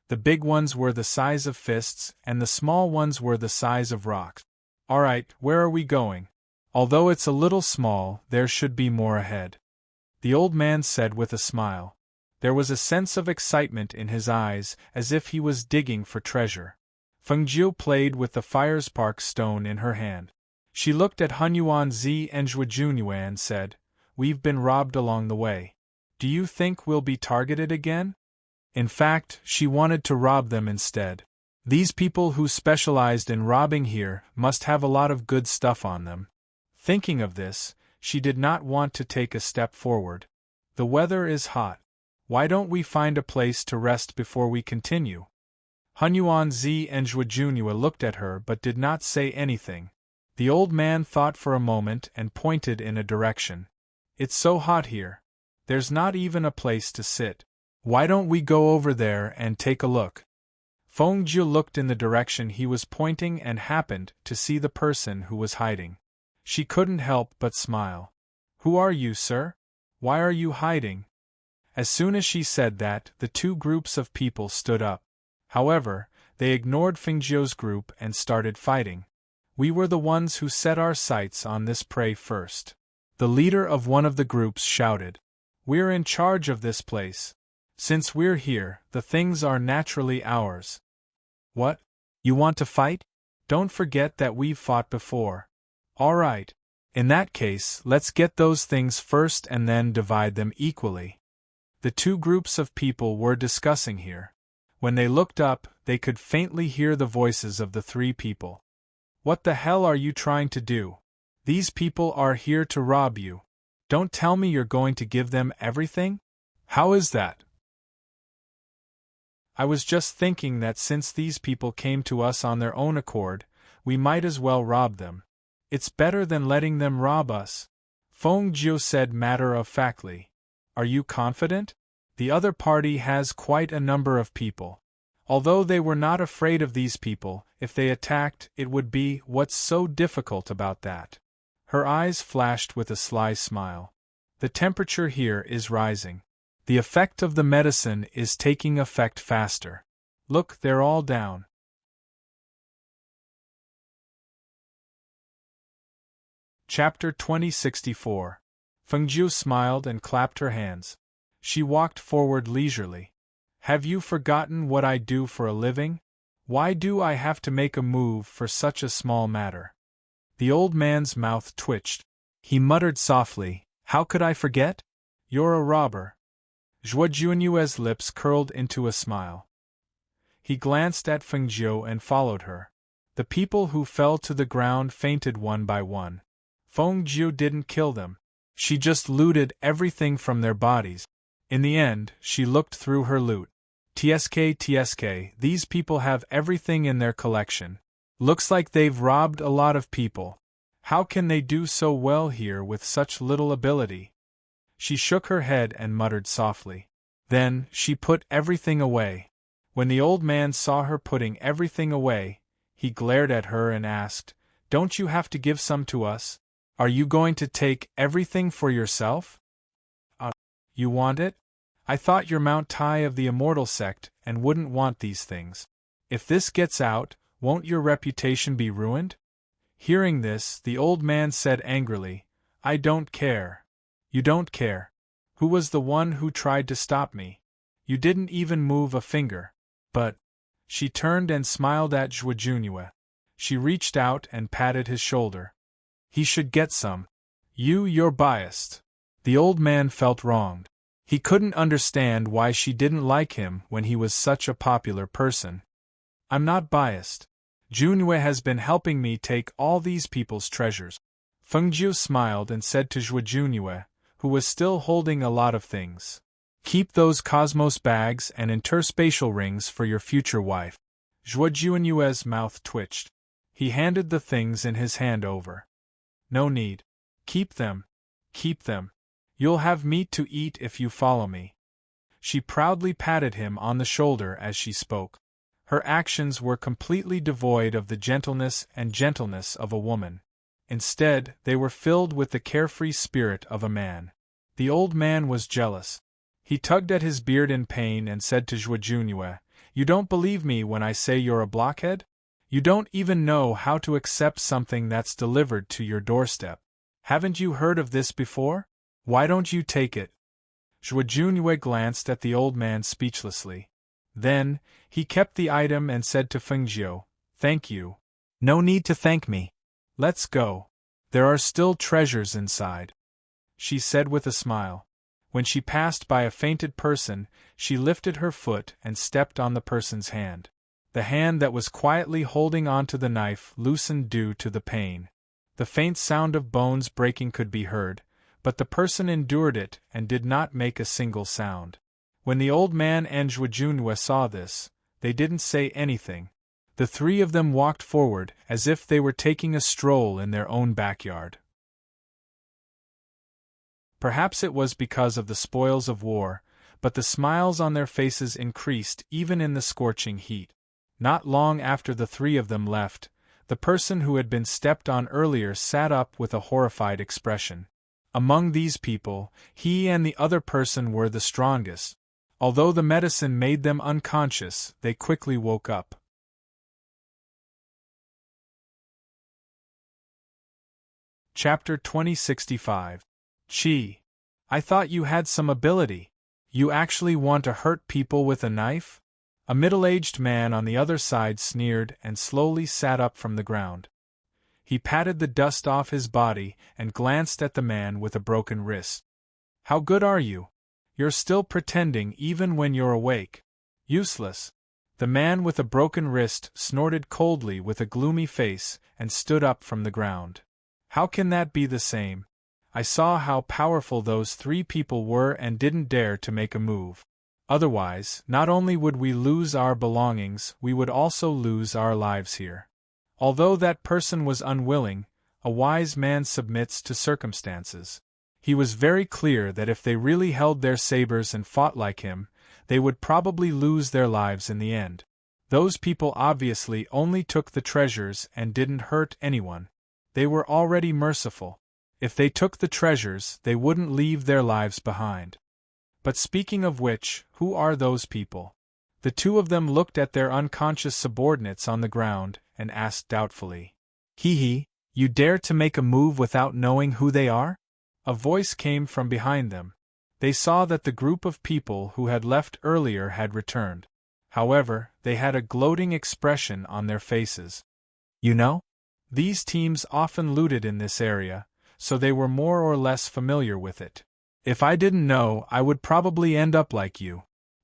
The big ones were the size of fists, and the small ones were the size of rocks. Alright, where are we going? Although it's a little small, there should be more ahead. The old man said with a smile. There was a sense of excitement in his eyes, as if he was digging for treasure. Feng Jiu played with the firespark stone in her hand. She looked at Hun Yuanzi and Zhuo Junyue and said, We've been robbed along the way. Do you think we'll be targeted again? In fact, she wanted to rob them instead. These people who specialized in robbing here must have a lot of good stuff on them. Thinking of this, she did not want to take a step forward. The weather is hot. Why don't we find a place to rest before we continue? Hun Yuanzi and Zhuo Junyue looked at her but did not say anything. The old man thought for a moment and pointed in a direction. It's so hot here. There's not even a place to sit. Why don't we go over there and take a look? Feng Jiu looked in the direction he was pointing and happened to see the person who was hiding. She couldn't help but smile. Who are you, sir? Why are you hiding? As soon as she said that, the 2 groups of people stood up. However, they ignored Feng Jiu's group and started fighting. We were the ones who set our sights on this prey first. The leader of one of the groups shouted. We're in charge of this place. Since we're here, the things are naturally ours. What? You want to fight? Don't forget that we've fought before. All right. In that case, let's get those things first and then divide them equally. The two groups of people were discussing here. When they looked up, they could faintly hear the voices of the three people. What the hell are you trying to do? These people are here to rob you. Don't tell me you're going to give them everything? How is that? I was just thinking that since these people came to us on their own accord, we might as well rob them. It's better than letting them rob us. Feng Jiu said matter-of-factly. Are you confident? The other party has quite a number of people. Although they were not afraid of these people, if they attacked, it would be, what's so difficult about that? Her eyes flashed with a sly smile. The temperature here is rising. The effect of the medicine is taking effect faster. Look, they're all down. Chapter 2064. Fengjiu smiled and clapped her hands. She walked forward leisurely. Have you forgotten what I do for a living? Why do I have to make a move for such a small matter? The old man's mouth twitched. He muttered softly, How could I forget? You're a robber. Zhuo Junyue's lips curled into a smile. He glanced at Fengjiu and followed her. The people who fell to the ground fainted one by one. Fengjiu didn't kill them. She just looted everything from their bodies. In the end, she looked through her loot. TSK, these people have everything in their collection. Looks like they've robbed a lot of people. How can they do so well here with such little ability? She shook her head and muttered softly. Then, she put everything away. When the old man saw her putting everything away, he glared at her and asked, Don't you have to give some to us? Are you going to take everything for yourself? You want it? I thought you're Mount Tai of the Immortal Sect and wouldn't want these things. If this gets out, won't your reputation be ruined? Hearing this, the old man said angrily, I don't care. You don't care. Who was the one who tried to stop me? You didn't even move a finger. But... She turned and smiled at Zhuo Junyue. She reached out and patted his shoulder. He should get some. You're biased. The old man felt wronged. He couldn't understand why she didn't like him when he was such a popular person. I'm not biased. Junyue has been helping me take all these people's treasures. Fengjiu smiled and said to Zhuo Junyue, who was still holding a lot of things. Keep those cosmos bags and interspatial rings for your future wife. Zhuo Junyue's mouth twitched. He handed the things in his hand over. No need. Keep them. Keep them. You'll have meat to eat if you follow me. She proudly patted him on the shoulder as she spoke. Her actions were completely devoid of the gentleness of a woman. Instead, they were filled with the carefree spirit of a man. The old man was jealous. He tugged at his beard in pain and said to Zhuo Junyue, You don't believe me when I say you're a blockhead? You don't even know how to accept something that's delivered to your doorstep. Haven't you heard of this before? Why don't you take it? Zhuo Junyue glanced at the old man speechlessly. Then, he kept the item and said to Fengjiu, Thank you. No need to thank me. Let's go. There are still treasures inside. She said with a smile. When she passed by a fainted person, she lifted her foot and stepped on the person's hand. The hand that was quietly holding onto the knife loosened due to the pain. The faint sound of bones breaking could be heard, but the person endured it and did not make a single sound. When the old man and Zhuo Junyue saw this, they didn't say anything. The three of them walked forward as if they were taking a stroll in their own backyard. Perhaps it was because of the spoils of war, but the smiles on their faces increased even in the scorching heat. Not long after the three of them left, the person who had been stepped on earlier sat up with a horrified expression. Among these people, he and the other person were the strongest. Although the medicine made them unconscious, they quickly woke up. Chapter 2065. Qi. I thought you had some ability. You actually want to hurt people with a knife? A middle-aged man on the other side sneered and slowly sat up from the ground. He patted the dust off his body and glanced at the man with a broken wrist. How good are you? You're still pretending even when you're awake. Useless. The man with a broken wrist snorted coldly with a gloomy face and stood up from the ground. How can that be the same? I saw how powerful those 3 people were and didn't dare to make a move. Otherwise, not only would we lose our belongings, we would also lose our lives here. Although that person was unwilling, a wise man submits to circumstances. He was very clear that if they really held their sabers and fought like him, they would probably lose their lives in the end. Those people obviously only took the treasures and didn't hurt anyone. They were already merciful. If they took the treasures, they wouldn't leave their lives behind. But speaking of which, who are those people? The 2 of them looked at their unconscious subordinates on the ground and asked doubtfully. Hee, you dare to make a move without knowing who they are? A voice came from behind them. They saw that the group of people who had left earlier had returned. However, they had a gloating expression on their faces. You know? These teams often looted in this area, so they were more or less familiar with it. If I didn't know, I would probably end up like you.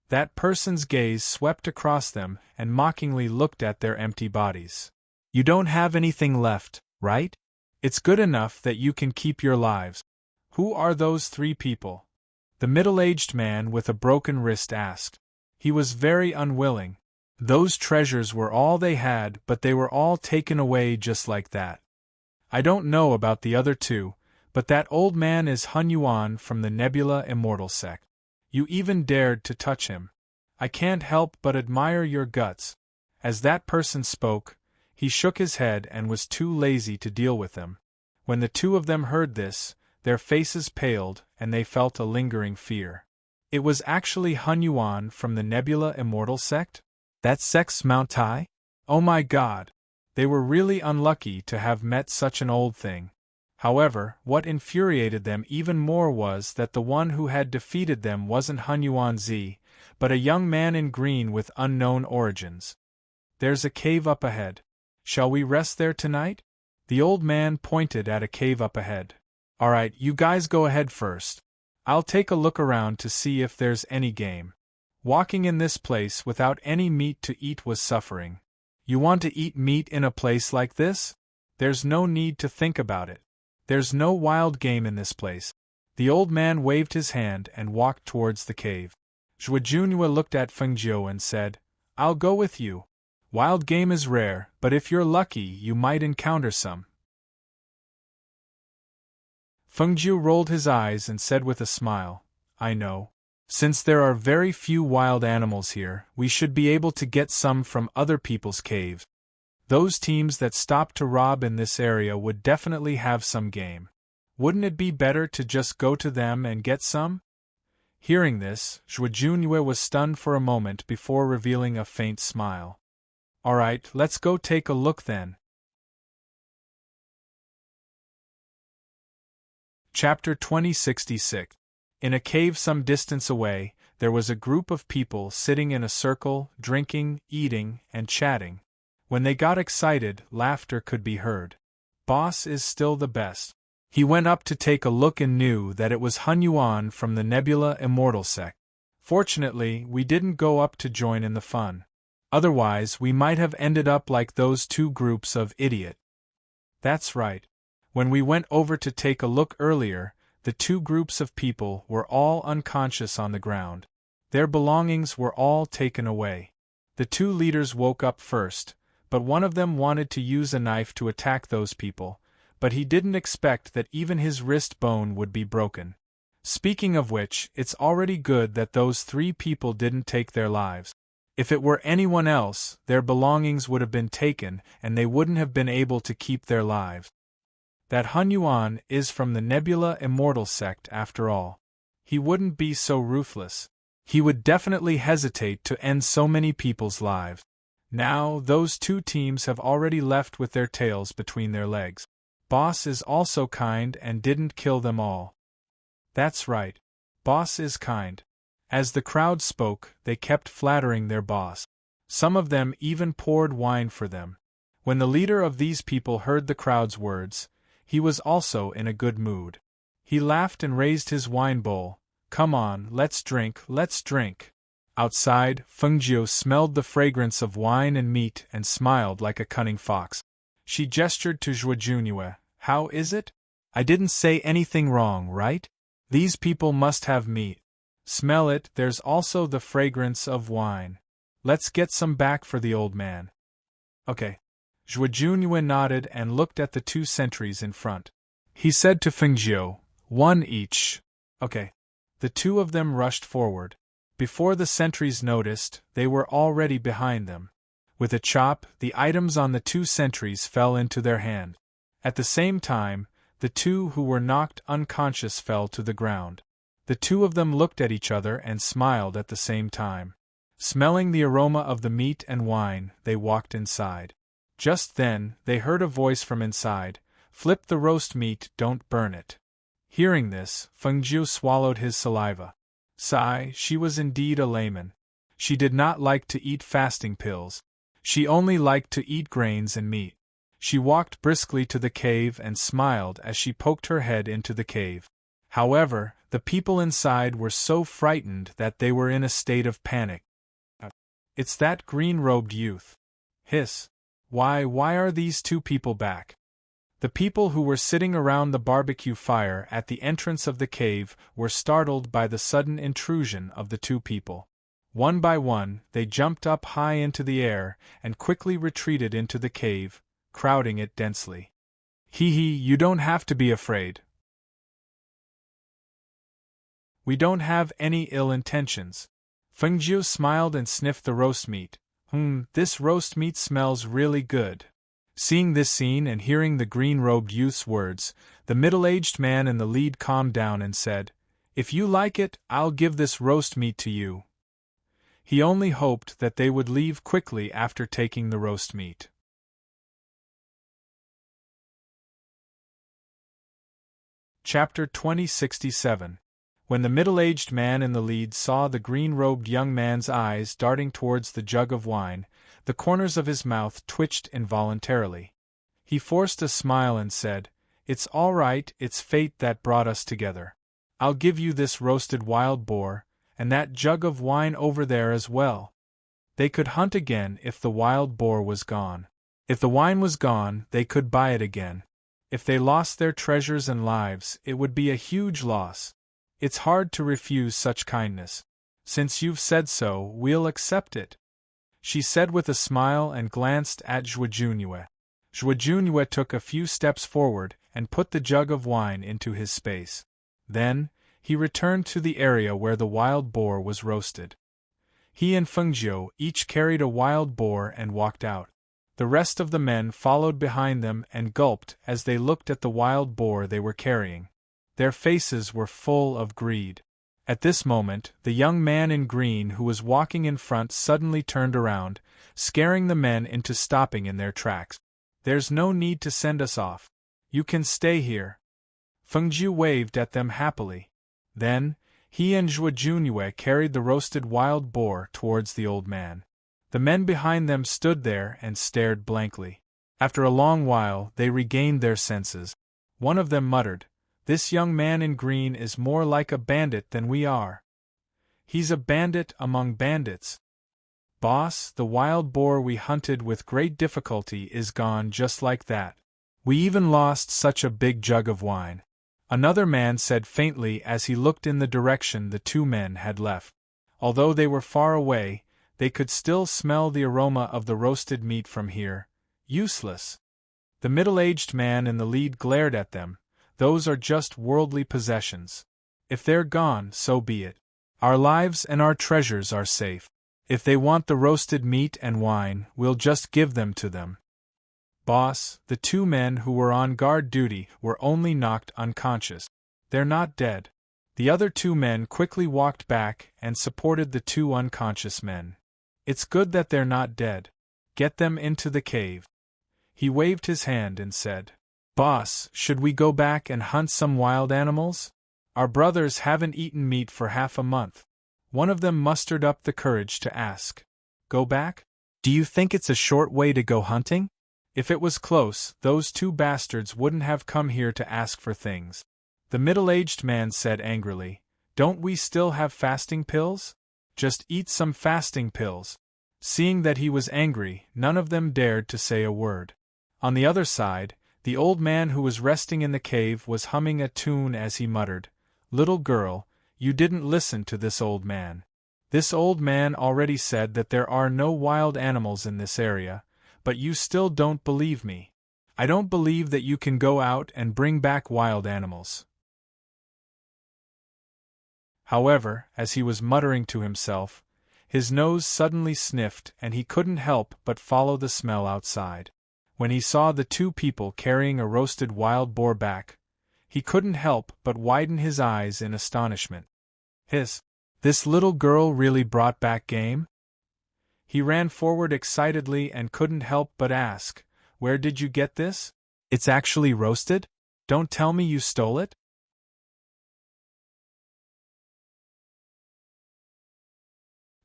That person's gaze swept across them and mockingly looked at their empty bodies. You don't have anything left, right? It's good enough that you can keep your lives. Who are those 3 people? The middle-aged man with a broken wrist asked. He was very unwilling. Those treasures were all they had, but they were all taken away just like that. I don't know about the other 2, but that old man is Hun Yuan from the Nebula Immortal sect. You even dared to touch him. I can't help but admire your guts. As that person spoke, he shook his head and was too lazy to deal with them. When the 2 of them heard this, their faces paled and they felt a lingering fear. It was actually Hun Yuan from the Nebula Immortal sect? That sect's Mount Tai? Oh my god! They were really unlucky to have met such an old thing. However, what infuriated them even more was that the one who had defeated them wasn't Hun Yuan Zi, but a young man in green with unknown origins. There's a cave up ahead. Shall we rest there tonight? The old man pointed at a cave up ahead. Alright, you guys go ahead first. I'll take a look around to see if there's any game. Walking in this place without any meat to eat was suffering. You want to eat meat in a place like this? There's no need to think about it. There's no wild game in this place. The old man waved his hand and walked towards the cave. Zhuo Junhua looked at Feng Jiu and said, I'll go with you. Wild game is rare, but if you're lucky, you might encounter some. Feng Jiu rolled his eyes and said with a smile, I know. Since there are very few wild animals here, we should be able to get some from other people's caves. Those teams that stop to rob in this area would definitely have some game. Wouldn't it be better to just go to them and get some? Hearing this, Zhuo Junhua was stunned for a moment before revealing a faint smile. Alright, let's go take a look then. Chapter 2066. In a cave some distance away, there was a group of people sitting in a circle, drinking, eating, and chatting. When they got excited, laughter could be heard. Boss is still the best. He went up to take a look and knew that it was Hun Yuan from the Nebula Immortal sect. Fortunately, we didn't go up to join in the fun. Otherwise, we might have ended up like those 2 groups of idiot. That's right. When we went over to take a look earlier, the 2 groups of people were all unconscious on the ground. Their belongings were all taken away. The 2 leaders woke up first, but one of them wanted to use a knife to attack those people, but he didn't expect that even his wrist bone would be broken. Speaking of which, it's already good that those 3 people didn't take their lives. If it were anyone else, their belongings would have been taken and they wouldn't have been able to keep their lives. That Hun Yuan is from the Nebula Immortal sect after all. He wouldn't be so ruthless. He would definitely hesitate to end so many people's lives. Now, those 2 teams have already left with their tails between their legs. Boss is also kind and didn't kill them all. That's right. Boss is kind. As the crowd spoke, they kept flattering their boss. Some of them even poured wine for them. When the leader of these people heard the crowd's words, he was also in a good mood. He laughed and raised his wine bowl. "Come on, let's drink, let's drink." Outside, Fengjiu smelled the fragrance of wine and meat and smiled like a cunning fox. She gestured to Zhuo Junyue. "How is it? I didn't say anything wrong, right? These people must have meat. Smell it, there's also the fragrance of wine. Let's get some back for the old man." "Okay." Zhuo Junyue nodded and looked at the two sentries in front. He said to Fengjiu, "One each." "Okay." The two of them rushed forward. Before the sentries noticed, they were already behind them. With a chop, the items on the two sentries fell into their hand. At the same time, the two who were knocked unconscious fell to the ground. The two of them looked at each other and smiled at the same time. Smelling the aroma of the meat and wine, they walked inside. Just then, they heard a voice from inside, "Flip the roast meat, don't burn it." Hearing this, Fengjiu swallowed his saliva. Sigh, she was indeed a layman. She did not like to eat fasting pills. She only liked to eat grains and meat. She walked briskly to the cave and smiled as she poked her head into the cave. However, the people inside were so frightened that they were in a state of panic. "It's that green-robed youth." Hiss. Why are these two people back?" The people who were sitting around the barbecue fire at the entrance of the cave were startled by the sudden intrusion of the two people. One by one, they jumped up high into the air and quickly retreated into the cave, crowding it densely. "Hee, you don't have to be afraid. We don't have any ill intentions." Fengjiu smiled and sniffed the roast meat. This roast meat smells really good." Seeing this scene and hearing the green-robed youth's words, the middle-aged man in the lead calmed down and said, "If you like it, I'll give this roast meat to you." He only hoped that they would leave quickly after taking the roast meat. Chapter 2067. When the middle-aged man in the lead saw the green-robed young man's eyes darting towards the jug of wine, the corners of his mouth twitched involuntarily. He forced a smile and said, "It's all right, it's fate that brought us together. I'll give you this roasted wild boar, and that jug of wine over there as well." They could hunt again if the wild boar was gone. If the wine was gone, they could buy it again. If they lost their treasures and lives, it would be a huge loss. It's hard to refuse such kindness. "Since you've said so, we'll accept it," she said with a smile and glanced at Zhuo Junyue. Zhuo Junyue took a few steps forward and put the jug of wine into his space. Then, he returned to the area where the wild boar was roasted. He and Fengjiu each carried a wild boar and walked out. The rest of the men followed behind them and gulped as they looked at the wild boar they were carrying. Their faces were full of greed. At this moment, the young man in green who was walking in front suddenly turned around, scaring the men into stopping in their tracks. "There's no need to send us off. You can stay here." Fengjiu waved at them happily. Then, he and Zhuo Junyue carried the roasted wild boar towards the old man. The men behind them stood there and stared blankly. After a long while, they regained their senses. One of them muttered, "This young man in green is more like a bandit than we are. He's a bandit among bandits." "Boss, the wild boar we hunted with great difficulty is gone just like that. We even lost such a big jug of wine," another man said faintly as he looked in the direction the two men had left. Although they were far away, they could still smell the aroma of the roasted meat from here. Useless. The middle-aged man in the lead glared at them. "Those are just worldly possessions. If they're gone, so be it. Our lives and our treasures are safe. If they want the roasted meat and wine, we'll just give them to them." "Boss, the two men who were on guard duty were only knocked unconscious. They're not dead." The other two men quickly walked back and supported the two unconscious men. "It's good that they're not dead. Get them into the cave." He waved his hand and said, "Boss, should we go back and hunt some wild animals? Our brothers haven't eaten meat for half a month." One of them mustered up the courage to ask, "Go back? Do you think it's a short way to go hunting?" If it was close, those two bastards wouldn't have come here to ask for things. The middle-aged man said angrily, "Don't we still have fasting pills? Just eat some fasting pills." Seeing that he was angry, none of them dared to say a word. On the other side, the old man who was resting in the cave was humming a tune as he muttered, "Little girl, you didn't listen to this old man. This old man already said that there are no wild animals in this area, but you still don't believe me. I don't believe that you can go out and bring back wild animals." However, as he was muttering to himself, his nose suddenly sniffed and he couldn't help but follow the smell outside. When he saw the two people carrying a roasted wild boar back, he couldn't help but widen his eyes in astonishment. This little girl really brought back game? He ran forward excitedly and couldn't help but ask, "Where did you get this? It's actually roasted? Don't tell me you stole it?"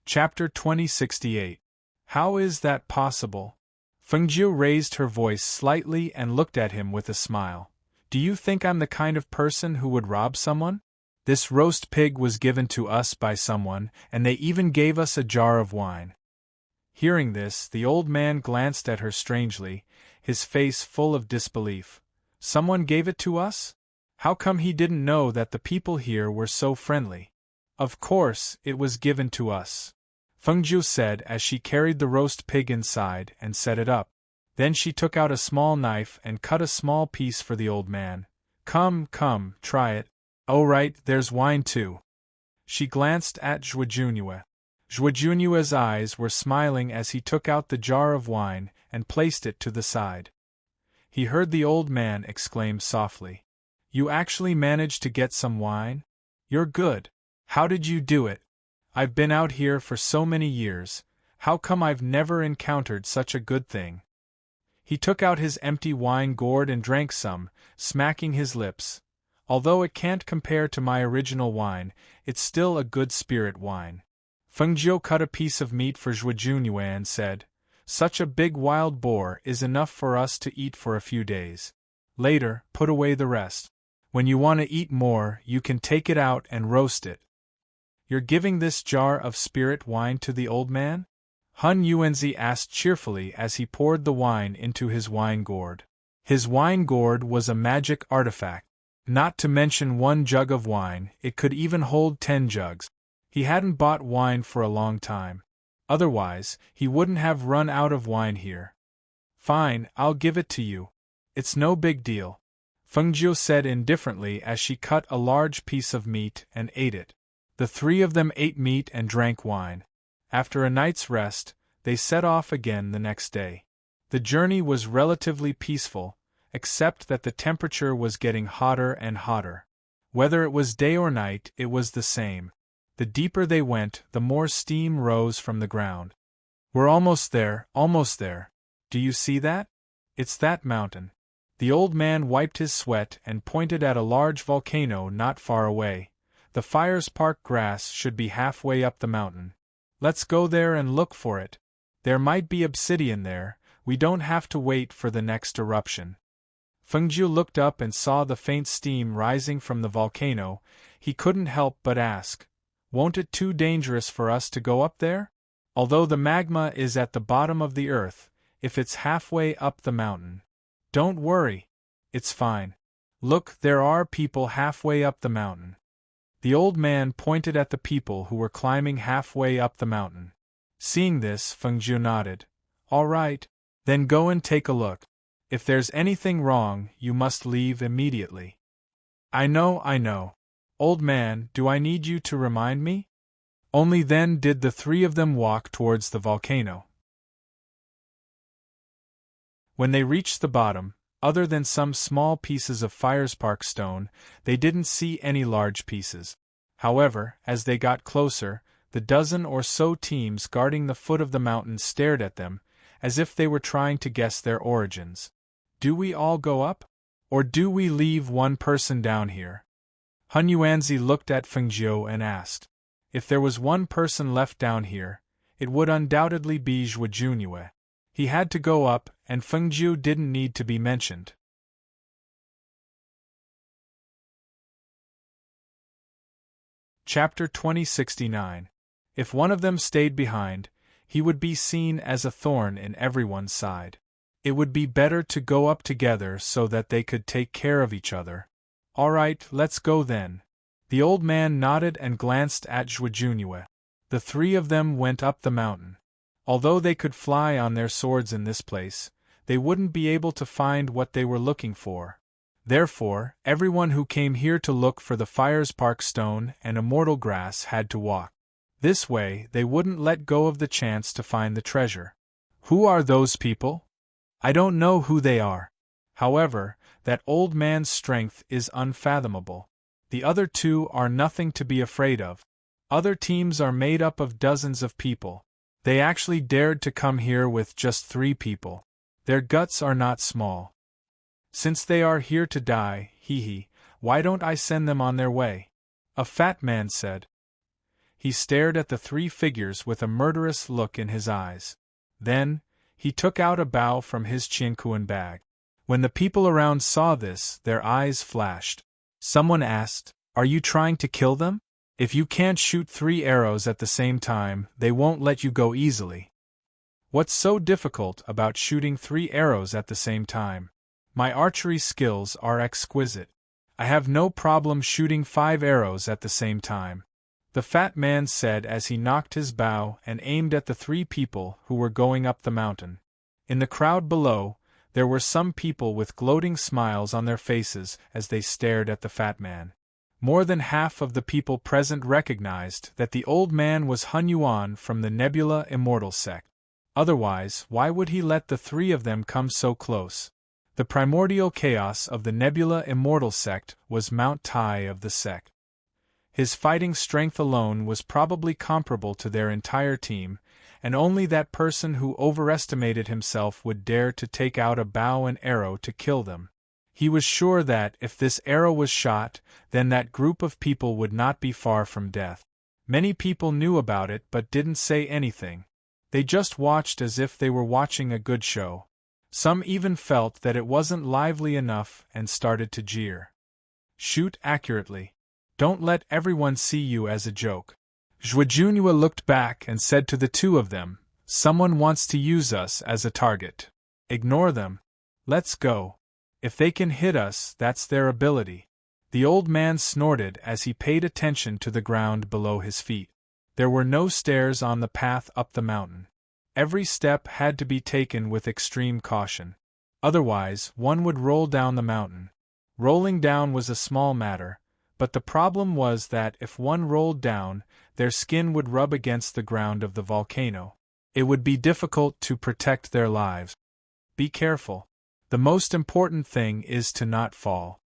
Chapter 2068. How is that possible? Fengjiu raised her voice slightly and looked at him with a smile. "Do you think I'm the kind of person who would rob someone? This roast pig was given to us by someone, and they even gave us a jar of wine." Hearing this, the old man glanced at her strangely, his face full of disbelief. "Someone gave it to us? How come he didn't know that the people here were so friendly?" "Of course, it was given to us," Fengjiu said as she carried the roast pig inside and set it up. Then she took out a small knife and cut a small piece for the old man. Come, try it. Oh right, there's wine too." She glanced at Zhuojunue. Zhuojunue's eyes were smiling as he took out the jar of wine and placed it to the side. He heard the old man exclaim softly, "You actually managed to get some wine? You're good. How did you do it? I've been out here for so many years, how come I've never encountered such a good thing?" He took out his empty wine gourd and drank some, smacking his lips. "Although it can't compare to my original wine, it's still a good spirit wine." Fengjiu cut a piece of meat for Zhuojunue and said, "Such a big wild boar is enough for us to eat for a few days. Later, put away the rest. When you want to eat more, you can take it out and roast it." "You're giving this jar of spirit wine to the old man?" Hun Yuanzi asked cheerfully as he poured the wine into his wine gourd. His wine gourd was a magic artifact. Not to mention 1 jug of wine, it could even hold 10 jugs. He hadn't bought wine for a long time. Otherwise, he wouldn't have run out of wine here. "Fine, I'll give it to you. It's no big deal," Fengjiu said indifferently as she cut a large piece of meat and ate it. The three of them ate meat and drank wine. After a night's rest, they set off again the next day. The journey was relatively peaceful, except that the temperature was getting hotter and hotter. Whether it was day or night, it was the same. The deeper they went, the more steam rose from the ground. "We're almost there, almost there. Do you see that? It's that mountain." The old man wiped his sweat and pointed at a large volcano not far away. "The Fires Park grass should be halfway up the mountain. Let's go there and look for it. There might be obsidian there, we don't have to wait for the next eruption." Fengjiu looked up and saw the faint steam rising from the volcano. He couldn't help but ask, "Won't it too dangerous for us to go up there? Although the magma is at the bottom of the earth, if it's halfway up the mountain." "Don't worry. It's fine. Look, there are people halfway up the mountain." The old man pointed at the people who were climbing halfway up the mountain. Seeing this, Fengjiu nodded. "All right, then go and take a look. If there's anything wrong, you must leave immediately." I know. Old man, do I need you to remind me?" Only then did the three of them walk towards the volcano. When they reached the bottom, other than some small pieces of Firespark stone, they didn't see any large pieces. However, as they got closer, the dozen or so teams guarding the foot of the mountain stared at them, as if they were trying to guess their origins. "Do we all go up? Or do we leave one person down here?" Hun Yuanzi looked at Fengjiu and asked. If there was one person left down here, it would undoubtedly be Zhuo Junue. He had to go up, and Fengjiu didn't need to be mentioned. Chapter 2069. If one of them stayed behind, he would be seen as a thorn in everyone's side. It would be better to go up together so that they could take care of each other. All right, let's go then. The old man nodded and glanced at Zhuo Junue. The three of them went up the mountain. Although they could fly on their swords in this place, they wouldn't be able to find what they were looking for. Therefore, everyone who came here to look for the Firespark Stone and Immortal Grass had to walk. This way, they wouldn't let go of the chance to find the treasure. Who are those people? I don't know who they are. However, that old man's strength is unfathomable. The other two are nothing to be afraid of. Other teams are made up of dozens of people. They actually dared to come here with just 3 people. Their guts are not small. Since they are here to die, why don't I send them on their way? A fat man said. He stared at the 3 figures with a murderous look in his eyes. Then, he took out a bow from his Qiankuan bag. When the people around saw this, their eyes flashed. Someone asked, "Are you trying to kill them? If you can't shoot 3 arrows at the same time, they won't let you go easily." What's so difficult about shooting 3 arrows at the same time? My archery skills are exquisite. I have no problem shooting 5 arrows at the same time, the fat man said as he knocked his bow and aimed at the 3 people who were going up the mountain. In the crowd below, there were some people with gloating smiles on their faces as they stared at the fat man. More than half of the people present recognized that the old man was Hun Yuan from the Nebula Immortal sect. Otherwise, why would he let the 3 of them come so close? The primordial chaos of the Nebula Immortal sect was Mount Tai of the sect. His fighting strength alone was probably comparable to their entire team, and only that person who overestimated himself would dare to take out a bow and arrow to kill them. He was sure that, if this arrow was shot, then that group of people would not be far from death. Many people knew about it but didn't say anything. They just watched as if they were watching a good show. Some even felt that it wasn't lively enough and started to jeer. Shoot accurately. Don't let everyone see you as a joke. Zhuo Junue looked back and said to the 2 of them, "Someone wants to use us as a target. Ignore them. Let's go. If they can hit us, that's their ability." The old man snorted as he paid attention to the ground below his feet. There were no stairs on the path up the mountain. Every step had to be taken with extreme caution. Otherwise, one would roll down the mountain. Rolling down was a small matter, but the problem was that if one rolled down, their skin would rub against the ground of the volcano. It would be difficult to protect their lives. Be careful. The most important thing is to not fall.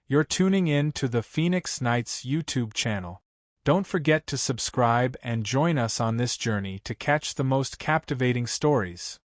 You're tuning in to the Phoenix Knights YouTube channel. Don't forget to subscribe and join us on this journey to catch the most captivating stories.